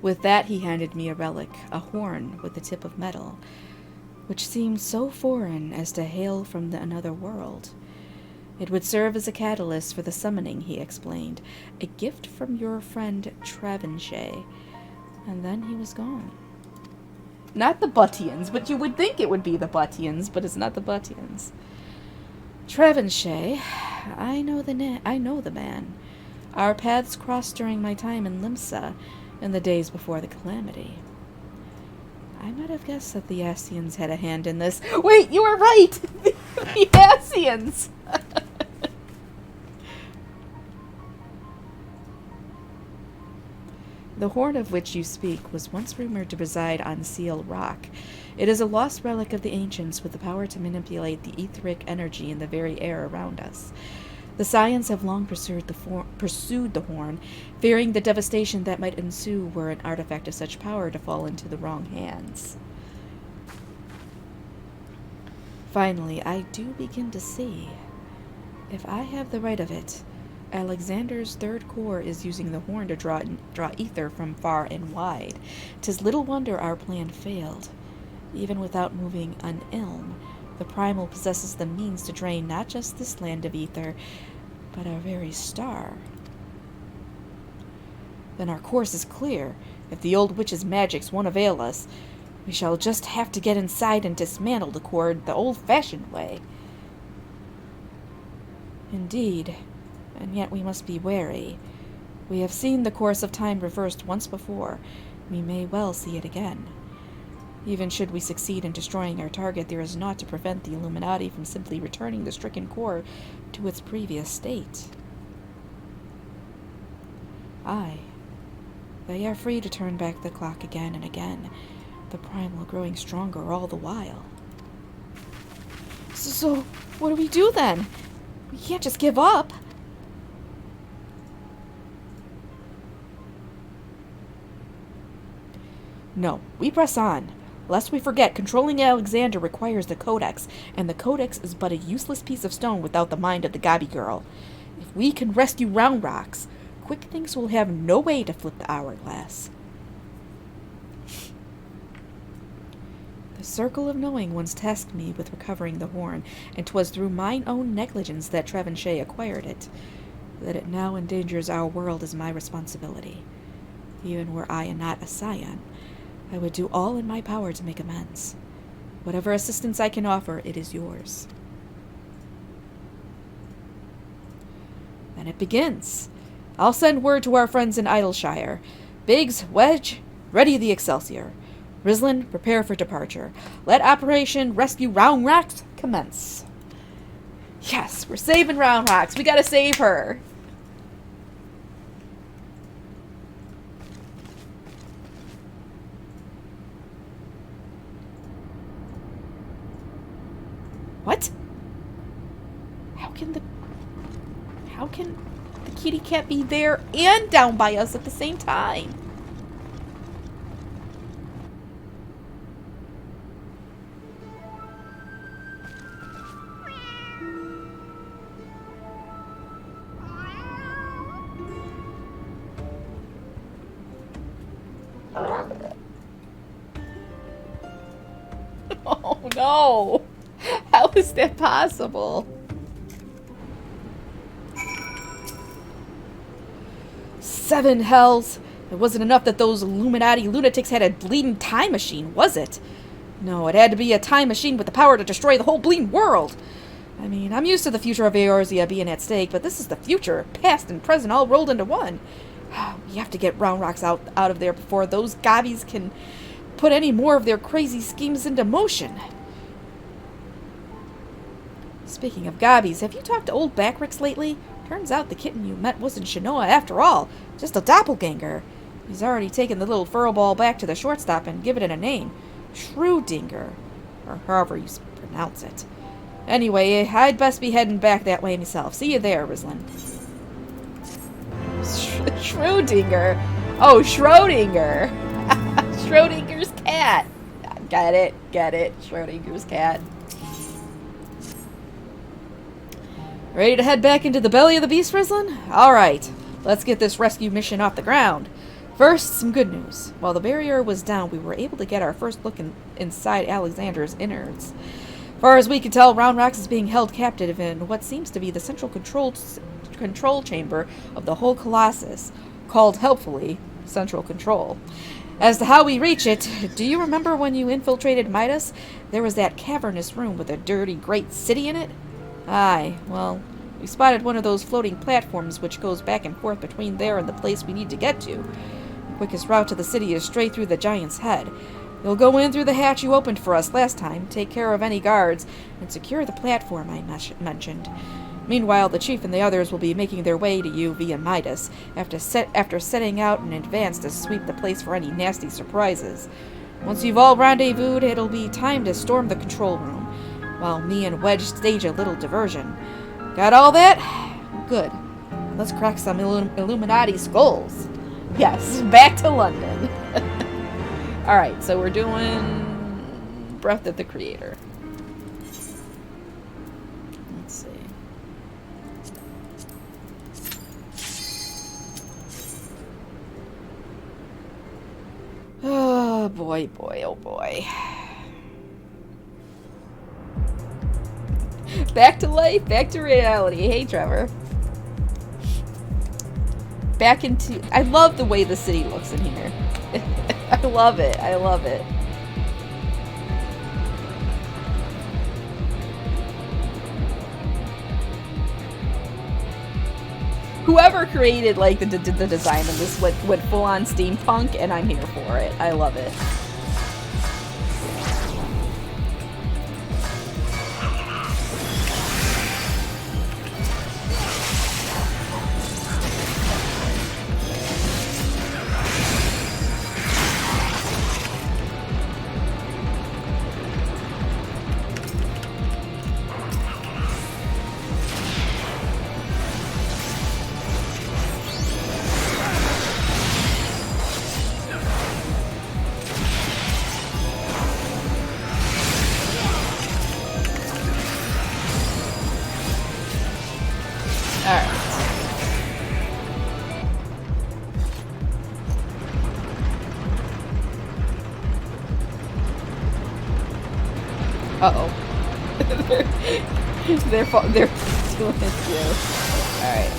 Speaker 1: With that, he handed me a relic, a horn with a tip of metal, which seemed so foreign as to hail from another world. It would serve as a catalyst for the summoning, he explained, a gift from your friend Travinshay. And then he was gone. Not the Buttians, but you would think it would be the Buttians, but it's not the Buttians. Travinshay, I know the man. Our paths crossed during my time in Limsa in the days before the calamity. I might have guessed that the Asians had a hand in this. Wait, you were right! The Asians! The horn of which you speak was once rumored to reside on Seal Rock. It is a lost relic of the ancients with the power to manipulate the etheric energy in the very air around us. The Scions have long pursued the horn, fearing the devastation that might ensue were an artifact of such power to fall into the wrong hands. Finally, I do begin to see. If I have the right of it, Alexander's third core is using the horn to draw ether from far and wide. 'Tis little wonder our plan failed. Even without moving an ilm, the primal possesses the means to drain not just this land of ether, but our very star. Then our course is clear. If the old witch's magics won't avail us, we shall just have to get inside and dismantle the core the old-fashioned way. Indeed. And yet we must be wary. We have seen the course of time reversed once before. We may well see it again. Even should we succeed in destroying our target, there is naught to prevent the Illuminati from simply returning the stricken core to its previous state. Aye, they are free to turn back the clock again and again, the primal growing stronger all the while. So what do we do then? We can't just give up. No, we press on. Lest we forget, controlling Alexander requires the Codex, and the Codex is but a useless piece of stone without the mind of the Gobby girl. If we can rescue Round Rocks, Quick Thinks will have no way to flip the hourglass. The Circle of Knowing once tasked me with recovering the horn, and 'twas through mine own negligence that Travinshay acquired it. That it now endangers our world is my responsibility. Even were I not a scion, I would do all in my power to make amends. Whatever assistance I can offer, it is yours.
Speaker 3: And it begins. I'll send word to our friends in Idleshire. Biggs, Wedge, ready the Excelsior. Rislin, prepare for departure. Let Operation Rescue Round Rocks commence. Yes, we're saving Round Rocks. We gotta save her. What? How can the kitty cat be there and down by us at the same time? Oh no! How is that possible? Seven hells! It wasn't enough that those Illuminati lunatics had a bleeding time machine, was it? No, it had to be a time machine with the power to destroy the whole bleeding world! I mean, I'm used to the future of Eorzea being at stake, but this is the future, past and present all rolled into one. We have to get Round Rocks out of there before those gobbies can put any more of their crazy schemes into motion. Speaking of gobbies, have you talked to old Backrix lately? Turns out the kitten you met wasn't Shinoa after all, just a doppelganger. He's already taken the little furlball back to the shortstop and given it a name. Schrodinger, or however you pronounce it. Anyway, I'd best be heading back that way myself. See you there, Rislin. Schrodinger? Oh, Schrodinger. Schrodinger's cat. Get it. Schrodinger's cat. Ready to head back into the belly of the beast, Rislin? Alright, let's get this rescue mission off the ground. First, some good news. While the barrier was down, we were able to get our first look inside Alexander's innards. Far as we can tell, Round Rocks is being held captive in what seems to be the central control chamber of the whole Colossus, called, helpfully, Central Control. As to how we reach it, do you remember when you infiltrated Midas? There was that cavernous room with a dirty great city in it? Aye, well, we spotted one of those floating platforms which goes back and forth between there and the place we need to get to. The quickest route to the city is straight through the giant's head. You'll go in through the hatch you opened for us last time, take care of any guards, and secure the platform I mentioned. Meanwhile, the chief and the others will be making their way to you via Midas, after setting out in advance to sweep the place for any nasty surprises. Once you've all rendezvoused, it'll be time to storm the control room, while me and Wedge stage a little diversion. Got all that? Good. Let's crack some Illuminati skulls. Yes, back to London. Alright, so we're doing Breath of the Creator. Let's see. Oh boy, oh boy. Back to life, back to reality. Hey, Trevor. Back into... I love the way the city looks in here. I love it. Whoever created, like, the design of this went full-on steampunk, and I'm here for it. I love it. Uh-oh. they're doing it too. Alright,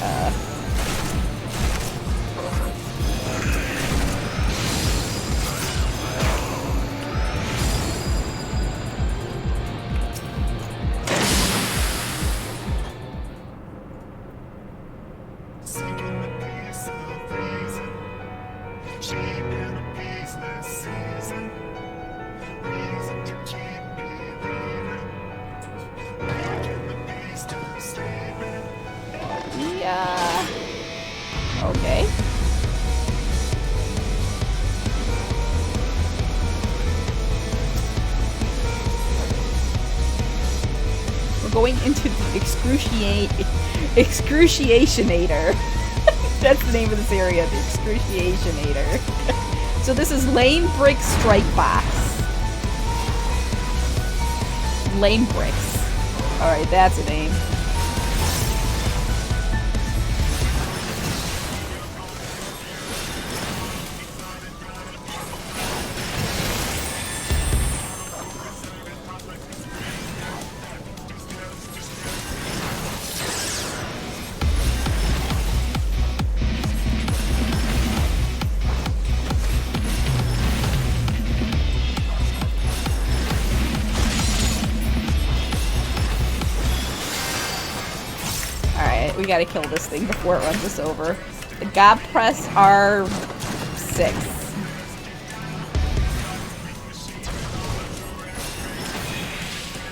Speaker 5: going into the excruciationator. That's the name of this area, the excruciationator. So this is Lame Brick Strike Box. Lame Bricks. Alright, that's a name. We gotta kill this thing before it runs us over. The God Press R6.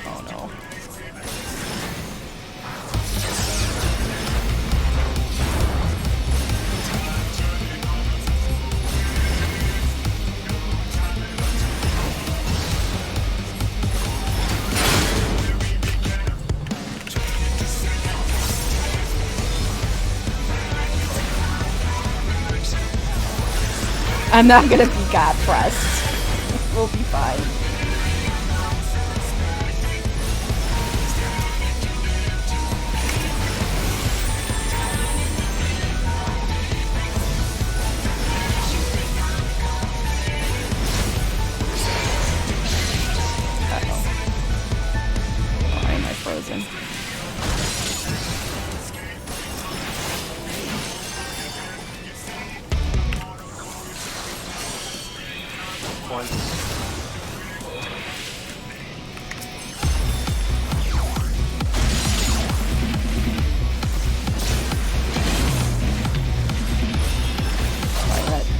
Speaker 5: Oh no. I'm not gonna be God pressed. We'll be fine. Uh-oh. Why am I frozen?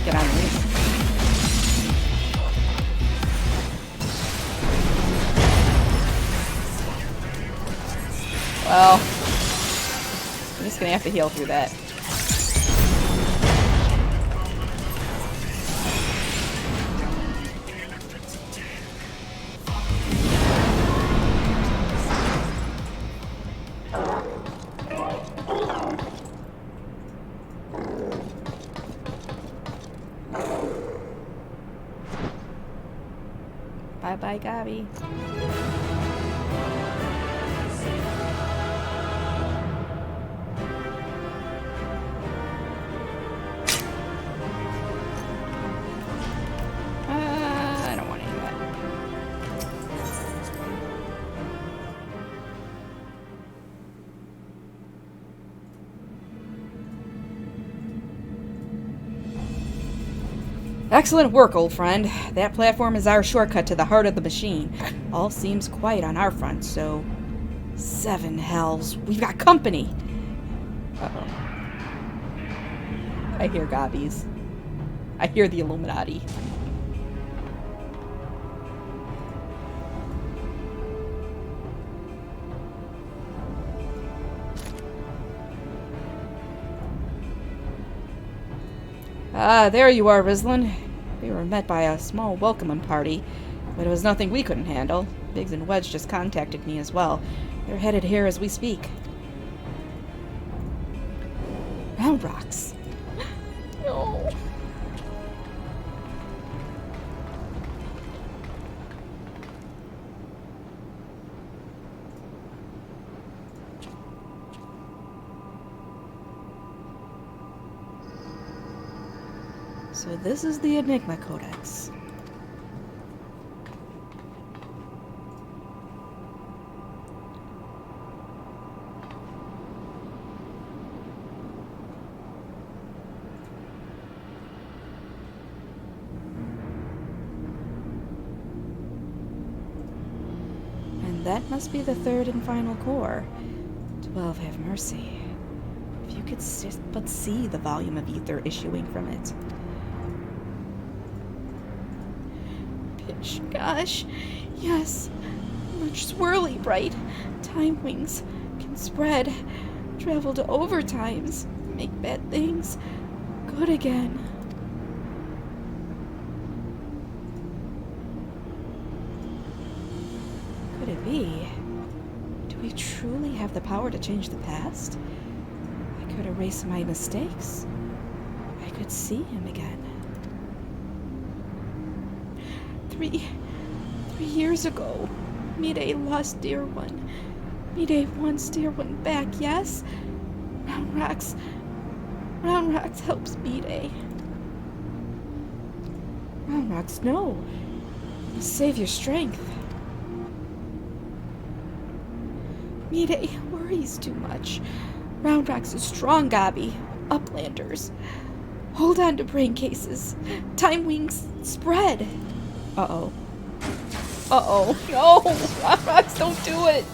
Speaker 5: Get on me. Well, I'm just gonna have to heal through that. Bye-bye, Gobby. I don't want any of that. Excellent work, old friend. That platform is our shortcut to the heart of the machine. All seems quiet on our front, so... 7 hells. We've got company! Uh-oh. I hear gobbies. I hear the Illuminati. Ah, there you are, Rislin. We were met by a small welcoming party, but it was nothing we couldn't handle. Biggs and Wedge just contacted me as well. They're headed here as we speak. Round rocks. No. So this is the Enigma Codex. And that must be the 3rd and final core. 12 have mercy. If you could but see the volume of ether issuing from it. Gosh, yes. Much swirly bright. Time wings can spread. Travel to overtimes. Make bad things good again. Could it be? Do
Speaker 1: we truly have the power to change the past? I could erase my mistakes. I could see him again. 3 years ago, Mide lost dear one. Mide wants dear one back, yes? Round Rocks helps Mide. Round Rocks, no. Save your strength. Mide worries too much. Round Rocks is strong, Gobby. Uplanders. Hold on to brain cases. Time wings spread. Uh-oh.
Speaker 5: Uh-oh. No! Round Rocks, don't do it!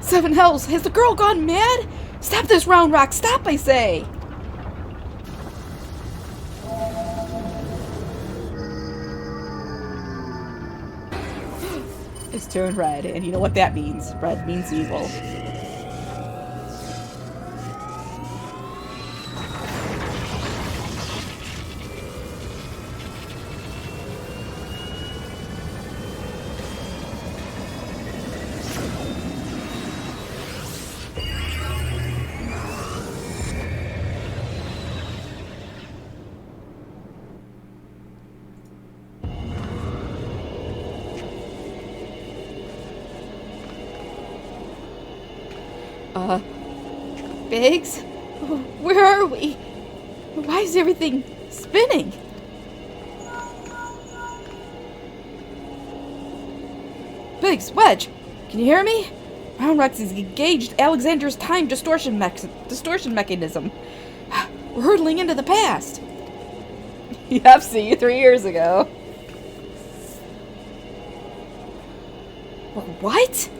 Speaker 1: Seven hells! Has the girl gone mad? Stop this, Round Rock! Stop, I say!
Speaker 5: It's turned red, and you know what that means. Red means evil.
Speaker 1: Biggs? Where are we? Why is everything spinning? Biggs, Wedge, can you hear me? Round Rex has engaged Alexander's time distortion mechanism. We're hurtling into the past.
Speaker 5: Yep, see you 3 years ago.
Speaker 1: What?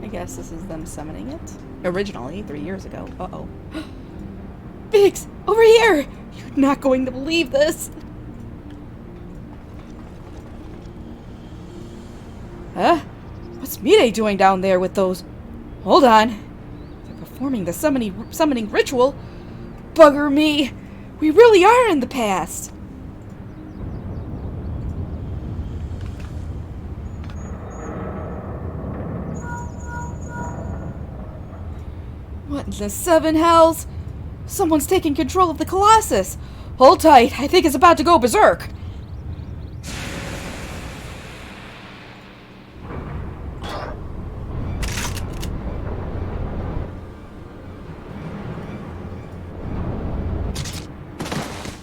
Speaker 5: I guess this is them summoning it. Originally, 3 years ago. Uh-oh.
Speaker 1: Biggs, over here! You're not going to believe this. Huh? What's Mide doing down there with those... Hold on. They're performing the summoning ritual. Bugger me. We really are in the past. What in the seven hells? Someone's taking control of the Colossus. Hold tight. I think it's about to go berserk.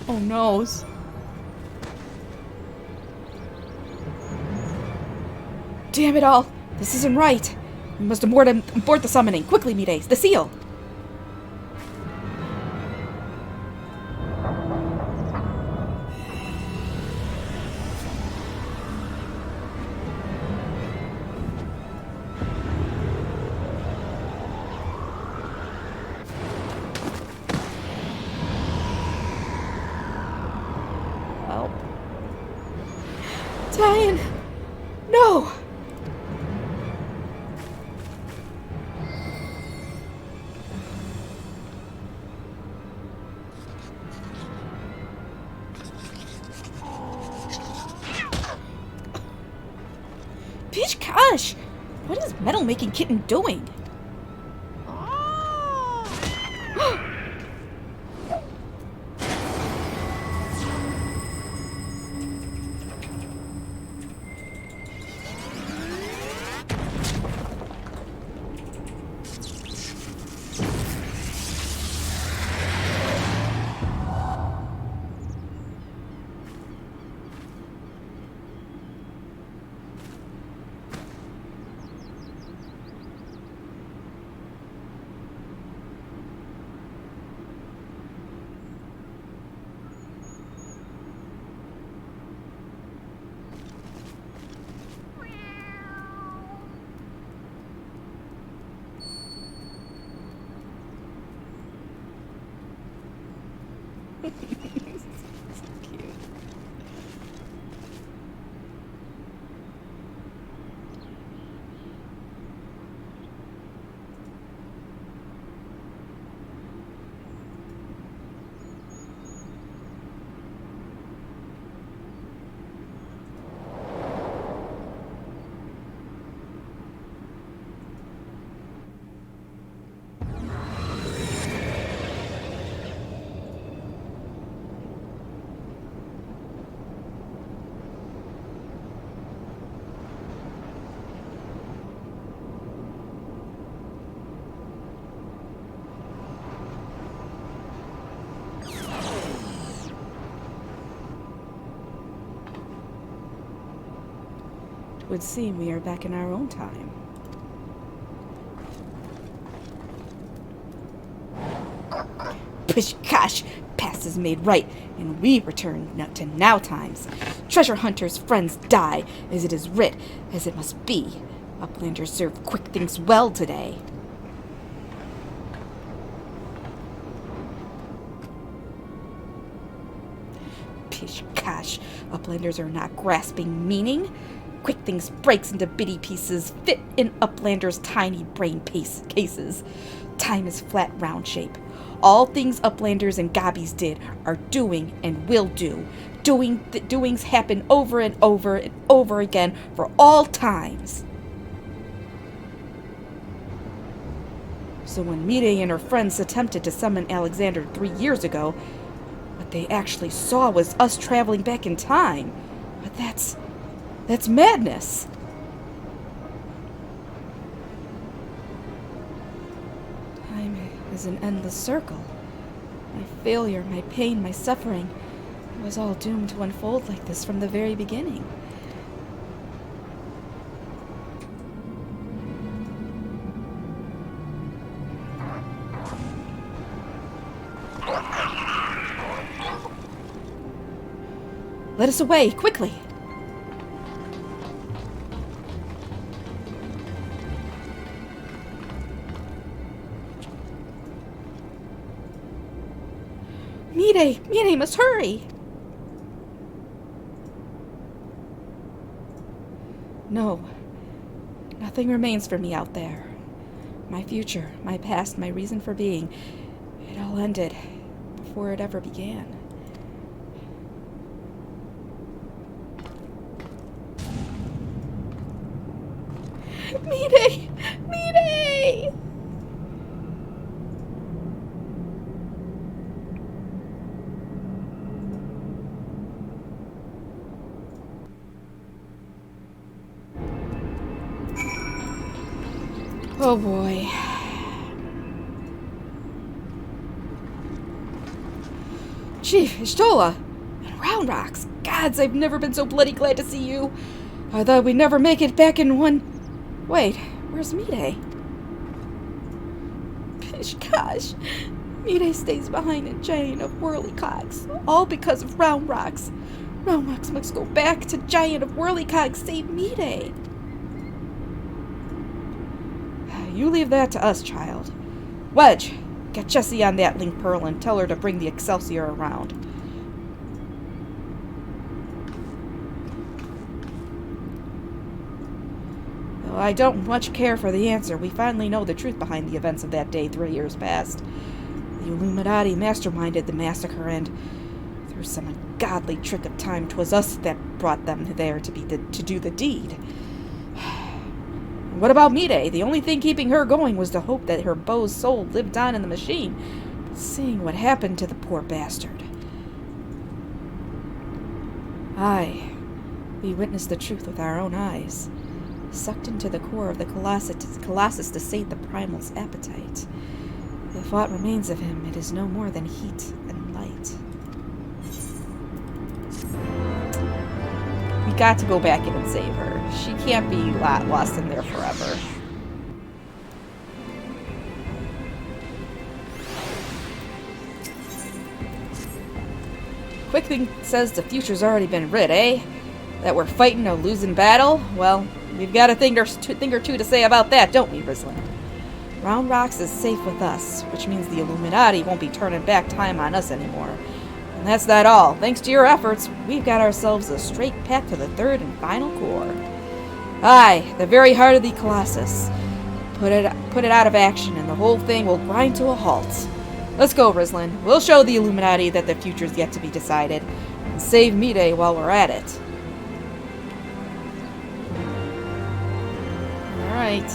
Speaker 1: Oh no. Damn it all. This isn't right. We must abort the summoning. Quickly, Mides. The seal.
Speaker 5: Well.
Speaker 1: Diane. No.
Speaker 5: Peach Gosh! What is Metal Making Kitten doing?
Speaker 2: It would seem we are back in our own time.
Speaker 5: Pish Gosh! Past is made right, and we return to now times. Treasure hunters' friends die, as it is writ, as it must be. Uplanders serve quick things well today. Pish Gosh! Uplanders are not grasping meaning. Quick things breaks into bitty pieces, fit in Uplanders' tiny brain cases. Time is flat round shape. All things Uplanders and gobbies did are doing and will do. Doings happen over and over and over again for all times. So when Mide and her friends attempted to summon Alexander 3 years ago, what they actually saw was us traveling back in time. But that's madness. Time is an endless circle. My failure, my pain, my suffering, it was all doomed to unfold like this from the very beginning. Let us away, quickly! Mide must hurry! No, nothing remains for me out there. My future, my past, my reason for being, it all ended before it ever began. Mide! Mide! Oh boy. Chief, Ishtola! And Round Rocks! Gods, I've never been so bloody glad to see you! I thought we'd never make it back in one... Wait, where's Mide? Pish Gosh! Mide stays behind a giant of whirlycocks, all because of Round Rocks. Round Rocks must go back to giant of whirlycocks, save Mide! You leave that to us, child. Wedge, get Jessie on that link pearl and tell her to bring the Excelsior around. Though I don't much care for the answer, we finally know the truth behind the events of that day 3 years past. The Illuminati masterminded the massacre, and through some ungodly trick of time, 'twas us that brought them there to do the deed.
Speaker 3: what about Mide? The only thing keeping her going was the hope that her beau's soul lived on in the machine. But seeing what happened to the poor bastard. Aye, we witnessed the truth with our own eyes. Sucked into the core of the Colossus to sate the primal's appetite. If what remains of him, it is no more than heat and light. We got to go back in and save her. She can't be lost in there forever. Quick thing says the future's already been writ, eh? That we're fighting a losing battle? Well, we've got a thing or two to say about that, don't we, Rizlin? Round Rocks is safe with us, which means the Illuminati won't be turning back time on us anymore. And that's not all. Thanks to your efforts, we've got ourselves a straight path to the third and final core. Aye, the very heart of the Colossus. Put it out of action, and the whole thing will grind to a halt. Let's go, Rizlin. We'll show the Illuminati that the future's yet to be decided, and save Mide while we're at it. Alright.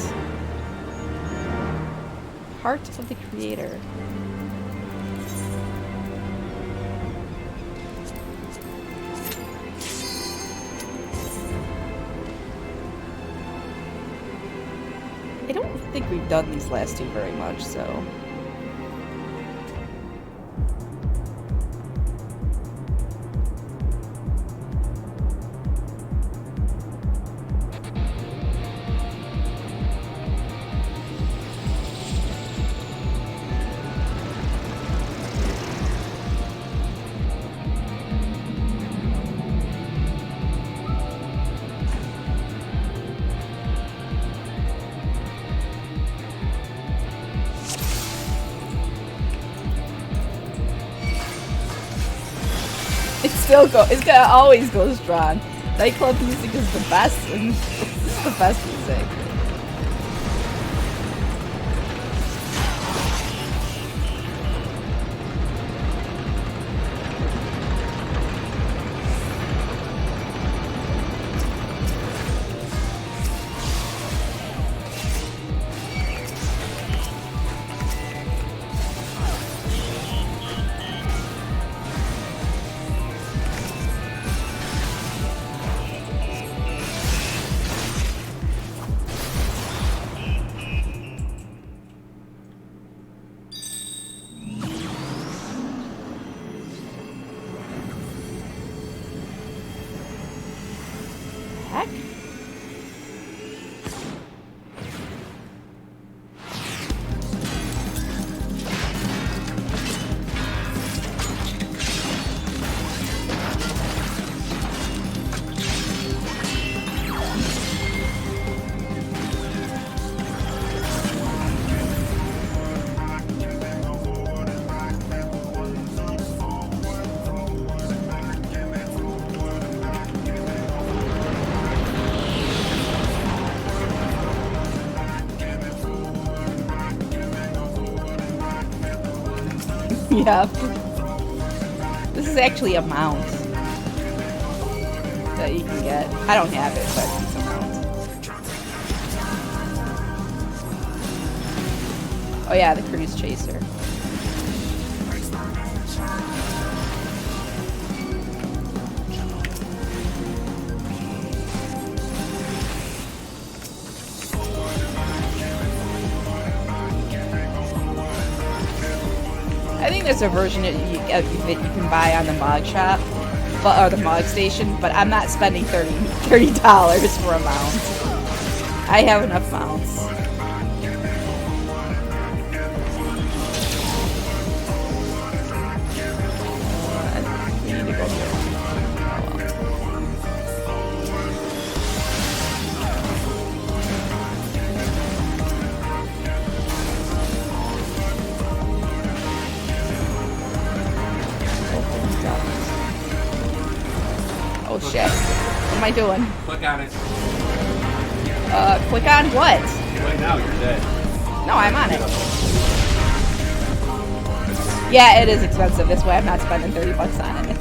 Speaker 3: Heart of the Creator. I don't think we've done these last two very much, so... It's gonna always go strong. Nightclub music is the best, and it's the best music. Yeah. This is actually a mount that you can get. I don't have it, but it's a mount. Oh yeah, the Cruise Chaser. I think there's a version that you can buy on the Mog Shop, or the Mog Station, but I'm not spending $30 for a mount. I have enough mounts. We need to go here. Oh shit. What am I doing?
Speaker 4: Click on it.
Speaker 3: Click on what?
Speaker 4: Right now, you're dead.
Speaker 3: No, I'm on it. Yeah, it is expensive. That's why I'm not spending $30 on it.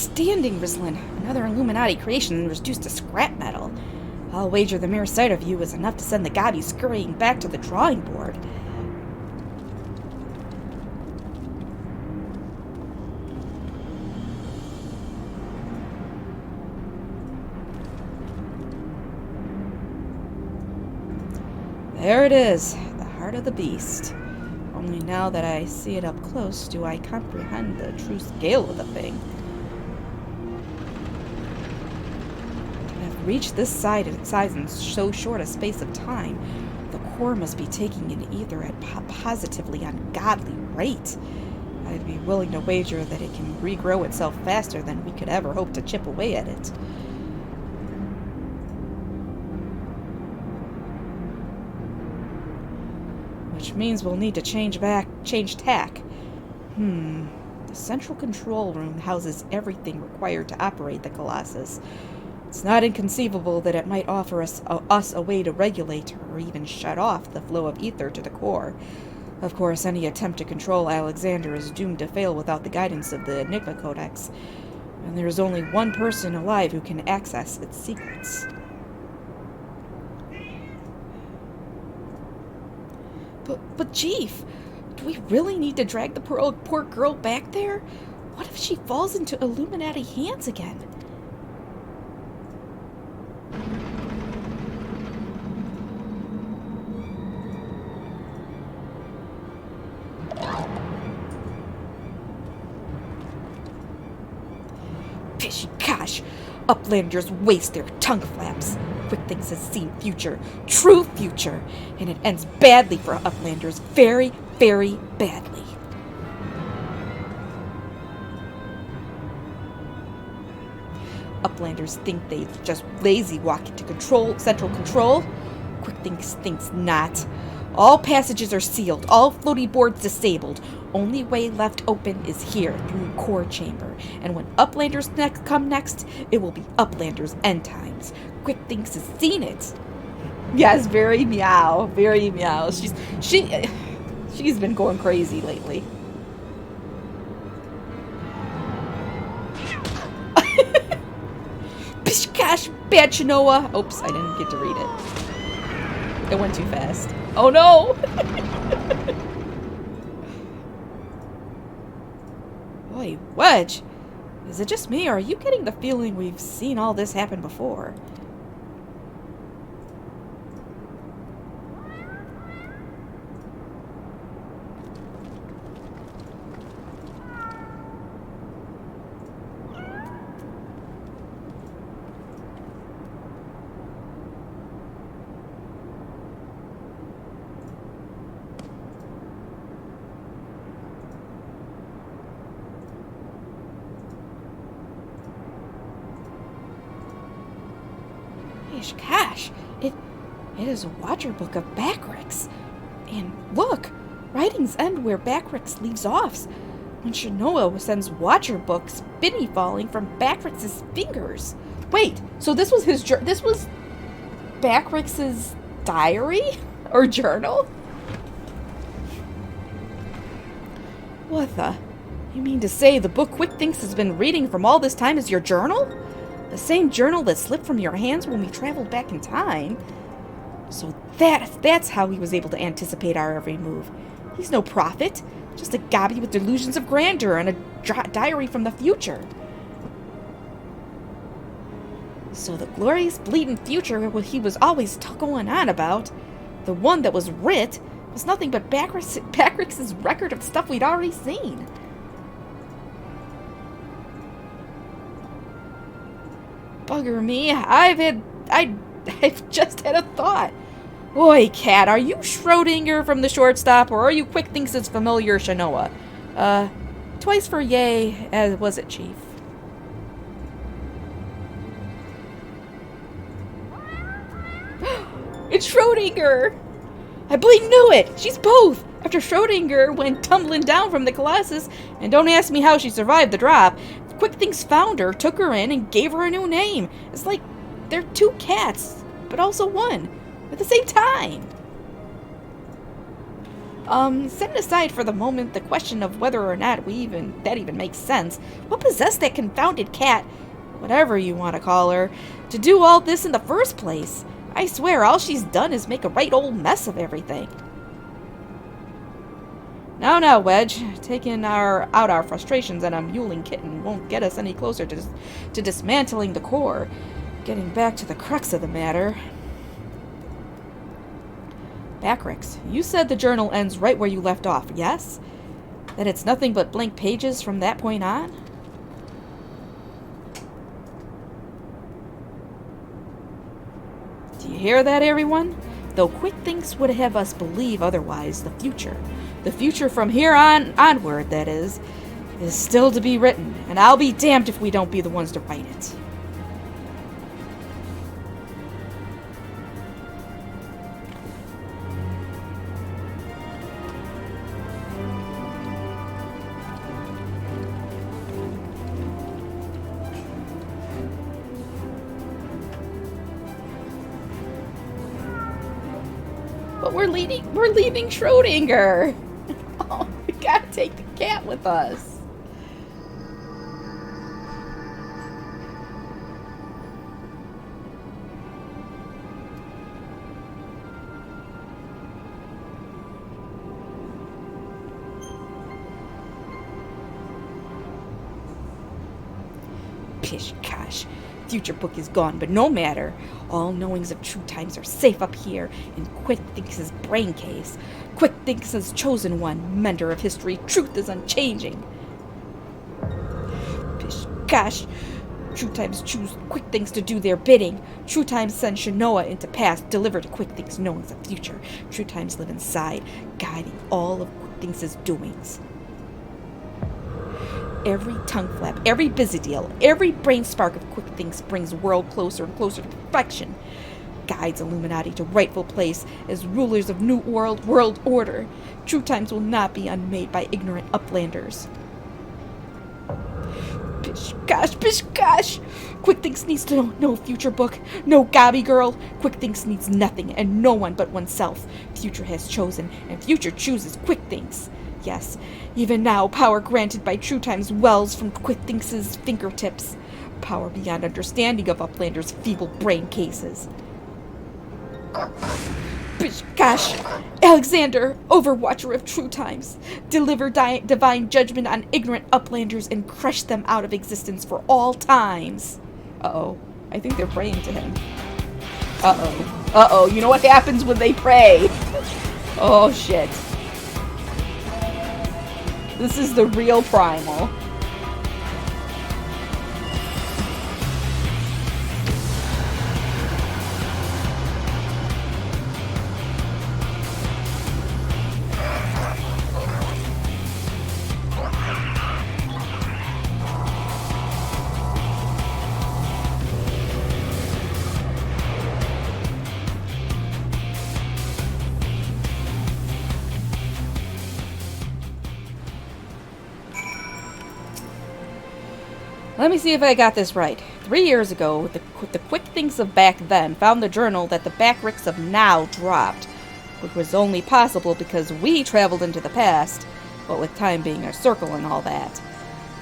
Speaker 5: Outstanding, Rislin. Another Illuminati creation reduced to scrap metal. I'll wager the mere sight of you is enough to send the gobbies scurrying back to the drawing board. There it is, the heart of the beast. Only now that I see it up close do I comprehend the true scale of the thing. To have reached this size in so short a space of time, the core must be taking in ether at positively ungodly rate. I'd be willing to wager that it can regrow itself faster than we could ever hope to chip away at it. Which means we'll need to change tack. The central control room houses everything required to operate the Colossus. It's not inconceivable that it might offer us a way to regulate or even shut off the flow of ether to the core. Of course, any attempt to control Alexander is doomed to fail without the guidance of the Enigma Codex, and there is only one person alive who can access its secrets. But Chief, do we really need to drag the poor girl back there? What if she falls into Illuminati hands again? Fishy gosh! Uplanders waste their tongue flaps. Quick Things has seen future, true future, and it ends badly for Uplanders, very, very badly. Uplanders think they just lazy walk into central control. Quick Things thinks not. All passages are sealed, all floaty boards disabled. Only way left open is here, through core chamber. And when Uplanders come next, it will be Uplanders' end times. Quick Things has seen it. Yes, very meow, very meow. She's been going crazy lately. Gosh, bad Chinoa. Oops, I didn't get to read it. It went too fast. Oh no! Boy, Wedge, is it just me, or are you getting the feeling we've seen all this happen before? Gosh, it is a Watcher Book of Backrix. And look, writings end where Backrix leaves off, when Shinoa sends Watcher Book spinny falling from Backrix's fingers. Wait, so this was Backrix's diary? Or journal? What the? You mean to say the book Quick Thinks has been reading from all this time is your journal? The same journal that slipped from your hands when we traveled back in time. So that's how he was able to anticipate our every move. He's no prophet, just a gobby with delusions of grandeur and a diary from the future. So the glorious bleeding future he was always going on about, the one that was writ, was nothing but Backrix's record of stuff we'd already seen. Bugger me, I've just had a thought. Oi, cat, are you Schrodinger from the shortstop, or are you Quick Thinks' familiar Shinoa? Twice for yay, as was it, Chief? It's Schrodinger! I bleeding knew it! She's both! After Schrodinger went tumbling down from the Colossus, and don't ask me how she survived the drop, Quick Things found her, took her in, and gave her a new name. It's like they're two cats, but also one, at the same time. Setting aside for the moment the question of whether or not that even makes sense, what possessed that confounded cat, whatever you want to call her, to do all this in the first place? I swear all she's done is make a right old mess of everything. Now, Wedge, taking out our frustrations on a mewling kitten won't get us any closer to dismantling the core. Getting back to the crux of the matter. Backrix, you said the journal ends right where you left off, yes? That it's nothing but blank pages from that point on? Do you hear that, everyone? Though quick things would have us believe otherwise, the future from here onward, that is still to be written, and I'll be damned if we don't be the ones to write it. But we're leaving Schrodinger. Oh, we gotta take the cat with us. Pish gosh. Future book is gone, but no matter. All knowings of true times are safe up here in Quick Thinks' brain case. Quick Thinks' chosen one, mender of history. Truth is unchanging. Pish gosh. True times choose Quick Thinks to do their bidding. True times send Shinoa into past, deliver to Quick Thinks knowings of future. True times live inside, guiding all of Quick Thinks' doings. Every tongue flap, every busy deal, every brain spark of Quick Thinks brings world closer and closer to perfection. Guides Illuminati to rightful place as rulers of new world order. True times will not be unmade by ignorant uplanders. Pish gosh. Quick Thinks needs to know no future book, no gobby girl. Quick Thinks needs nothing and no one but oneself. Future has chosen, and future chooses Quick Thinks. Yes, even now, power granted by True Times wells from Quick Thinks' fingertips. Power beyond understanding of Uplander's feeble brain cases. Gosh, Alexander, Overwatcher of True Times, deliver divine judgment on ignorant Uplanders and crush them out of existence for all times. Uh-oh, I think they're praying to him. Uh-oh, you know what happens when they pray? Oh, shit. This is the real primal. Let me see if I got this right. 3 years ago, the Quick Thinks of back then found the journal that the Backrix of now dropped, which was only possible because we traveled into the past, what with time being a circle and all that.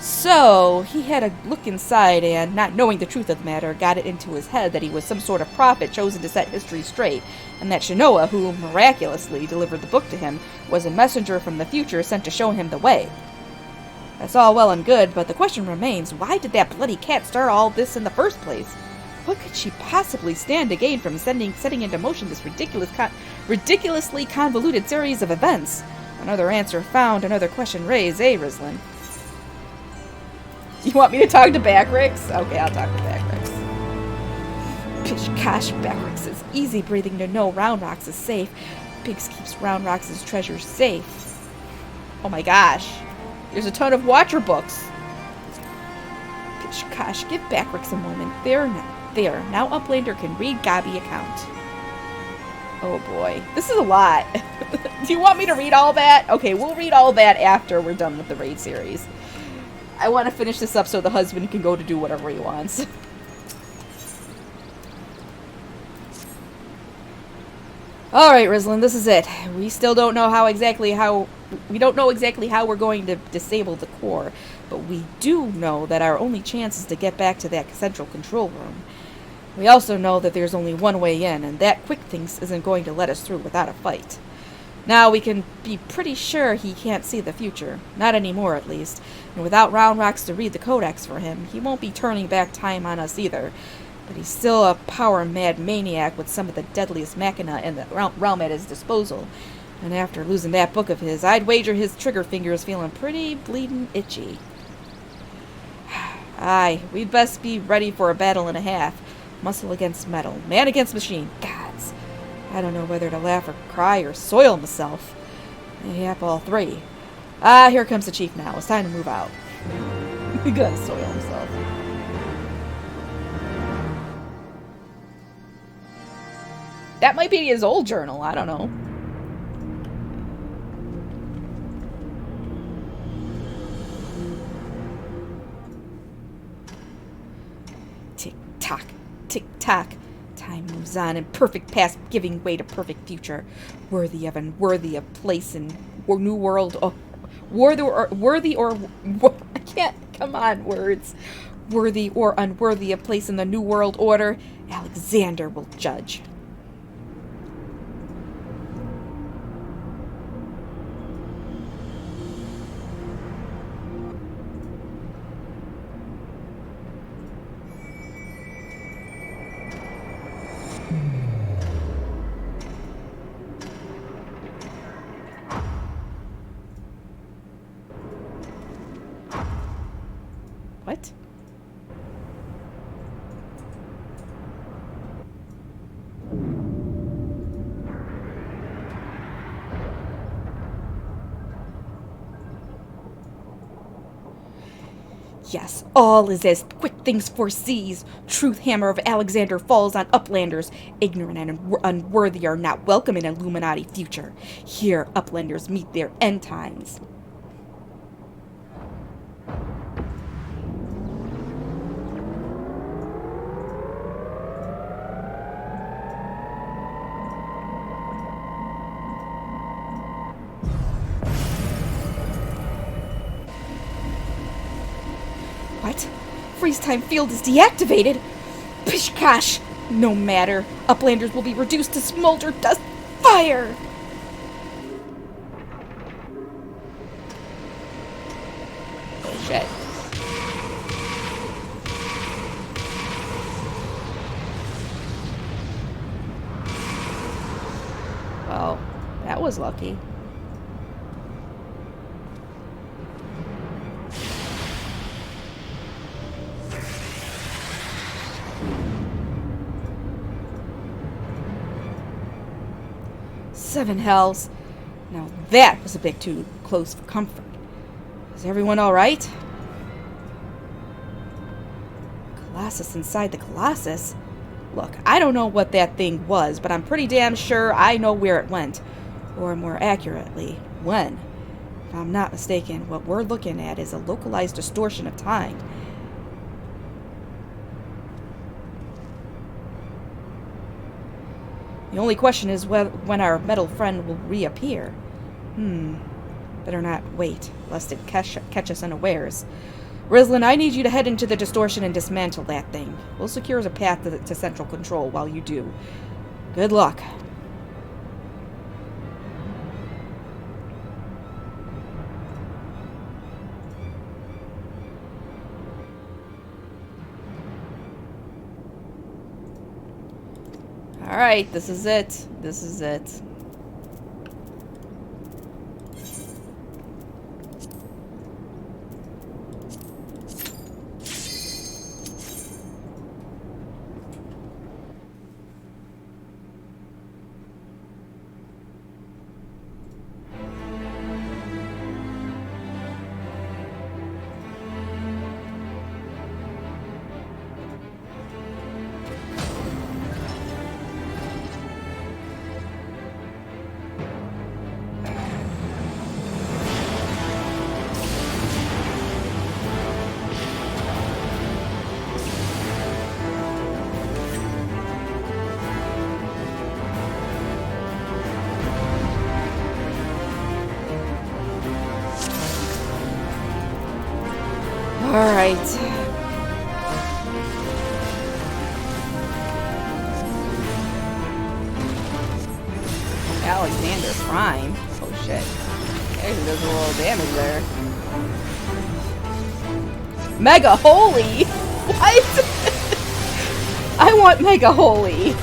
Speaker 5: So, he had a look inside and, not knowing the truth of the matter, got it into his head that he was some sort of prophet chosen to set history straight, and that Shinoa, who miraculously delivered the book to him, was a messenger from the future sent to show him the way. That's all well and good, but the question remains, why did that bloody cat start all this in the first place? What could she possibly stand to gain from setting into motion this ridiculously convoluted series of events? Another answer found, another question raised, eh, Rislin? You want me to talk to Backrix? Okay, I'll talk to Backrix. Pish gosh, Backrix is easy breathing to know Round Rocks is safe. Pigs keeps Round Rocks' treasures safe. Oh my gosh. There's a ton of Watcher books. Pish gosh, give Backrix a moment. There. Now Uplander can read Gobby account. Oh boy. This is a lot. Do you want me to read all that? Okay, we'll read all that after we're done with the raid series. I want to finish this up so the husband can go to do whatever he wants.
Speaker 3: All right, Rislin, this is it. We still don't know exactly how we're going to disable the core, but we do know that our only chance is to get back to that central control room. We also know that there's only one way in, and that Quick Thinks isn't going to let us through without a fight. Now we can be pretty sure he can't see the future, not anymore at least, and without Round Rocks to read the Codex for him, he won't be turning back time on us either. But he's still a power-mad maniac with some of the deadliest machina in the realm at his disposal. And after losing that book of his, I'd wager his trigger finger is feeling pretty bleedin' itchy. Aye, we'd best be ready for a battle and a half. Muscle against metal, man against machine. Gods, I don't know whether to laugh or cry or soil myself. Yep, all three. Here comes the chief now. It's time to move out. He gotta soil himself.
Speaker 5: That might be his old journal, I don't know.
Speaker 3: Tick-tock, tick-tock. Time moves on in perfect past, giving way to perfect future. Worthy of unworthy of place in new world. Oh, worthy or I can't. Come on, words. Worthy or unworthy of place in the new world order. Alexander will judge. What? Yes, all is as Quick Things foresees. Truth hammer of Alexander falls on uplanders. Ignorant and unworthy are not welcome in Illuminati future. Here, uplanders meet their end times. What? Freeze time field is deactivated? Pishkash! No matter. Uplanders will be reduced to smolder dust. Fire!
Speaker 5: Oh shit.
Speaker 3: Well, that was lucky. Seven hells. Now that was a bit too close for comfort. Is everyone alright? Colossus inside the Colossus? Look, I don't know what that thing was, but I'm pretty damn sure I know where it went. Or more accurately, when. If I'm not mistaken, what we're looking at is a localized distortion of time. The only question is when our metal friend will reappear. Better not wait, lest it catch us unawares. Rislin, I need you to head into the distortion and dismantle that thing. We'll secure a path to central control while you do. Good luck. Alright, this is it. This is it.
Speaker 5: Alright. Alexander Prime. Oh shit. Actually does a little damage there. Mega Holy! What? I want Mega Holy!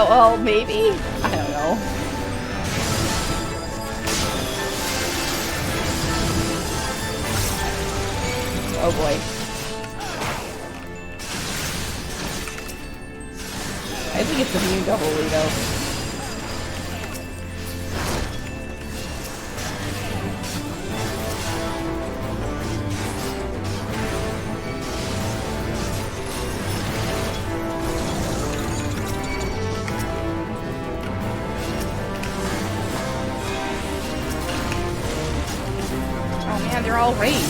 Speaker 5: Well, maybe? I don't know. Oh boy. I think it's immune to Holy, though. They're all ranged.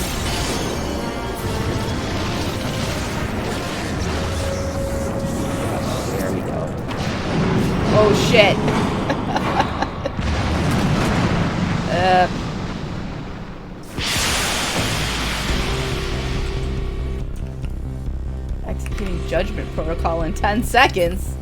Speaker 5: There we go. Oh shit. Executing Judgment Protocol in 10 seconds.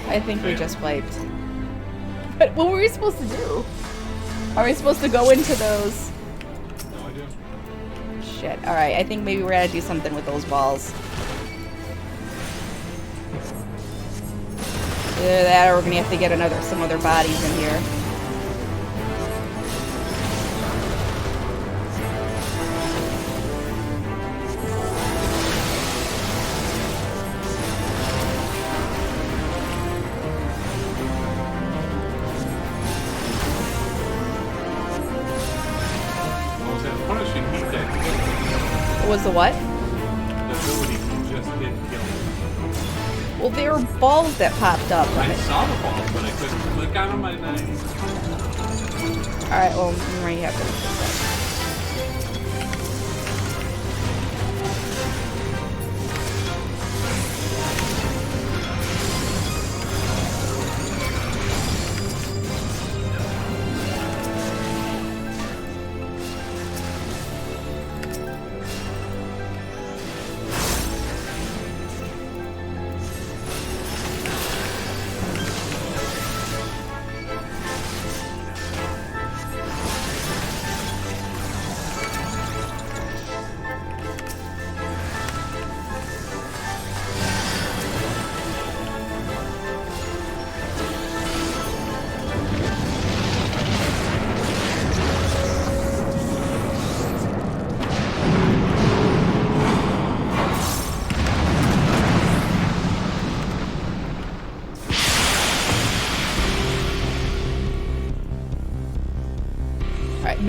Speaker 5: I think we just wiped. But what were we supposed to do? Are we supposed to go into those?
Speaker 4: No idea.
Speaker 5: Shit. Alright, I think maybe we're gonna do something with those balls. Either that or we're gonna have to get some other bodies in here. Was the what?
Speaker 4: The ability to just hit kill.
Speaker 5: Well, there were balls that popped up.
Speaker 4: I saw the balls, but I couldn't click on them.
Speaker 5: Alright, well, you might have to.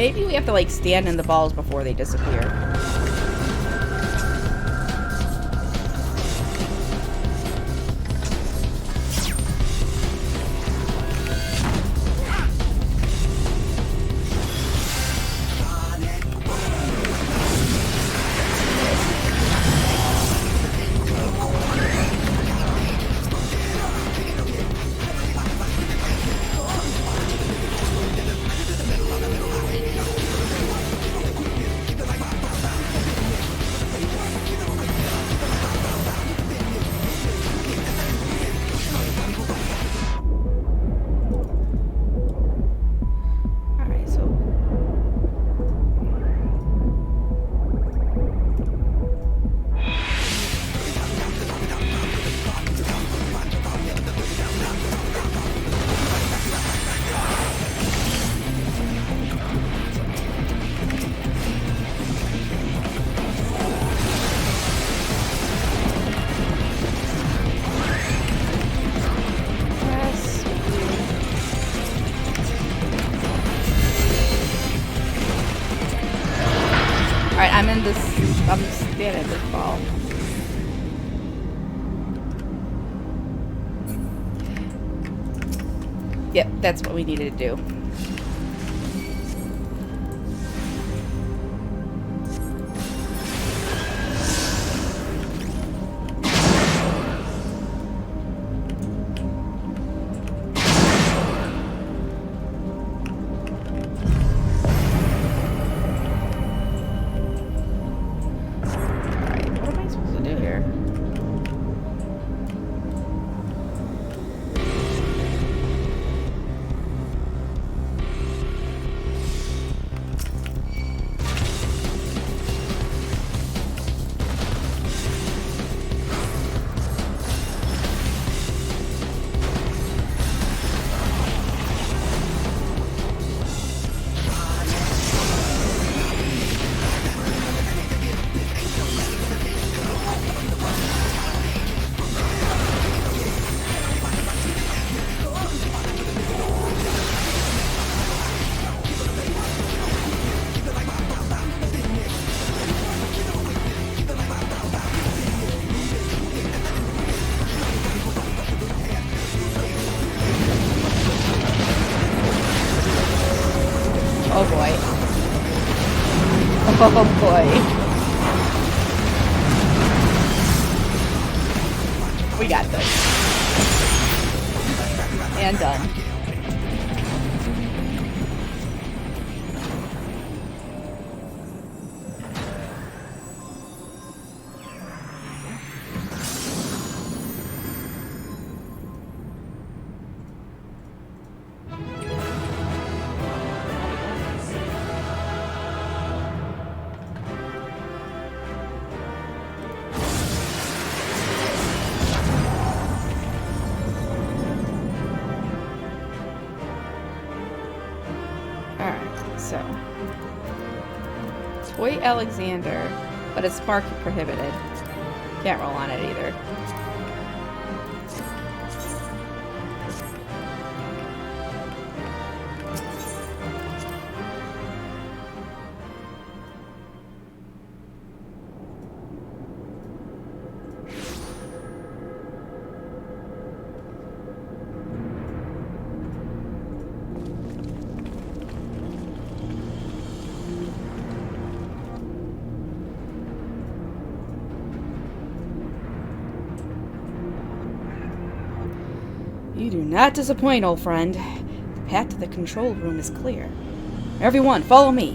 Speaker 5: maybe we have to, like, stand in the balls before they disappear. I'm standing at this ball. Yep, that's what we needed to do. Oh boy. Oh boy. We got this. And done. So, Toy Alexander, but it's market prohibited. Can't roll on it either. You do not disappoint, old friend. The path to the control room is clear. Everyone, follow me.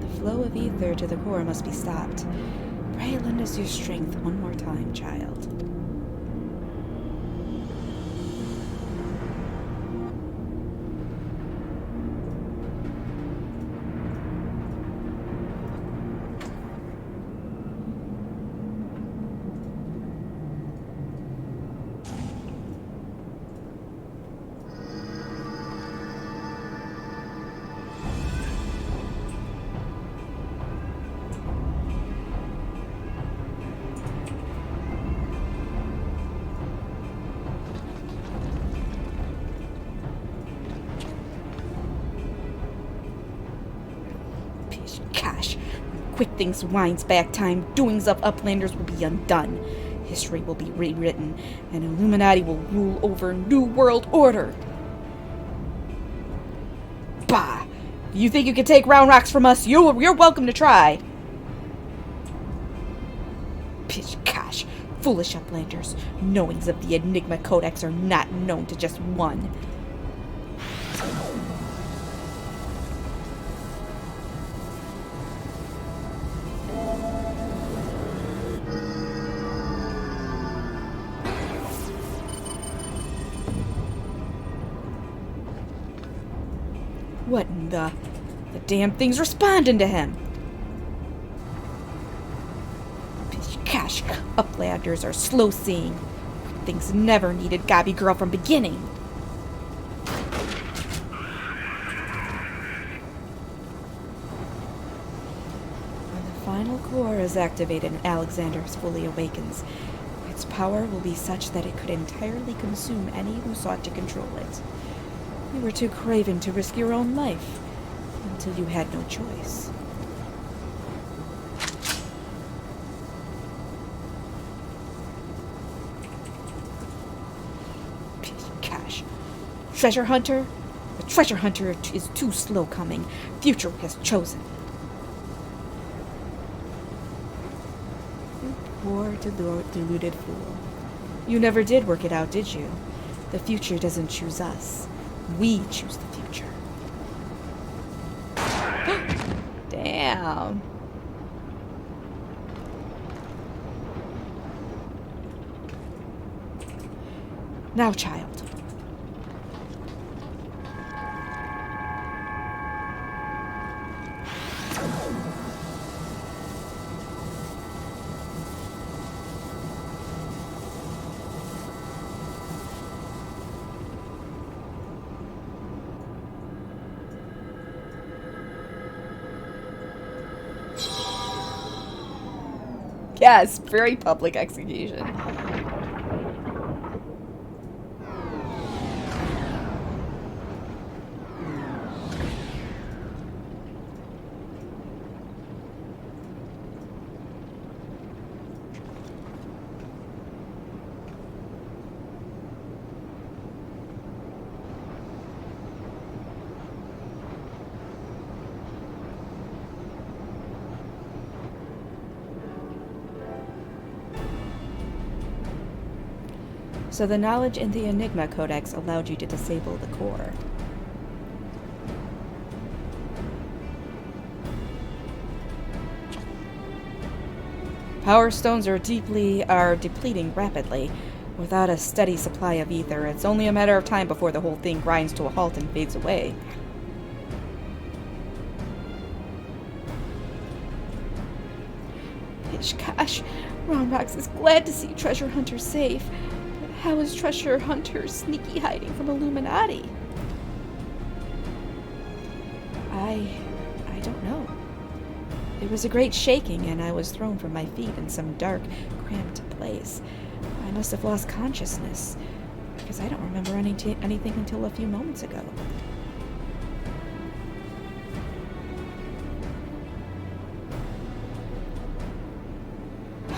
Speaker 5: The flow of ether to the core must be stopped. Pray lend us your strength one more time, child. Gosh, when quick things winds back time, doings of Uplanders will be undone. History will be rewritten, and Illuminati will rule over New World Order. Bah! You think you can take Round Rocks from us? You're welcome to try. Gosh, foolish Uplanders. Knowings of the Enigma Codex are not known to just one. What in the damn thing's responding to him? Gosh, Uplanders are slow-seeing. Things never needed Gobby Girl from beginning.
Speaker 2: When the final core is activated and Alexander's fully awakens, its power will be such that it could entirely consume any who sought to control it. You were too craven to risk your own life, until you had no choice.
Speaker 5: Gosh. Treasure Hunter? The treasure hunter is too slow coming. Future has chosen.
Speaker 2: Poor deluded fool. You never did work it out, did you? The future doesn't choose us. We choose the future.
Speaker 5: Damn. Now, child. Yes, very public execution.
Speaker 2: So the knowledge in the Enigma Codex allowed you to disable the core. Power stones are depleting rapidly. Without a steady supply of ether, it's only a matter of time before the whole thing grinds to a halt and fades away.
Speaker 5: Gosh, Ronrox is glad to see Treasure Hunter safe. But how is Treasure Hunter sneaky hiding from Illuminati?
Speaker 2: I don't know. There was a great shaking, and I was thrown from my feet in some dark, cramped place. I must have lost consciousness, because I don't remember anything until a few moments ago.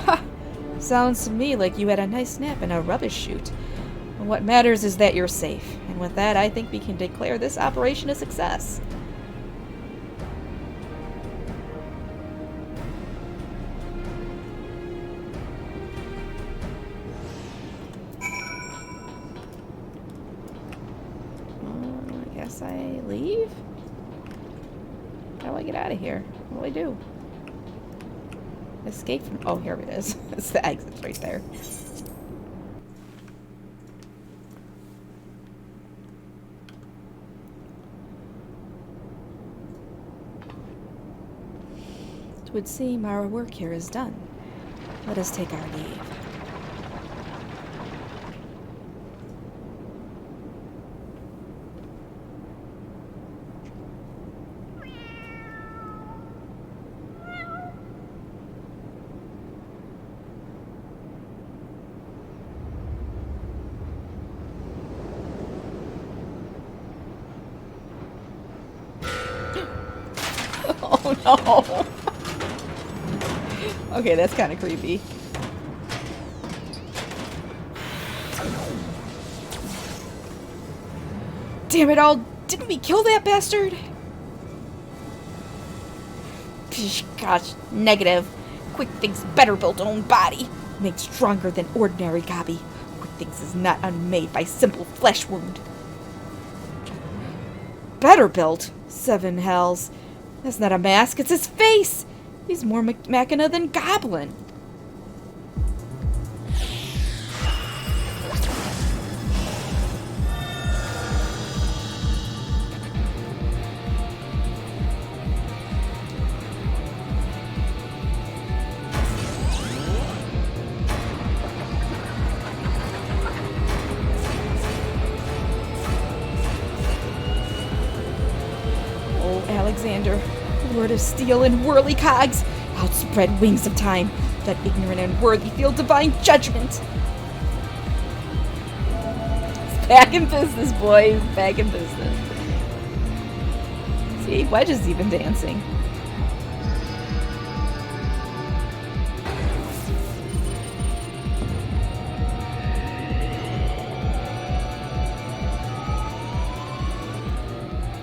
Speaker 5: Ha! Sounds to me like you had a nice nap in a rubbish chute. And what matters is that you're safe. And with that, I think we can declare this operation a success. I leave? How do I get out of here? What do I do? Escape from... Oh, here it is. It's the exit right there.
Speaker 2: It would seem our work here is done. Let us take our leave.
Speaker 5: Oh no. Okay, that's kind of creepy.
Speaker 3: Damn it all! Didn't we kill that bastard?
Speaker 5: Psh, gosh, negative. Quick Things better build own body.
Speaker 3: Made stronger than ordinary gobby.
Speaker 5: Quick Things is not unmade by simple flesh wound.
Speaker 3: Better built? 7 hells. That's not a mask, it's his face! He's more machina than goblin. Alexander, Lord of Steel and Whirly Cogs, outspread wings of time, let ignorant and worthy feel divine judgment.
Speaker 5: It's back in business, boys. Back in business. See, Wedge is even dancing.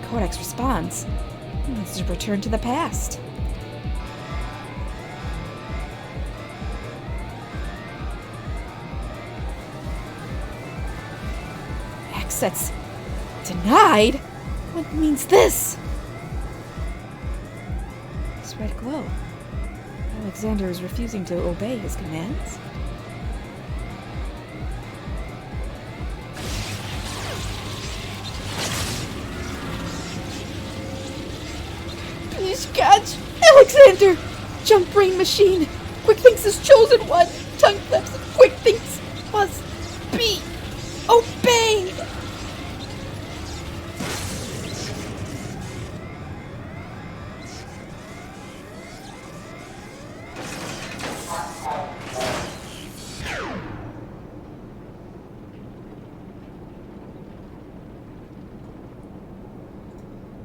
Speaker 3: Codex responds. He wants to return to the past. Access denied? What means this? This red glow. Alexander is refusing to obey his commands. Catch! Alexander! Jump brain machine! Quick Things is chosen one! Tongue clips! Quick Things must be obeyed!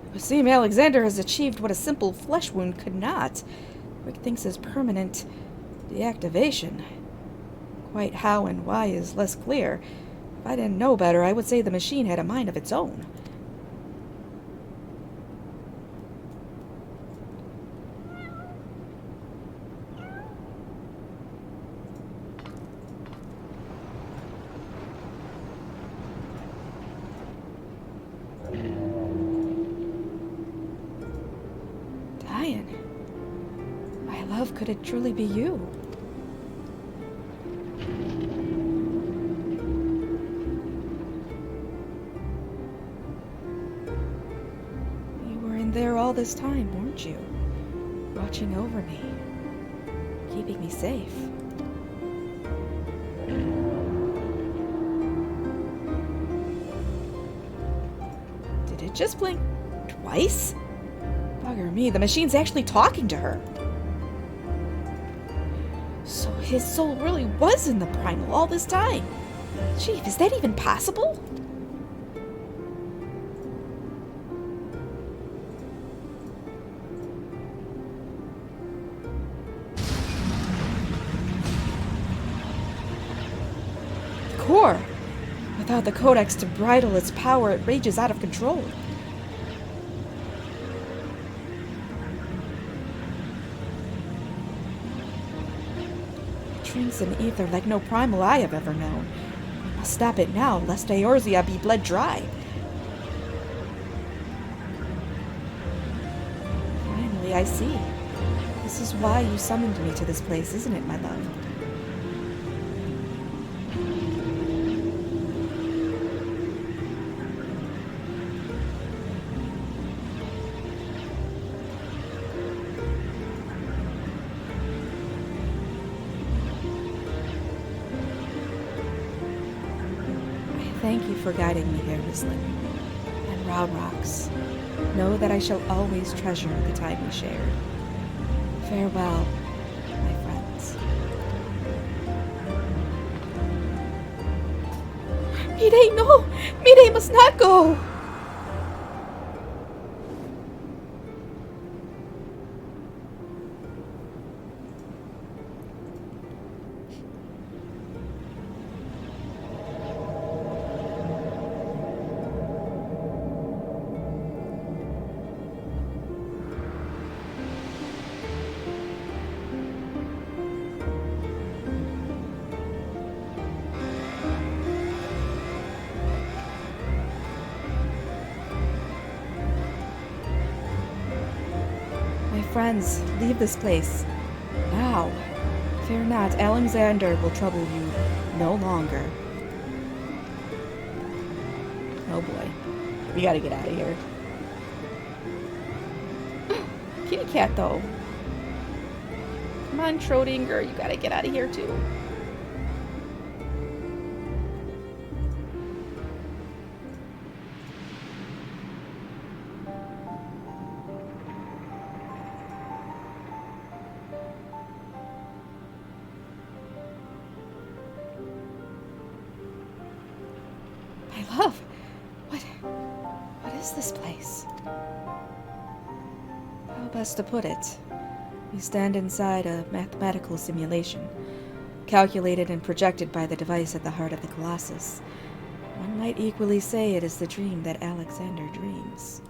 Speaker 3: It would seem Alexander has achieved what a simple flesh wound could not. Quick Things is permanent deactivation. Quite how and why is less clear. If I didn't know better, I would say the machine had a mind of its own. My love, could it truly be you? You were in there all this time, weren't you? Watching over me, keeping me safe. Did it just blink twice? Bugger me, the machine's actually talking to her. So his soul really was in the primal all this time. Chief, is that even possible? The core. Without the Codex to bridle its power, it rages out of control. Drinks in ether like no primal I have ever known. I must stop it now, lest Eorzea be bled dry. Finally, I see. This is why you summoned me to this place, isn't it, my love? Thank you for guiding me here, Rislin. And Round Rocks. Know that I shall always treasure the time we shared. Farewell, my friends. Mayday, no! Mayday must not go! friends, leave this place. Now. Fear not, Alexander will trouble you no longer. Oh boy. We gotta get out of here. Kitty cat, though. Come on, Schrodinger, you gotta get out of here, too. My love, what is this place? How best to put it? We stand inside a mathematical simulation, calculated and projected by the device at the heart of the Colossus. One might equally say it is the dream that Alexander dreams.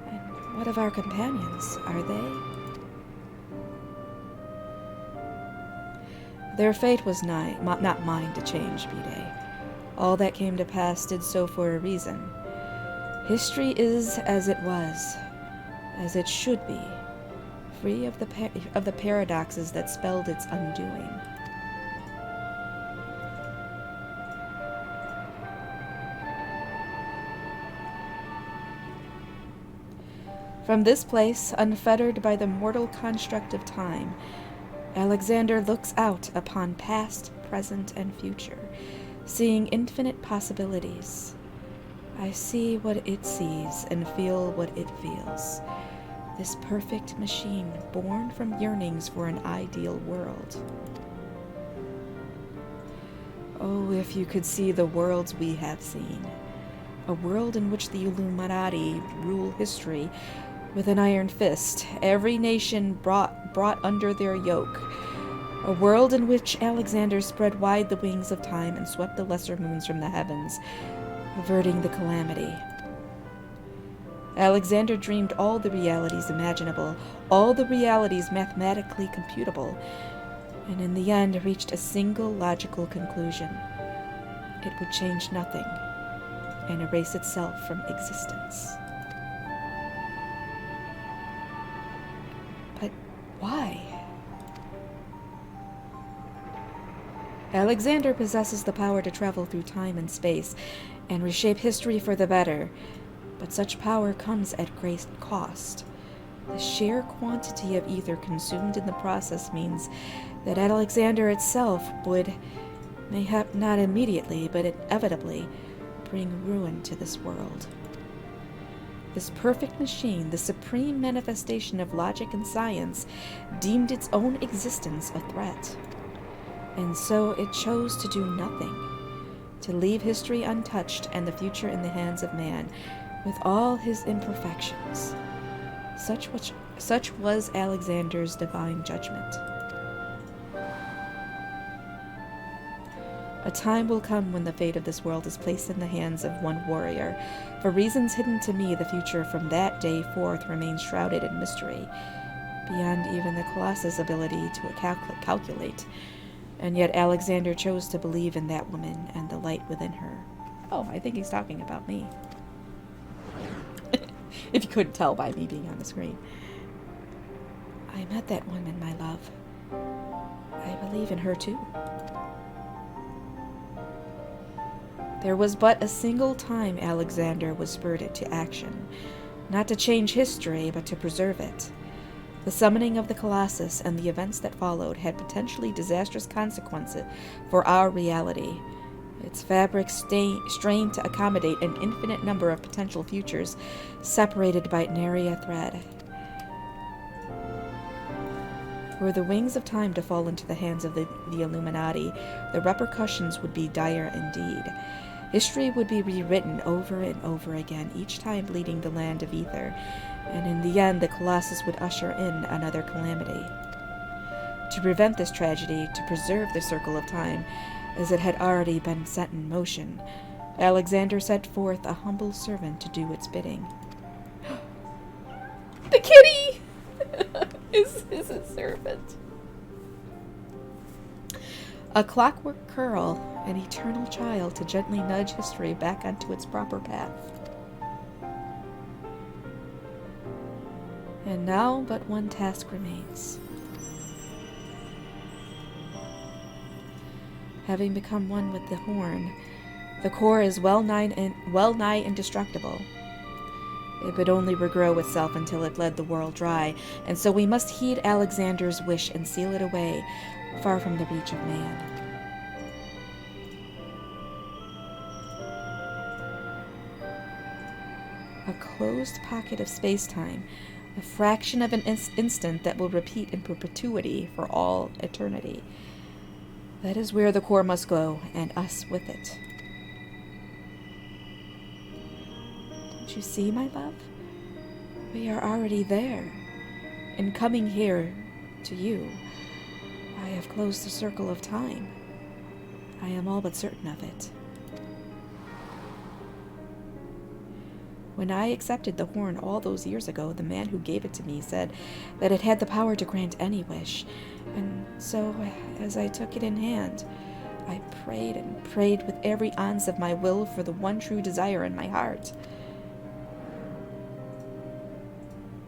Speaker 3: And what of our companions? Are they? Their fate was not mine to change, B-Day. All that came to pass did so for a reason. History is as it was, as it should be, free of the paradoxes that spelled its undoing. From this place, unfettered by the mortal construct of time, Alexander looks out upon past, present, and future, seeing infinite possibilities. I see what it sees and feel what it feels. This perfect machine, born from yearnings for an ideal world. Oh, if you could see the worlds we have seen. A world in which the Illuminati rule history with an iron fist, every nation brought under their yoke. A world in which Alexander spread wide the wings of time and swept the lesser moons from the heavens, averting the calamity. Alexander dreamed all the realities imaginable, all the realities mathematically computable, and in the end reached a single logical conclusion. It would change nothing and erase itself from existence. But why? Alexander possesses the power to travel through time and space and reshape history for the better, but such power comes at great cost. The sheer quantity of ether consumed in the process means that Alexander itself would, mayhap not immediately, but inevitably, bring ruin to this world. This perfect machine, the supreme manifestation of logic and science, deemed its own existence a threat. And so it chose to do nothing, to leave history untouched and the future in the hands of man, with all his imperfections. Such was Alexander's divine judgment. A time will come when the fate of this world is placed in the hands of one warrior. For reasons hidden to me, the future from that day forth remains shrouded in mystery, beyond even the Colossus' ability to calculate. And yet Alexander chose to believe in that woman and the light within her. Oh, I think he's talking about me. If you couldn't tell by me being on the screen. I met that woman, my love. I believe in her too. There was but a single time Alexander was spurred to action, not to change history, but to preserve it. The summoning of the Colossus and the events that followed had potentially disastrous consequences for our reality. Its fabric strained to accommodate an infinite number of potential futures, separated by nary a thread. Were the wings of time to fall into the hands of the Illuminati, the repercussions would be dire indeed. History would be rewritten over and over again, each time bleeding the land of ether, and in the end the Colossus would usher in another calamity. To prevent this tragedy, to preserve the circle of time, as it had already been set in motion, Alexander sent forth a humble servant to do its bidding.
Speaker 5: The kitty is a servant.
Speaker 3: A clockwork curl, an eternal child to gently nudge history back onto its proper path.
Speaker 2: And now but one task remains. Having become one with the horn, the core is well nigh indestructible. It would only regrow itself until it bled the world dry, and so we must heed Alexander's wish and seal it away, far from the reach of man. A closed pocket of space-time, a fraction of an instant that will repeat in perpetuity for all eternity. That is where the core must go, and us with it. Don't you see, my love? We are already there. In coming here to you, I have closed the circle of time. I am all but certain of it. When I accepted the horn all those years ago, the man who gave it to me said that it had the power to grant any wish. And so, as I took it in hand, I prayed and prayed with every ounce of my will for the one true desire in my heart.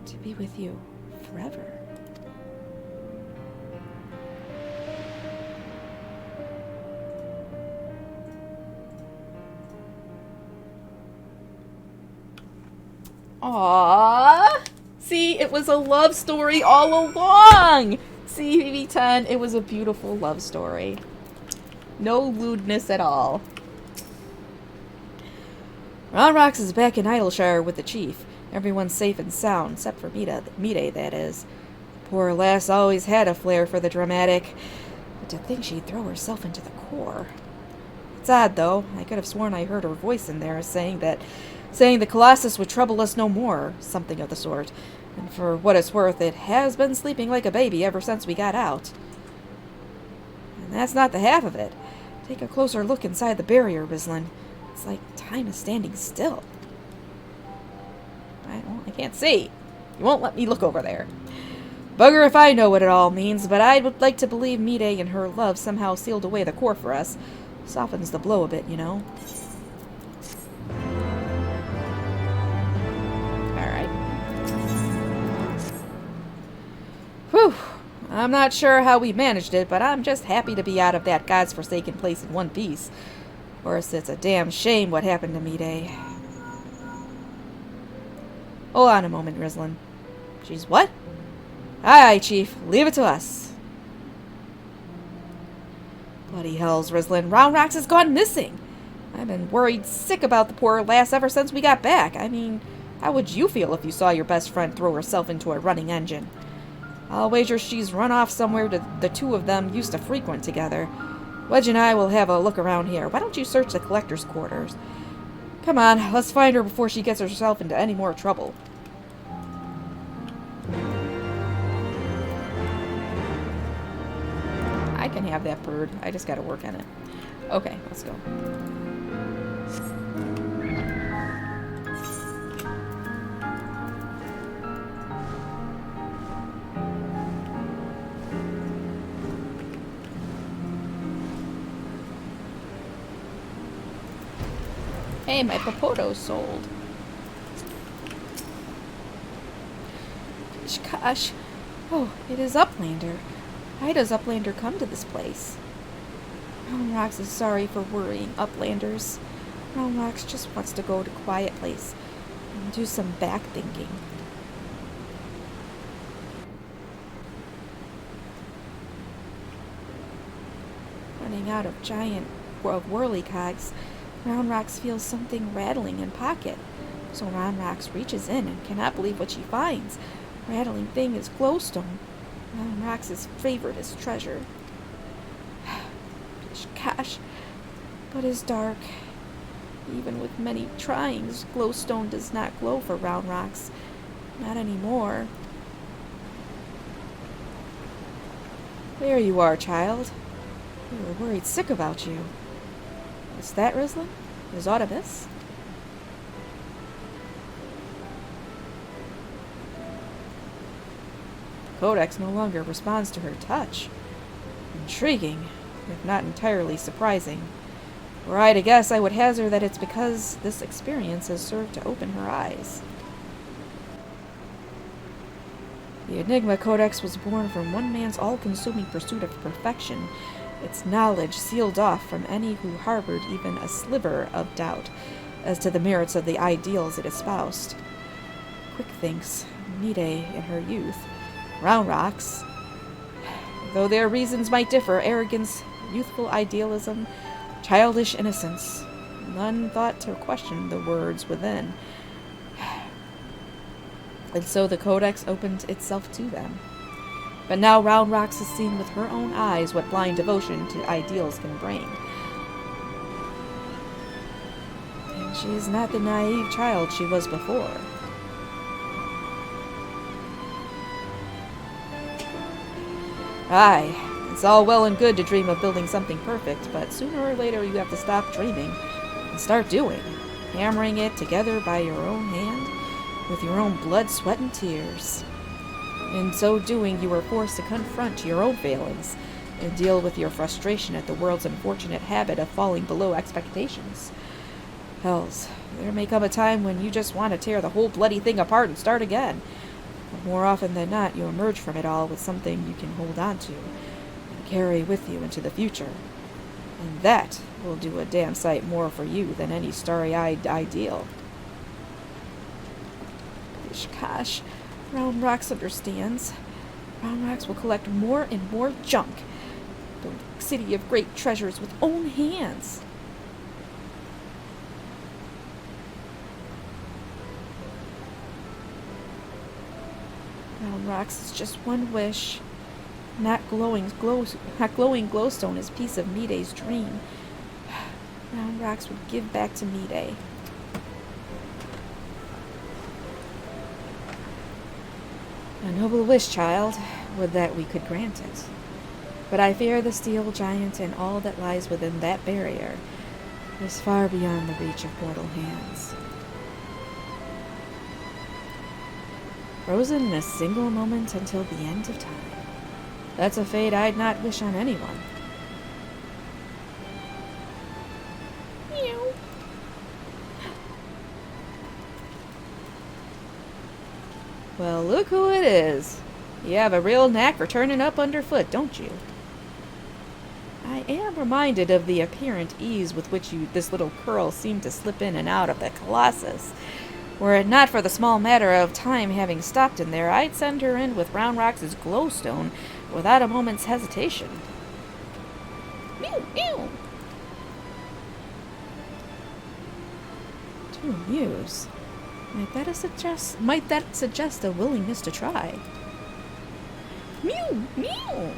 Speaker 2: To be with you forever.
Speaker 5: Aww. See, it was a love story all along. See, BB10, it was a beautiful love story. No lewdness at all.
Speaker 2: Ronrox is back in Idleshire with the chief. Everyone's safe and sound, except for Mide, that is. Poor lass always had a flair for the dramatic. But to think she'd throw herself into the core. It's odd, though. I could have sworn I heard her voice in there saying the Colossus would trouble us no more, something of the sort. And for what it's worth, it has been sleeping like a baby ever since we got out. And that's not the half of it. Take a closer look inside the barrier, Rislin. It's like time is standing still. I can't see. You won't let me look over there. Bugger if I know what it all means, but I would like to believe Mide and her love somehow sealed away the core for us. Softens the blow a bit, you know. Whew. I'm not sure how we managed it, but I'm just happy to be out of that God's forsaken place in one piece. Of course, it's a damn shame what happened to Mide. Hold on a moment, Rislin. She's what? Aye, Chief. Leave it to us. Bloody hells, Rislin. Roundrox has gone missing. I've been worried sick about the poor lass ever since we got back. I mean, how would you feel if you saw your best friend throw herself into a running engine? I'll wager she's run off somewhere the two of them used to frequent together. Wedge and I will have a look around here. Why don't you search the collector's quarters? Come on, let's find her before she gets herself into any more trouble.
Speaker 5: I can have that bird. I just gotta work on it. Okay, let's go. Hey, my Popoto's sold.
Speaker 2: Gosh. Oh, it is Uplander. Why does Uplander come to this place? Roundrox is sorry for worrying Uplanders. Roundrox just wants to go to a quiet place and do some back thinking. Running out of giant whirly-cogs, Roundrox feels something rattling in pocket. So Roundrox reaches in and cannot believe what she finds. Rattling thing is glowstone. Roundrox's favoriteest treasure. Gosh, but it's dark. Even with many tryings, glowstone does not glow for Roundrox. Not anymore. There you are, child. We were worried sick about you. Is that Rislin? Is Autobus? The Codex no longer responds to her touch. Intriguing, if not entirely surprising. Were I to guess, I would hazard that it's because this experience has served to open her eyes. The Enigma Codex was born from one man's all-consuming pursuit of perfection, its knowledge sealed off from any who harbored even a sliver of doubt as to the merits of the ideals it espoused. Quick thinks, Nide in her youth, Round Rocks, though their reasons might differ, arrogance, youthful idealism, childish innocence, none thought to question the words within. And so the Codex opened itself to them. But now Round Rocks has seen with her own eyes what blind devotion to ideals can bring. And she is not the naive child she was before. Aye, it's all well and good to dream of building something perfect, but sooner or later you have to stop dreaming and start doing, hammering it together by your own hand, with your own blood, sweat, and tears. In so doing, you are forced to confront your own failings and deal with your frustration at the world's unfortunate habit of falling below expectations. Hells, there may come a time when you just want to tear the whole bloody thing apart and start again. But more often than not, you emerge from it all with something you can hold on to and carry with you into the future. And that will do a damn sight more for you than any starry-eyed ideal. Gosh, Round Rocks understands. Round Rocks will collect more and more junk. Build a city of great treasures with own hands. Round Rocks is just one wish. Not glowing glowstone is piece of Mide's dream. Round Rocks would give back to Mide. A noble wish, child, would that we could grant it. But I fear the steel giant and all that lies within that barrier is far beyond the reach of mortal hands. Frozen in a single moment until the end of time. That's a fate I'd not wish on anyone. Meow. Well, look who it is. You have a real knack for turning up underfoot, don't you? I am reminded of the apparent ease with which this little curl seemed to slip in and out of the Colossus. Were it not for the small matter of time having stopped in there, I'd send her in with Round Rocks' glowstone without a moment's hesitation. Mew, mew. To amuse. Might that suggest a willingness to try? Mew, mew.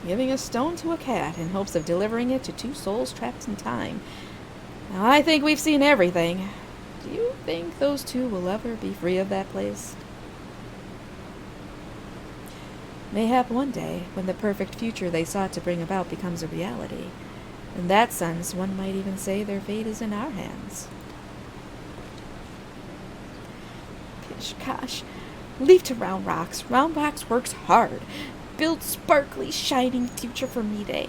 Speaker 2: Giving a stone to a cat in hopes of delivering it to two souls trapped in time. Now, I think we've seen everything. Do you think those two will ever be free of that place? Mayhap one day, when the perfect future they sought to bring about becomes a reality. In that sense, one might even say their fate is in our hands. Pish gosh. Leave to Round Rocks. Round Rocks works hard. Build sparkly, shining future for Mide.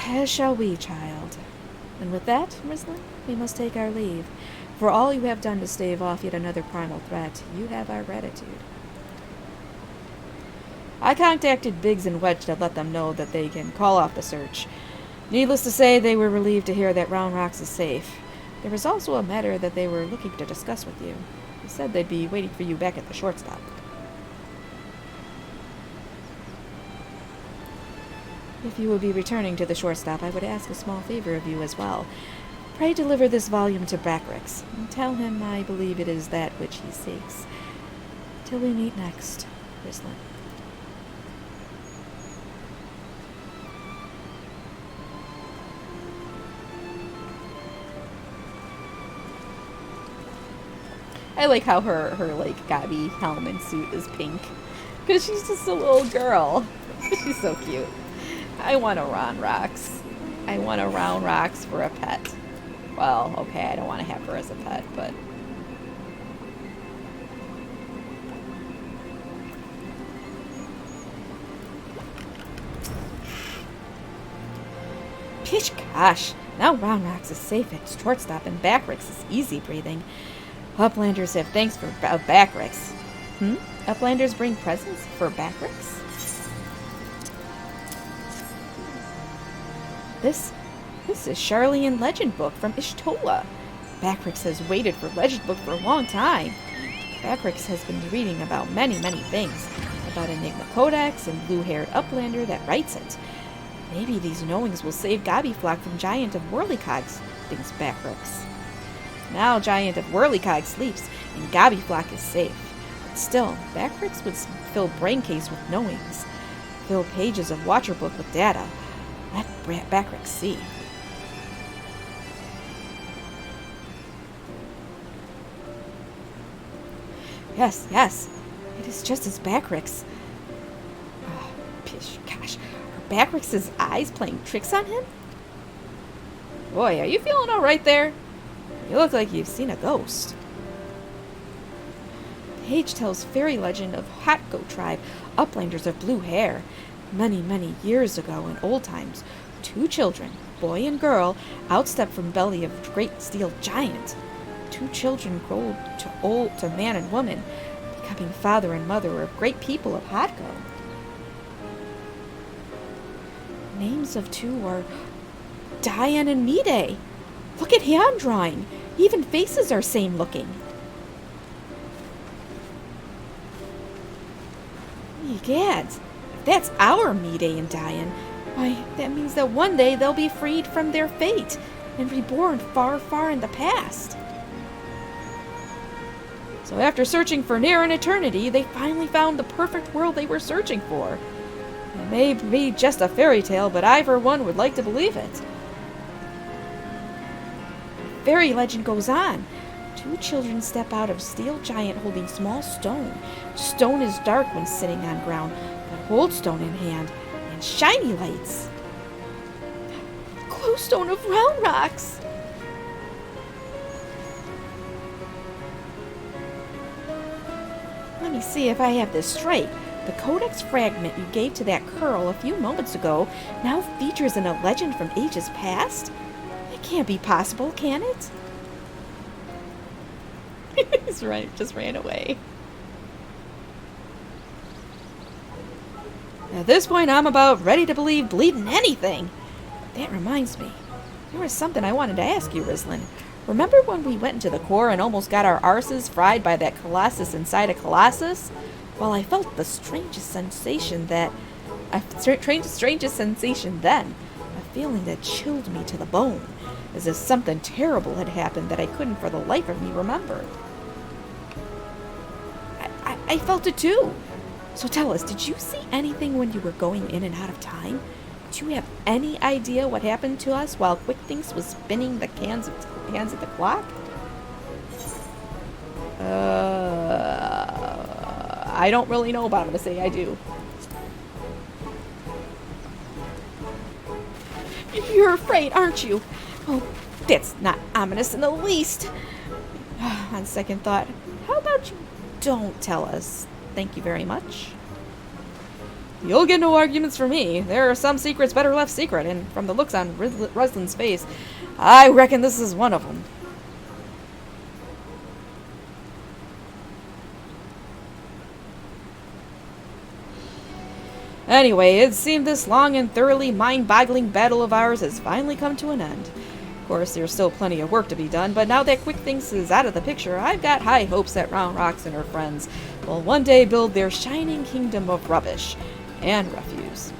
Speaker 2: As shall we, child. And with that, Rislin, we must take our leave. For all you have done to stave off yet another primal threat, you have our gratitude. I contacted Biggs and Wedge to let them know that they can call off the search. Needless to say, they were relieved to hear that Round Rocks is safe. There was also a matter that they were looking to discuss with you. They said they'd be waiting for you back at the shortstop. If you will be returning to the shortstop, I would ask a small favor of you as well. Pray deliver this volume to Brackrix, and tell him I believe it is that which he seeks. Till we meet next, Rislin.
Speaker 5: I like how her like gobby helmet suit is pink, because she's just a little girl. She's so cute. I want a Ronrox. I want a Ronrox for a pet. Well, okay, I don't want to have her as a pet, but...
Speaker 3: Pish gosh, now Ronrox is safe at shortstop and Backrix is easy breathing. Uplanders have thanks for Backrix. Uplanders bring presents for Backrix? This is Charlian Legend Book from Ishtola. Backrix has waited for Legend Book for a long time. Backrix has been reading about many things. About Enigma Codex and blue-haired Uplander that writes it. Maybe these knowings will save Gobbyflock from Giant of Whirlycogs, thinks Backrix. Now Giant of Whirlycog sleeps, and Gobbyflock is safe. But still, Backrix would fill Braincase with knowings. Fill pages of Watcher Book with data. Let Backrix see. Yes, it is just as Backrix. Pish, gosh, are Backrix's eyes playing tricks on him? Boy, are you feeling all right there? You look like you've seen a ghost. The page tells fairy legend of Hatgo tribe, uplanders of blue hair. Many years ago, in old times, 2 children, boy and girl, outstepped from belly of great steel giant. 2 children grow to man and woman, becoming father and mother of great people of Hatgo. Names of 2 are Diane and Mide. Look at hand drawing. Even faces are same looking. Egads, if that's our Mide and Diane, why, that means that one day they'll be freed from their fate and reborn far in the past. So after searching for near an eternity, they finally found the perfect world they were searching for. It may be just a fairy tale, but I, for one, would like to believe it. Fairy legend goes on. 2 children step out of steel giant holding small stone. Stone is dark when sitting on ground, but hold stone in hand, and shiny lights. Glowstone of Ronrox! Let me see if I have this straight. The Codex fragment you gave to that curl a few moments ago now features in a legend from ages past? It can't be possible, can it?
Speaker 5: He's right, just ran away.
Speaker 3: At this point, I'm about ready to believe bleeding anything. That reminds me. There was something I wanted to ask you, Rislin. Remember when we went into the core and almost got our arses fried by that colossus inside a colossus? Well, I felt the strangest sensation then. A feeling that chilled me to the bone, as if something terrible had happened that I couldn't for the life of me remember. I felt it too. So tell us, did you see anything when you were going in and out of time? Do you have any idea what happened to us while QuickThinks was spinning the hands of the clock?
Speaker 5: I don't really know, but I'm going to say I do.
Speaker 3: You're afraid, aren't you? Oh, that's not ominous in the least. On second thought, how about you don't tell us? Thank you very much. You'll get no arguments from me. There are some secrets better left secret, and from the looks on Ruslin's face, I reckon this is one of them. Anyway, it seemed this long and thoroughly mind-boggling battle of ours has finally come to an end. Of course, there's still plenty of work to be done, but now that QuickThinks is out of the picture, I've got high hopes that Ronrox and her friends will one day build their shining kingdom of rubbish and refuse.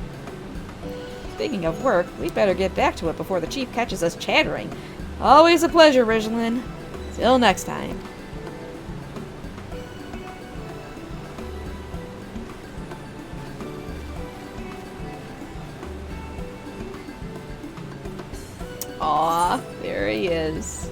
Speaker 3: Speaking of work, we'd better get back to it before the chief catches us chattering. Always a pleasure, Ridgelin. Till next time.
Speaker 5: Aw, there he is.